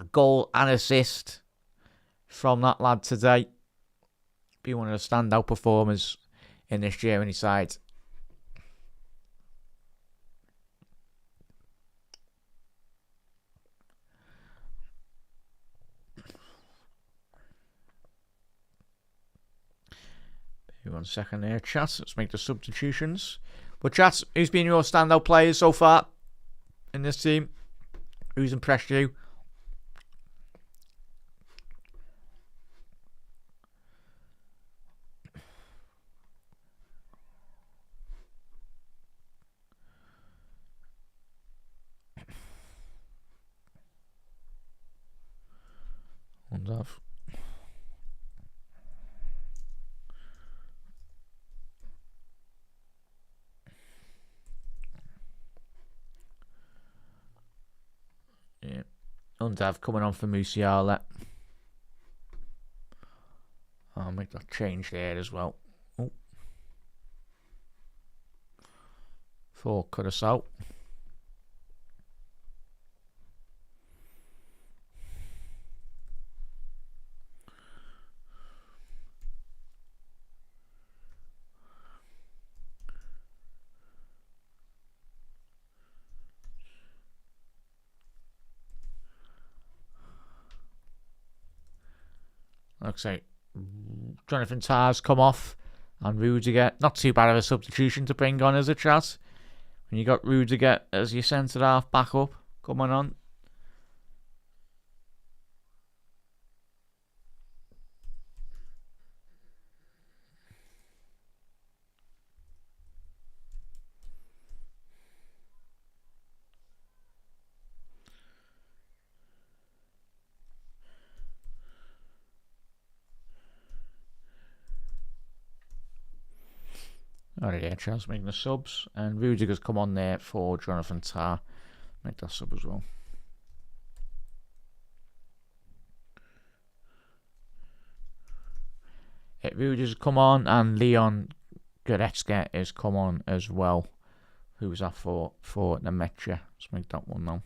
goal and assist from that lad today. Be one of the standout performers in this Germany side. Maybe 1 second there, chat. Let's make the substitutions. But chat, who's been your standout players so far in this team? Who's impressed you? Yeah, Undav coming on for Musiala. I'll make that change there as well. Oh. For Cuacao. Looks like Jonathan Tah's come off and Rudiger. Not too bad of a substitution to bring on as a chat. When you got Rudiger as your centre half back up coming on. Alright, yeah, Charles making the subs. And Rudiger's come on there for Jonathan Tah. Make that sub as well. Rudiger's come on, and Leon Goretzka is come on as well. Who was that for Nemecha? Let's make that one now.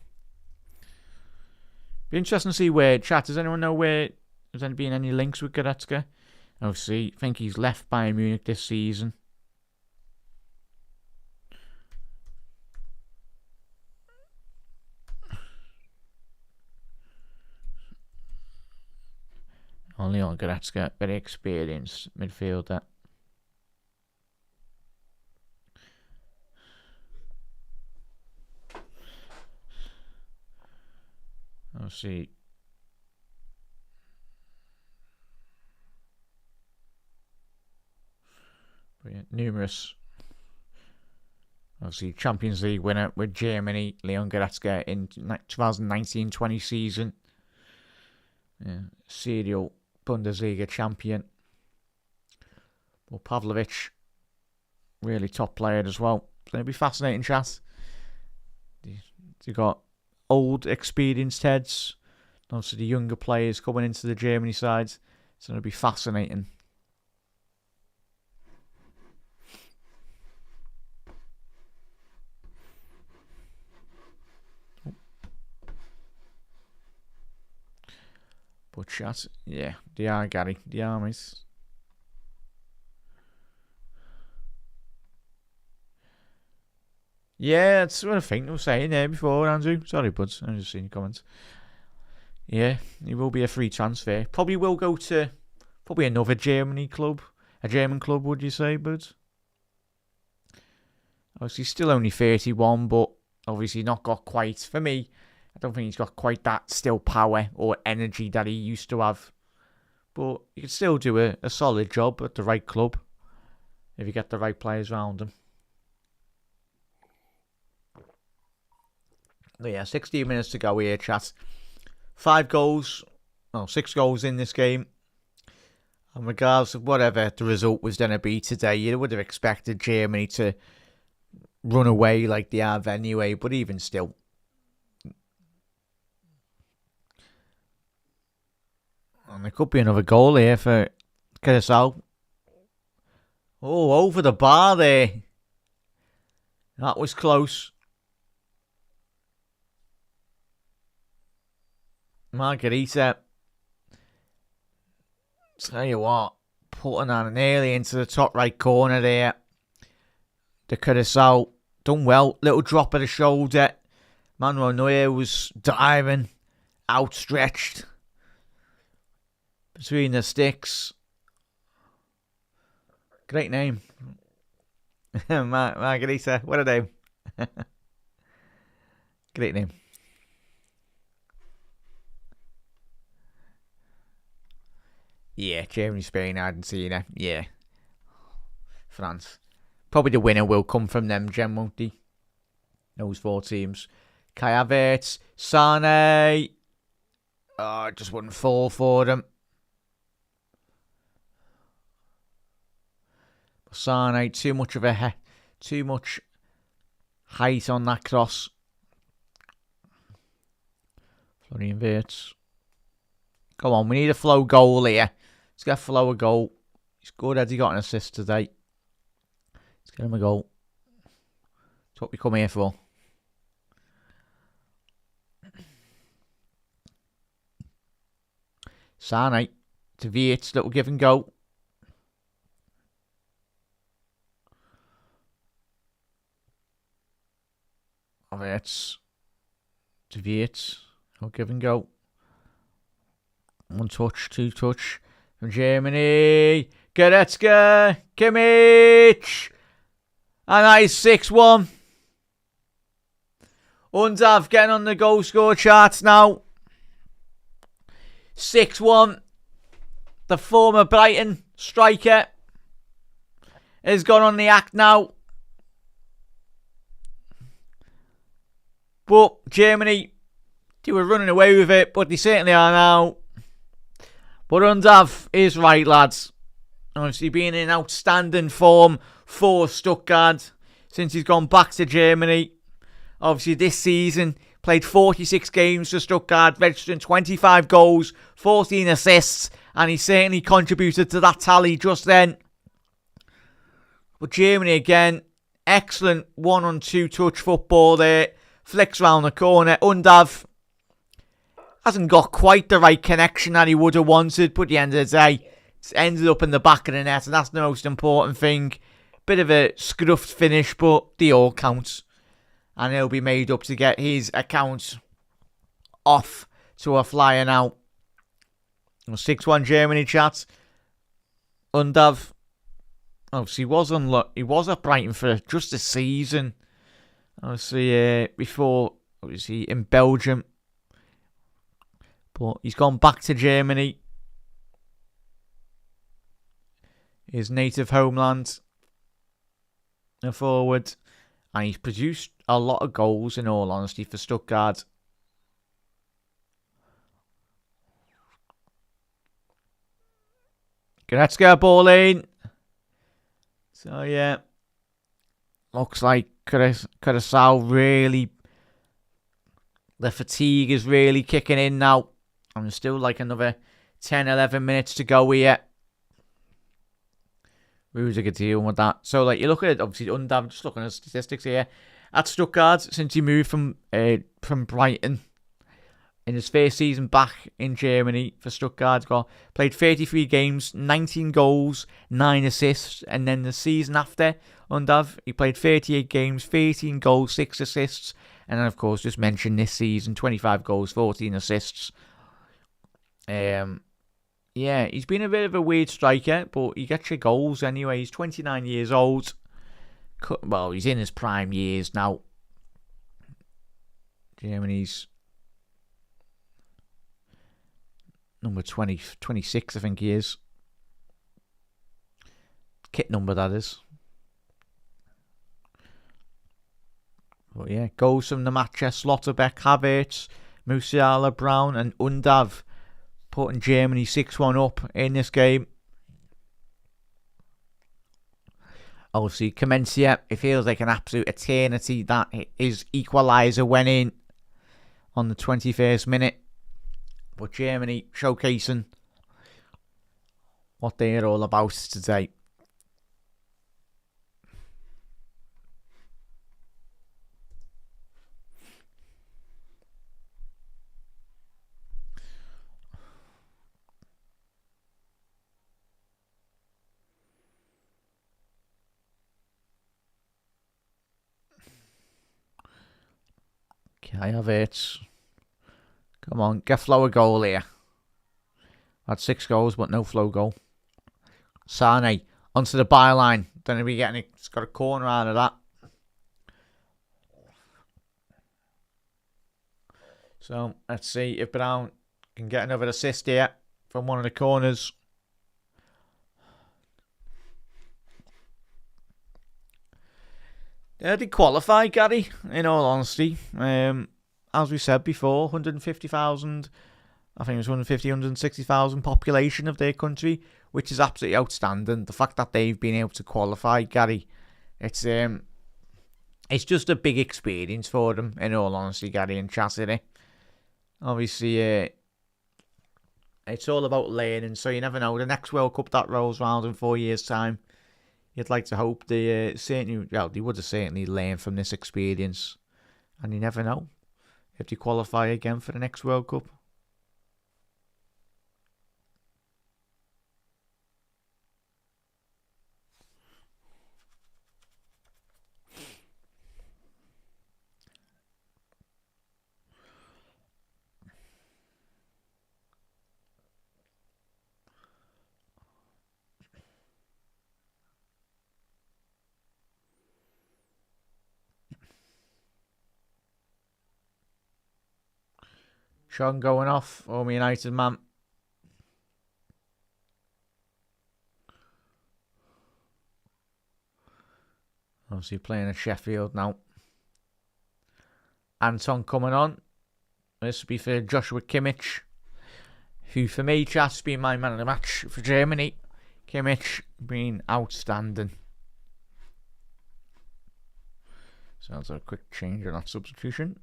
Be interesting to see where, chat, does anyone know where there's been any links with Goretzka? Obviously, I think he's left Bayern Munich this season. Only on Goretzka, very experienced midfielder. I'll see. Numerous. Obviously, Champions League winner with Germany, Leon Goretzka in 2019-20 season. Yeah, serial Bundesliga champion. Well, Pavlovic, really top player as well. It's going to be fascinating, chat. You got old, experienced heads. Obviously, the younger players coming into the Germany side. It's going to be fascinating. But chat, yeah, they are, Gary. They are, mate. Yeah, that's what I think I was saying there before, Andrew. Sorry, bud. I just seen your comments. Yeah, he will be a free transfer. Probably will go to another Germany club. A German club, would you say, bud? Obviously, still only 31, but obviously not got quite, for me, I don't think he's got quite that still power or energy that he used to have. But he can still do a solid job at the right club if you get the right players around him. But yeah, 16 minutes to go here, chat. 6 goals in this game. And regardless of whatever the result was going to be today, you would have expected Germany to run away like they have anyway. But even still, and there could be another goal here for Cuacao. Oh, over the bar there. That was close. Margarita, tell you what, putting on nearly into the top right corner there. The Cuacao done well. Little drop of the shoulder. Manuel Neuer was diving, outstretched between the sticks. Great name. Margarita, what a name. Great name. Yeah, Germany, Spain, Argentina. Yeah. France. Probably the winner will come from them, Gem, won't he? Those 4 teams. Kai Havertz, Sane. Oh, it just wouldn't fall for them. Sane, too much height on that cross. Florian Wirtz. Come on, we need a flow goal here. Let's get Flo a goal. He's good as he got an assist today. Let's get him a goal. That's what we come here for. Sane to Wirtz, little give and go. Wirtz to Wirtz, little give and go. 1 touch, 2 touch from Germany. Goretzka, Kimmich. And that is 6-1. Undav getting on the goal score charts now. 6-1. The former Brighton striker has gone on the act now. But Germany, they were running away with it, but they certainly are now. But Undav is right, lads. Obviously being in outstanding form for Stuttgart since he's gone back to Germany. Obviously this season, played 46 games for Stuttgart, registering 25 goals, 14 assists, and he certainly contributed to that tally just then. But Germany again, excellent 1-on-2 touch football there. Flicks round the corner. Undav hasn't got quite the right connection that he would have wanted, but at the end of the day, it's ended up in the back of the net, and that's the most important thing. Bit of a scruffed finish, but they all count. And he'll be made up to get his account off to a flyer now. 6-1 Germany, chat. Undav, obviously, he was at Brighton for just a season. Obviously, before, obviously, in Belgium. But he's gone back to Germany. His native homeland. A forward. And he's produced a lot of goals, in all honesty, for Stuttgart. Let's get a ball in. So, yeah. Looks like Cuacao really... The fatigue is really kicking in now. And there's still like another 10, 11 minutes to go here. Rudiger dealing with that. So, like, you look at it, obviously, Undav, just looking at statistics here. At Stuttgart, since he moved from Brighton, in his first season back in Germany for Stuttgart, played 33 games, 19 goals, 9 assists. And then the season after, Undav, he played 38 games, 13 goals, 6 assists. And then, of course, just mentioned this season, 25 goals, 14 assists. Yeah, he's been a bit of a weird striker, but he gets your goals anyway. He's 29 years old. Well, he's in his prime years now. Germany's number 26, I think he is. Kit number, that is. But yeah, goals from the match: Slotterbeck, Havertz, Musiala, Brown, and Undav, putting Germany 6-1 up in this game. Obviously, Comencia, it feels like an absolute eternity that his equaliser went in on the 21st minute. But Germany showcasing what they're all about today. I have it. Come on, get Flo a goal here. Had 6 goals, but no Flo goal. Sane onto the byline. Don't know if we're getting it. It's got a corner out of that. So let's see if Brown can get another assist here from one of the corners. They qualify, Gary, in all honesty. As we said before, 150,000, I think it was 150, 160,000 population of their country, which is absolutely outstanding. The fact that they've been able to qualify, Gary, it's just a big experience for them, in all honesty, Gary and Chastity. Obviously, it's all about learning, so you never know. The next World Cup that rolls around in 4 years' time, you'd like to hope they they would have certainly learned from this experience. And you never know if they qualify again for the next World Cup. Sean going off, Home United man. Obviously playing at Sheffield now. Anton coming on. This will be for Joshua Kimmich, who for me, has been my man of the match for Germany. Kimmich been outstanding. So that's a quick change on that substitution.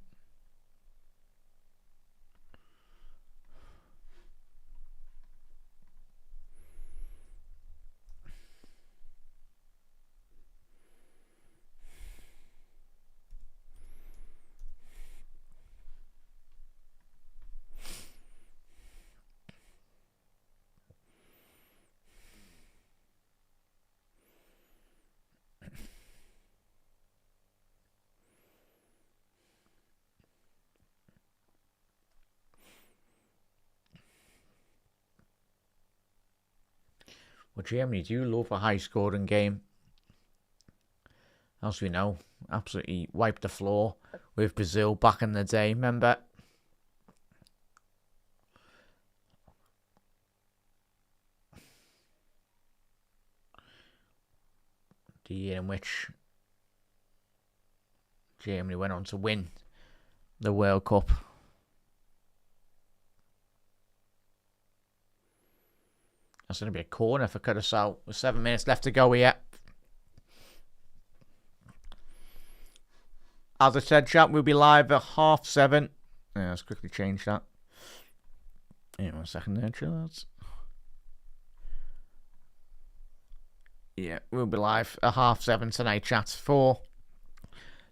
Well, Germany do love a high-scoring game. As we know, absolutely wiped the floor with Brazil back in the day, remember? The year in which Germany went on to win the World Cup. That's going to be a corner for Cuacao with 7 minutes left to go here. As I said, chat, we'll be live at 7:30. Yeah, let's quickly change that. Yeah, 1 second there, chat. Yeah, we'll be live at 7:30 tonight, chat, for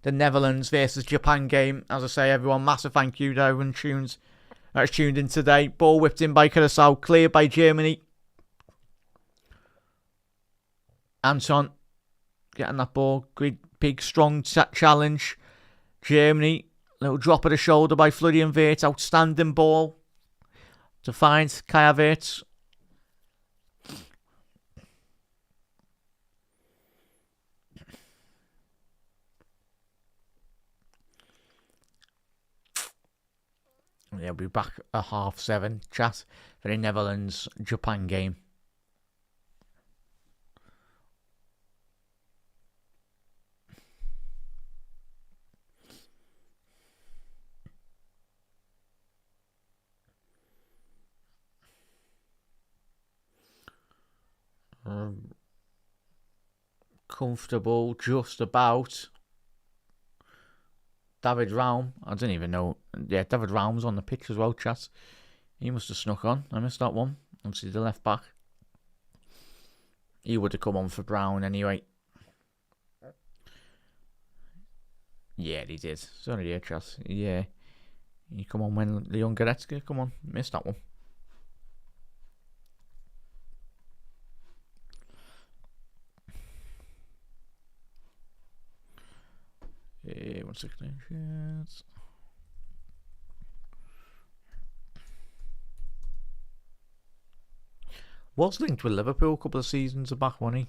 the Netherlands versus Japan game. As I say, everyone, massive thank you to everyone that's tuned in today. Ball whipped in by Cuacao, cleared by Germany. Anton getting that ball. Great, big, strong challenge. Germany, little drop of the shoulder by Florian Wirtz. Outstanding ball to find Kai Havertz. Yeah, we'll be back at 7:30, chat, for the Netherlands-Japan game. Comfortable, just about. David Raum, I didn't even know. Yeah, David Raum's on the pitch as well, chat. He must have snuck on. I missed that one. Obviously, the left back. He would have come on for Brown anyway. Yeah, he did. Sorry, yeah, chat. Yeah. You come on when the young Goretzka. Come on, missed that one. Yeah, 1 second. Yes. Was linked with Liverpool a couple of seasons back, wasn't he?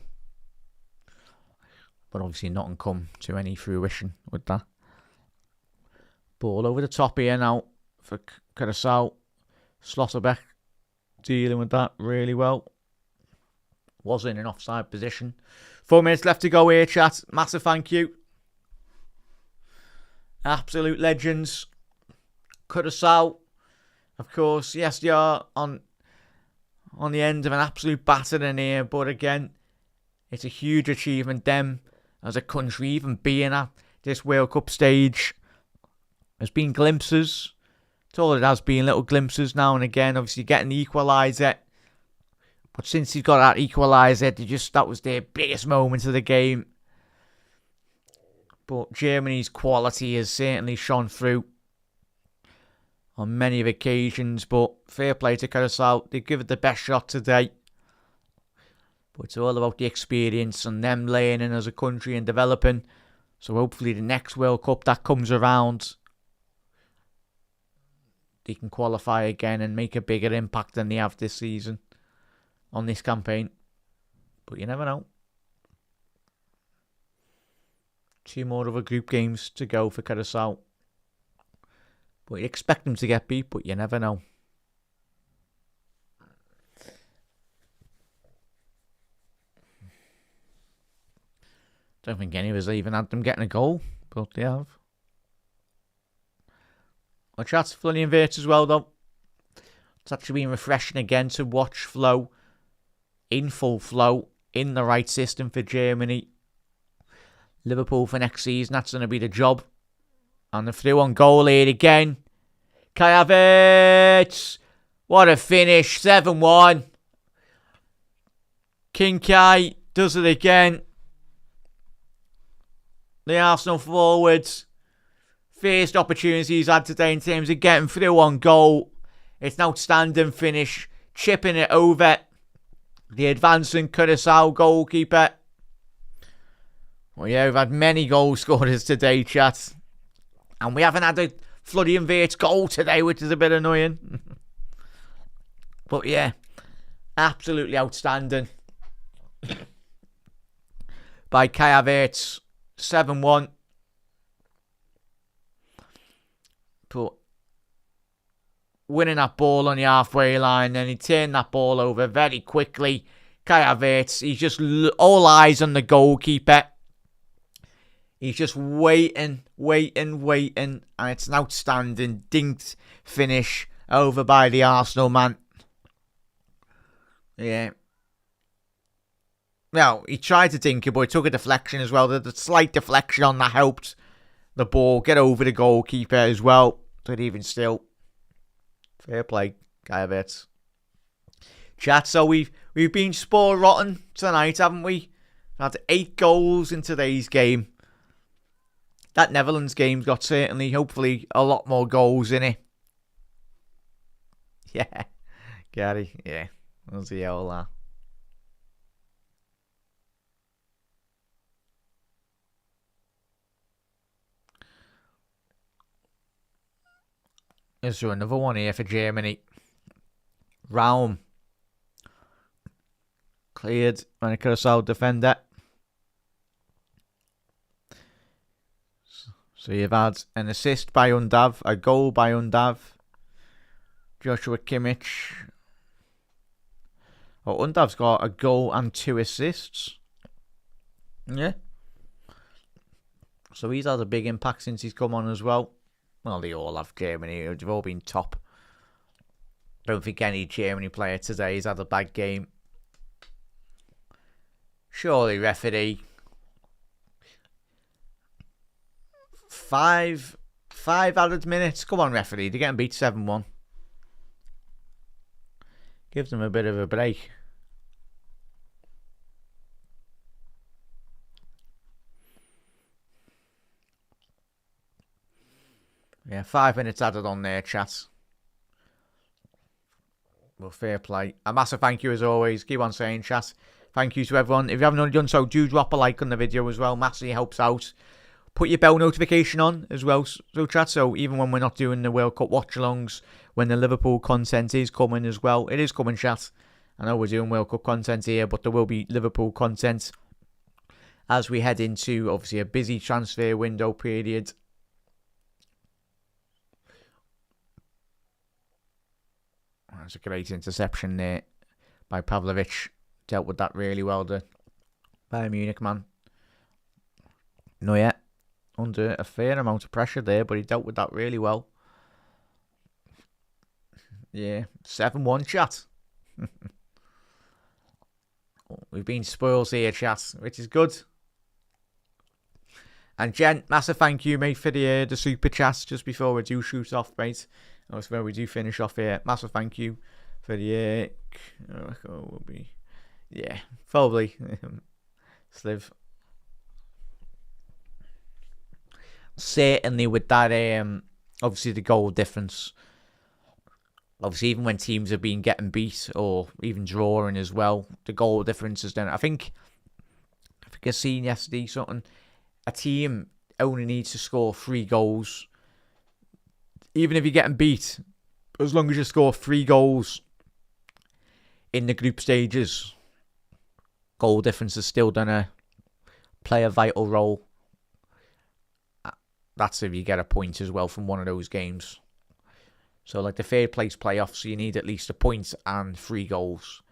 But obviously nothing come to any fruition with that. Ball over the top here now for Curacao. Slotterbeck dealing with that really well. Was in an offside position. 4 minutes left to go here, chat. Massive thank you. Absolute legends. Curacao, of course, yes, they are on the end of an absolute battering here, but again, it's a huge achievement, them, as a country, even being at this World Cup stage. There's been glimpses. It's all it has been, little glimpses now and again. Obviously, getting the equaliser. But since he got that equaliser, that was their biggest moment of the game. But Germany's quality has certainly shone through on many occasions. But fair play to Curacao. They give it the best shot today. But it's all about the experience and them learning as a country and developing. So hopefully the next World Cup that comes around, they can qualify again and make a bigger impact than they have this season on this campaign. But you never know. 2 more other group games to go for Curacao. But you expect them to get beat, but you never know. Don't think any of us even had them getting a goal, but they have. Our chat's fully inverted as well, though. It's actually been refreshing again to watch Flow in full flow, in the right system for Germany. Liverpool for next season, that's going to be the job. And the through on goal here again. Kai Havertz! What a finish, 7-1. King Kai does it again. The Arsenal forwards. First opportunity he's had today in terms of getting through on goal. It's an outstanding finish. Chipping it over the advancing Curacao goalkeeper. Well, yeah, we've had many goal scorers today, chat. And we haven't had a Floody and Verts goal today, which is a bit annoying. But yeah, absolutely outstanding. By Kai Havertz, 7-1. But winning that ball on the halfway line, and he turned that ball over very quickly. Kai Havertz, he's just all eyes on the goalkeeper. He's just waiting, and it's an outstanding dinked finish over by the Arsenal man. Yeah. Well, he tried to dink it, but he took a deflection as well. The slight deflection on that helped the ball get over the goalkeeper as well. But even still, fair play, Kai Havertz. Chat, so we've been sport rotten tonight, haven't we? Had 8 goals in today's game. That Netherlands game's got certainly, hopefully, a lot more goals in it. Yeah, Gary, yeah, we'll see all that. Is there another one here for Germany? Raum. Cleared by a Curacao defender. So you've had an assist by Undav, a goal by Undav. Joshua Kimmich. Oh, Undav's got a goal and 2 assists. Yeah. So he's had a big impact since he's come on as well. Well, they all have, Germany. They've all been top. Don't think any Germany player today has had a bad game. Surely, referee. Five added minutes. Come on, referee. They're getting beat 7-1. Give them a bit of a break. Yeah, 5 minutes added on there, chat. Well, fair play. A massive thank you as always. Keep on saying, chat. Thank you to everyone. If you haven't already done so, do drop a like on the video as well. Massively helps out. Put your bell notification on as well, so chat. So even when we're not doing the World Cup watch-alongs, when the Liverpool content is coming as well, it is coming, chat. I know we're doing World Cup content here, but there will be Liverpool content as we head into, obviously, a busy transfer window period. That's a great interception there by Pavlovic. Dealt with that really well, the Bayern Munich man. No, yeah, under a fair amount of pressure there, but he dealt with that really well. Yeah, 7-1, chat. We've been spoiled here, chat, which is good. And Jen, massive thank you, mate, for the super chat just before we do shoot off, mate. That's where we do finish off here. Massive thank you for the will be, yeah, probably Sliv. Certainly with that, obviously the goal difference. Obviously, even when teams have been getting beat or even drawing as well, the goal difference is down. I think I seen yesterday something. A team only needs to score 3 goals. Even if you're getting beat, as long as you score 3 goals in the group stages, goal difference is still going to play a vital role. That's if you get a point as well from one of those games. So like the third place playoffs, you need at least a point and 3 goals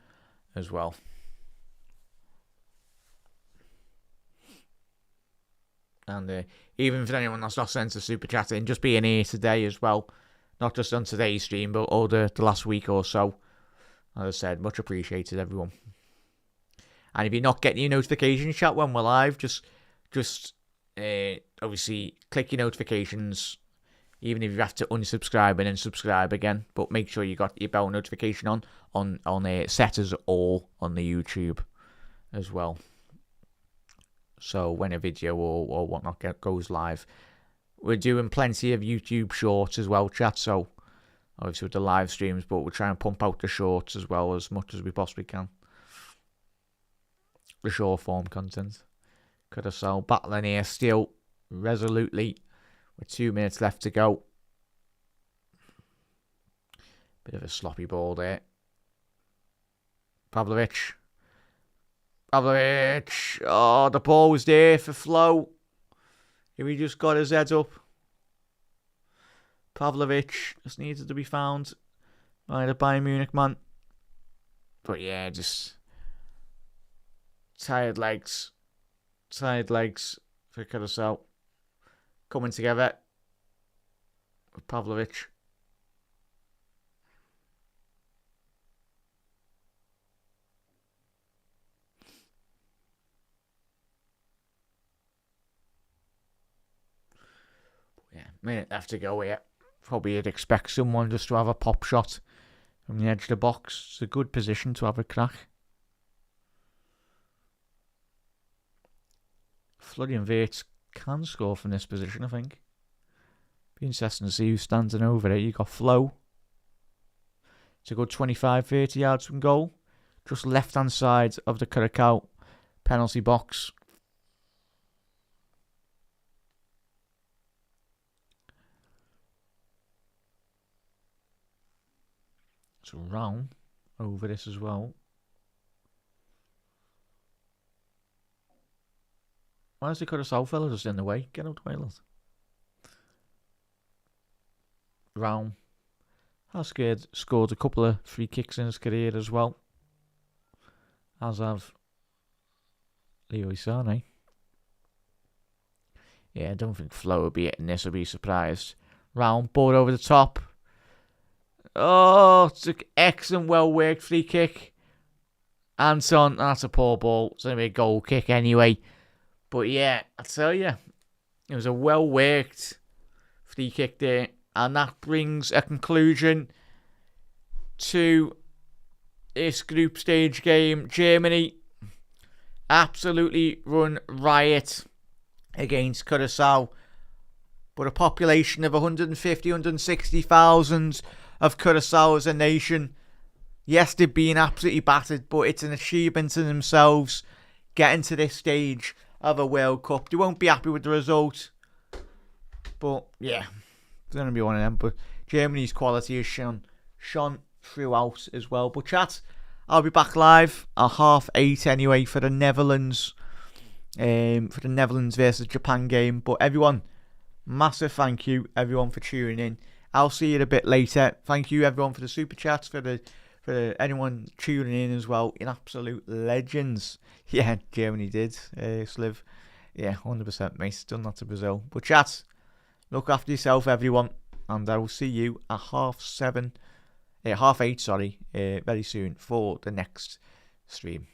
as well. And even for anyone that's not sent a super chat in, just being here today as well, not just on today's stream, but all the last week or so. As I said, much appreciated, everyone. And if you're not getting your notifications, chat, when we're live, just obviously click your notifications, even if you have to unsubscribe and then subscribe again. But make sure you got your bell notification on set as all on the YouTube as well. So when a video or whatnot goes live, we're doing plenty of YouTube shorts as well, chat. So obviously with the live streams, but we're trying to pump out the shorts as well as much as we possibly can. The short form content. Cuacao battling here still resolutely with 2 minutes left to go. Bit of a sloppy ball there. Pavlovic. Oh, the ball was there for Flo. He just got his head up. Pavlovic just needed to be found by the Bayern Munich man. But yeah, just tired legs for Cuacao. Coming together with Pavlovic. Yeah, minute left to go here. Probably you'd expect someone just to have a pop shot from the edge of the box. It's a good position to have a crack. Florian Wirtz can score from this position, I think. Be interesting to see who's standing over it. You got Flo. It's a good 25-30 yards from goal. Just left-hand side of the Cuacao penalty box. It's round over this as well. Why is the Cuacao fella just in the way? Get out the way, lad. Raum has scored a couple of free kicks in his career as well. As have Leroy Sané. Yeah, I don't think Flo will be hitting this. I'll be surprised. Raum, ball over the top. Oh, it's an excellent, well-worked free kick. Anton, that's a poor ball. It's going to be a goal kick anyway. But yeah, I tell you, it was a well-worked free kick there. And that brings a conclusion to this group stage game. Germany absolutely run riot against Cuacao. But a population of 150, 160,000 of Cuacao as a nation. Yes, they've been absolutely battered, but it's an achievement in themselves getting to this stage of a World Cup. They won't be happy with the result. But yeah, it's going to be one of them. But Germany's quality has shone throughout as well. But chat, I'll be back live at 8:30 anyway for the Netherlands. For the Netherlands versus Japan game. But everyone, massive thank you everyone for tuning in. I'll see you a bit later. Thank you everyone for the super chats, for anyone tuning in as well. In absolute legends. Yeah, Germany did. Sliv. Yeah, 100% mate. Done that to Brazil. But chat, look after yourself everyone. And I will see you at 8:30, very soon for the next stream.